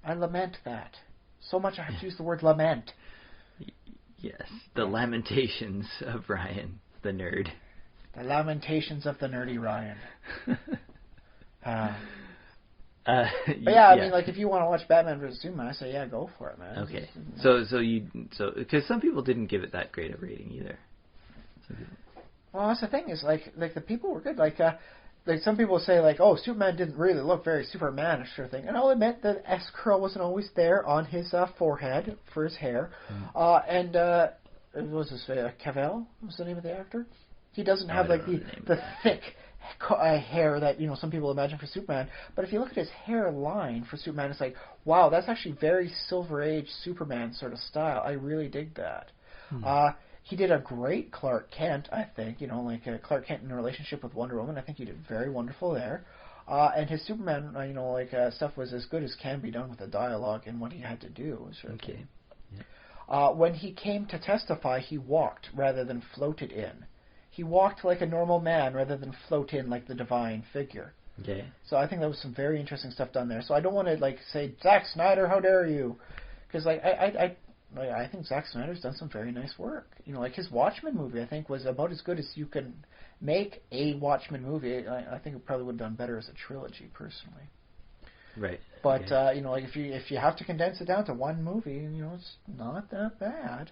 Speaker 3: I lament that. So much I have to use the word lament.
Speaker 2: Yes, the Lamentations of Ryan, the nerd.
Speaker 3: The Lamentations of the nerdy Ryan. But I mean, like, if you want to watch Batman vs Superman, I say, go for it, man.
Speaker 2: Okay. So because some people didn't give it that great a rating either.
Speaker 3: Well, that's the thing is, like the people were good. Like some people say, like, oh, Superman didn't really look very Supermanish sort of thing. And I'll admit that S curl wasn't always there on his forehead for his hair. And what was his Cavell was the name of the actor? He doesn't have like the thick hair that some people imagine for Superman. But if you look at his hairline for Superman, it's like, wow, that's actually very Silver Age Superman sort of style. I really dig that. He did a great Clark Kent, I think. Like Clark Kent in a relationship with Wonder Woman. I think he did very wonderful there. And his Superman, stuff was as good as can be done with the dialogue and what he had to do.
Speaker 2: Okay.
Speaker 3: When he came to testify, he walked rather than floated in. He walked like a normal man rather than float in like the divine figure.
Speaker 2: Okay.
Speaker 3: So I think that was some very interesting stuff done there. So I don't want to say, Zack Snyder, how dare you? Because I think Zack Snyder's done some very nice work. His Watchmen movie, I think, was about as good as you can make a Watchmen movie. I think it probably would have done better as a trilogy, personally.
Speaker 2: Right.
Speaker 3: But if you have to condense it down to one movie, it's not that bad.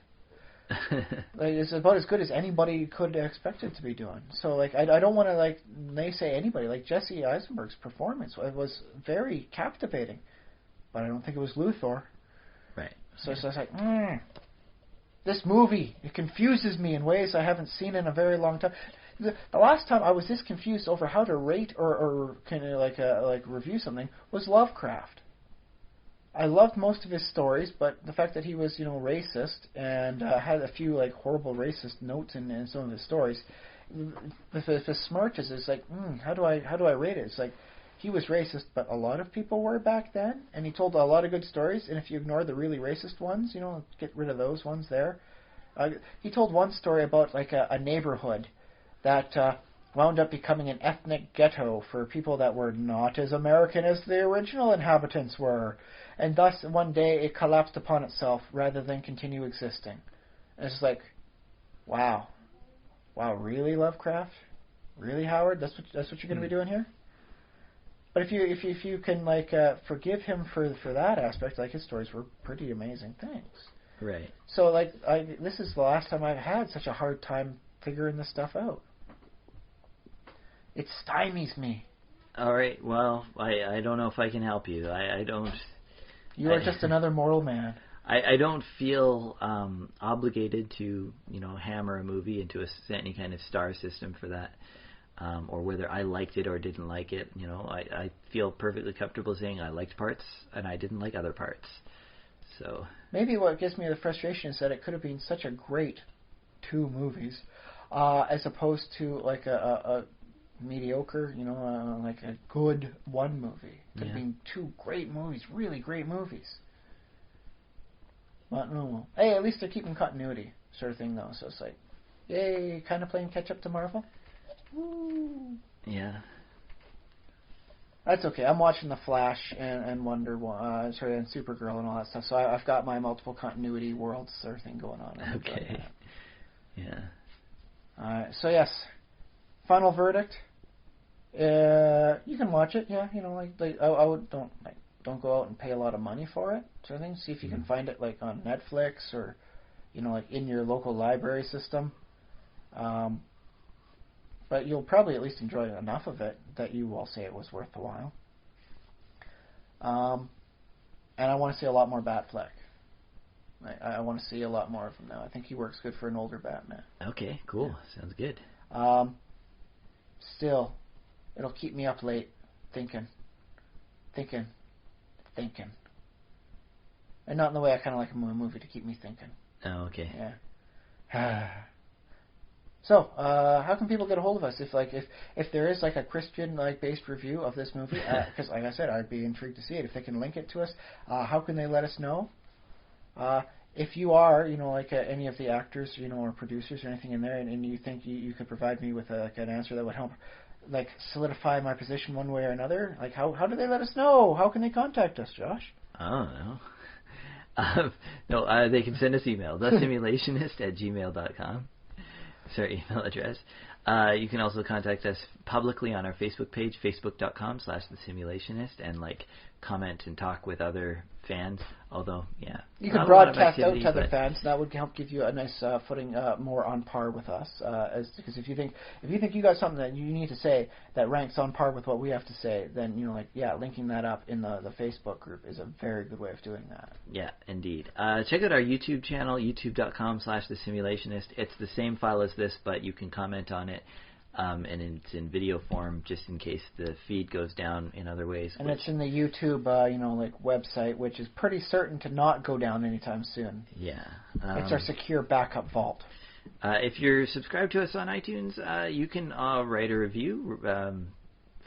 Speaker 3: It's about as good as anybody could expect it to be doing. So I don't want to naysay anybody. Jesse Eisenberg's performance, it was very captivating, but I don't think it was Luthor.
Speaker 2: Right.
Speaker 3: So it's like, this movie, it confuses me in ways I haven't seen in a very long time. The last time I was this confused over how to rate or kind of review something was Lovecraft. I loved most of his stories, but the fact that he was racist and had a few horrible racist notes in some of his stories, with his smirches, it's how do I rate it? It's he was racist, but a lot of people were back then, and he told a lot of good stories. And if you ignore the really racist ones, get rid of those ones there. He told one story about a neighborhood that wound up becoming an ethnic ghetto for people that were not as American as the original inhabitants were. And thus, one day, it collapsed upon itself rather than continue existing. And it's wow. Wow, really, Lovecraft? Really, Howard? That's what you're going to be doing here? But if you can forgive him for that aspect, his stories were pretty amazing things.
Speaker 2: Right.
Speaker 3: So this is the last time I've had such a hard time figuring this stuff out. It stymies me.
Speaker 2: All right. Well, I don't know if I can help you. I don't.
Speaker 3: You are just another mortal man.
Speaker 2: I don't feel obligated to hammer a movie into any kind of star system for that. Or whether I liked it or didn't like it. I feel perfectly comfortable saying I liked parts and I didn't like other parts. So
Speaker 3: maybe what gives me the frustration is that it could have been such a great 2 movies, as opposed to a mediocre, a good 1 movie. It could have been 2 great movies, really great movies. But no. Hey, at least they're keeping continuity, sort of thing, though. So it's yay, kind of playing catch up to Marvel. Woo.
Speaker 2: Yeah.
Speaker 3: That's okay. I'm watching The Flash and Wonder Woman, and Supergirl and all that stuff. So I've got my multiple continuity worlds sort of thing going on.
Speaker 2: Okay. Yeah.
Speaker 3: Alright. So yes, final verdict. You can watch it. Yeah. I would don't go out and pay a lot of money for it. Sort of thing. See if you can find it on Netflix or in your local library system. But you'll probably at least enjoy enough of it that you will say it was worth the while. And I want to see a lot more Batfleck. I want to see a lot more of him now. I think he works good for an older Batman.
Speaker 2: Okay, cool. Yeah. Sounds good.
Speaker 3: Still, it'll keep me up late thinking. And not in the way I kind of like a movie to keep me thinking.
Speaker 2: Oh, okay.
Speaker 3: Yeah. So, how can people get a hold of us if there is a Christian based review of this movie? Because like I said, I'd be intrigued to see it. If they can link it to us, how can they let us know? If you are, any of the actors, or producers or anything in there, and you think you could provide me with an answer that would help, solidify my position one way or another, how do they let us know? How can they contact us, Josh?
Speaker 2: I don't know. No, they can send us email, thesimulationist@gmail.com. It's our email address. You can also contact us publicly on our Facebook page, facebook.com/thesimulationist, and comment and talk with other fans. Although, yeah,
Speaker 3: you can broadcast out to other fans. That would help give you a nice footing, more on par with us. Because if you think you got something that you need to say that ranks on par with what we have to say, then linking that up in the Facebook group is a very good way of doing that.
Speaker 2: Yeah, indeed. Check out our YouTube channel, youtube.com/thesimulationist. It's the same file as this, but you can comment on it. And it's in video form, just in case the feed goes down in other ways.
Speaker 3: And it's in the YouTube, website, which is pretty certain to not go down anytime soon.
Speaker 2: Yeah.
Speaker 3: It's our secure backup vault.
Speaker 2: If you're subscribed to us on iTunes, you can write a review,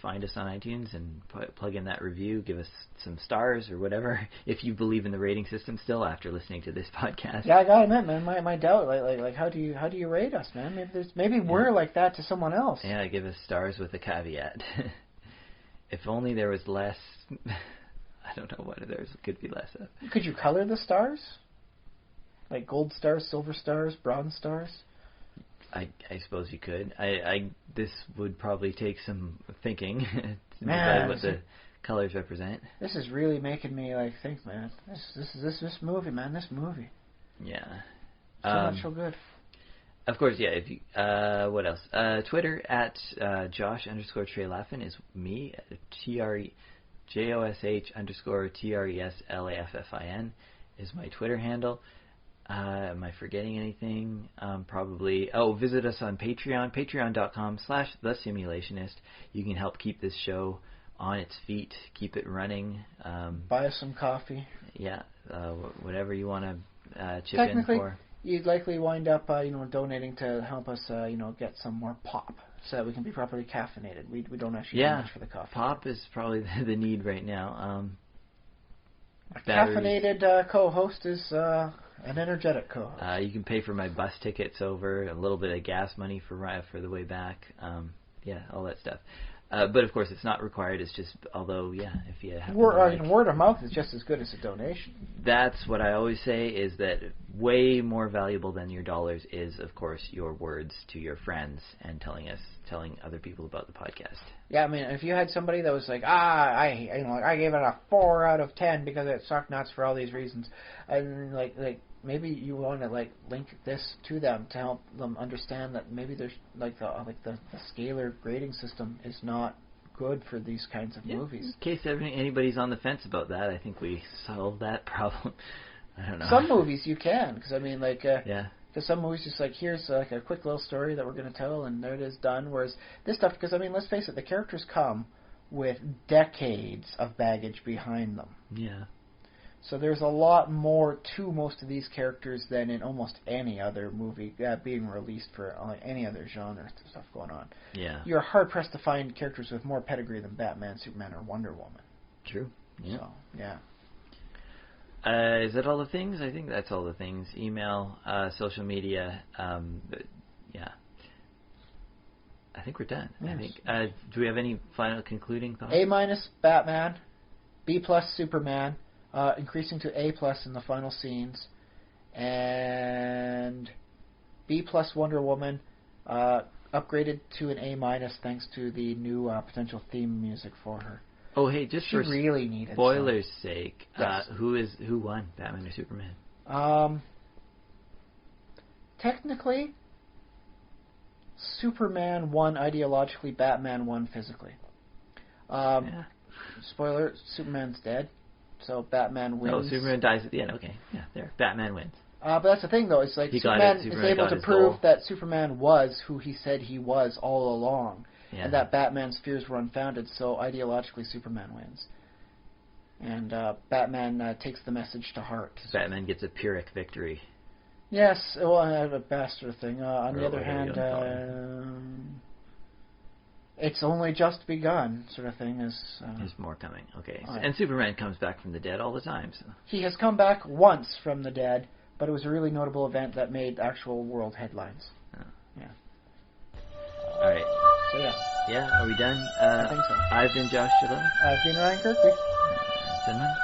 Speaker 2: find us on iTunes and plug in that review. Give us some stars or whatever if you believe in the rating system still after listening to this podcast.
Speaker 3: Yeah, I gotta admit, man, my doubt, like, how do you rate us, man? Maybe we're like that to someone else.
Speaker 2: Yeah, give us stars with a caveat. If only there was less. I don't know what there could be less of.
Speaker 3: Could you color the stars? Like gold stars, silver stars, bronze stars?
Speaker 2: I suppose you could. This would probably take some thinking to decide what the colors represent. This
Speaker 3: is really making me like think, man. This movie, man. This movie.
Speaker 2: Yeah.
Speaker 3: So much so good.
Speaker 2: Of course, yeah. If you, what else? Twitter at Josh_Trelaffin is me. JOSH_TRESLAFFIN is my Twitter handle. Am I forgetting anything? Probably. Oh, visit us on Patreon, patreon.com/thesimulationist. You can help keep this show on its feet, keep it running.
Speaker 3: Buy us some coffee.
Speaker 2: Yeah, whatever you want to chip in for.
Speaker 3: You'd likely wind up, donating to help us, get some more pop, so that we can be properly caffeinated. We don't actually do much for the coffee.
Speaker 2: Pop is probably the need right now.
Speaker 3: A caffeinated co-host is an energetic co-host.
Speaker 2: You can pay for my bus tickets over, a little bit of gas money for the way back. All that stuff. But of course, it's not required. It's just, if you have
Speaker 3: word of mouth is just as good as a donation.
Speaker 2: That's what I always say. Is that way more valuable than your dollars is, of course, your words to your friends and telling other people about the podcast.
Speaker 3: Yeah, I mean, if you had somebody that was like, I gave it a 4 out of 10 because it sucked nuts for all these reasons, and like maybe you want to link this to them to help them understand that maybe there's the scalar grading system is not good for these kinds of movies.
Speaker 2: In case anybody's on the fence about that, I think we solved that problem. I don't know.
Speaker 3: Some movies you can, because I mean, because some movies just here's a quick little story that we're going to tell, and there it is, done. Whereas this stuff, because I mean, let's face it, the characters come with decades of baggage behind them.
Speaker 2: Yeah.
Speaker 3: So there's a lot more to most of these characters than in almost any other movie being released for any other genre stuff going on.
Speaker 2: Yeah.
Speaker 3: You're hard-pressed to find characters with more pedigree than Batman, Superman, or Wonder Woman.
Speaker 2: True. Yeah.
Speaker 3: So, yeah.
Speaker 2: Is that all the things? I think that's all the things. Email, social media. I think we're done.
Speaker 3: Yes.
Speaker 2: I think. Do we have any final concluding thoughts?
Speaker 3: A- Batman, B+ Superman. Increasing to A+ in the final scenes, and B+ Wonder Woman upgraded to an A- thanks to the new potential theme music for her.
Speaker 2: Oh, hey, just
Speaker 3: she
Speaker 2: for
Speaker 3: really needed
Speaker 2: spoilers' sake,
Speaker 3: yes.
Speaker 2: Who won, Batman or Superman?
Speaker 3: Technically, Superman won ideologically, Batman won physically. Spoiler: Superman's dead. So Batman wins.
Speaker 2: Oh, Superman dies at the end. Okay, yeah, there. Batman wins.
Speaker 3: But that's the thing, though. It's like Superman is able to prove that Superman was who he said he was all along, and that Batman's fears were unfounded. So ideologically, Superman wins, and Batman takes the message to heart.
Speaker 2: Batman gets a Pyrrhic victory.
Speaker 3: Yes, well, I have a bastard thing. On the other hand, it's only just begun, sort of thing.
Speaker 2: There's more coming. Okay,
Speaker 3: right.
Speaker 2: And Superman comes back from the dead all the time. So.
Speaker 3: He has come back once from the dead, but it was a really notable event that made actual world headlines.
Speaker 2: Oh.
Speaker 3: Yeah.
Speaker 2: All right.
Speaker 3: So yeah.
Speaker 2: Yeah. Are we done?
Speaker 3: I think so.
Speaker 2: I've been Josh Shilla.
Speaker 3: I've been Ryan Kirkby.
Speaker 2: Finland.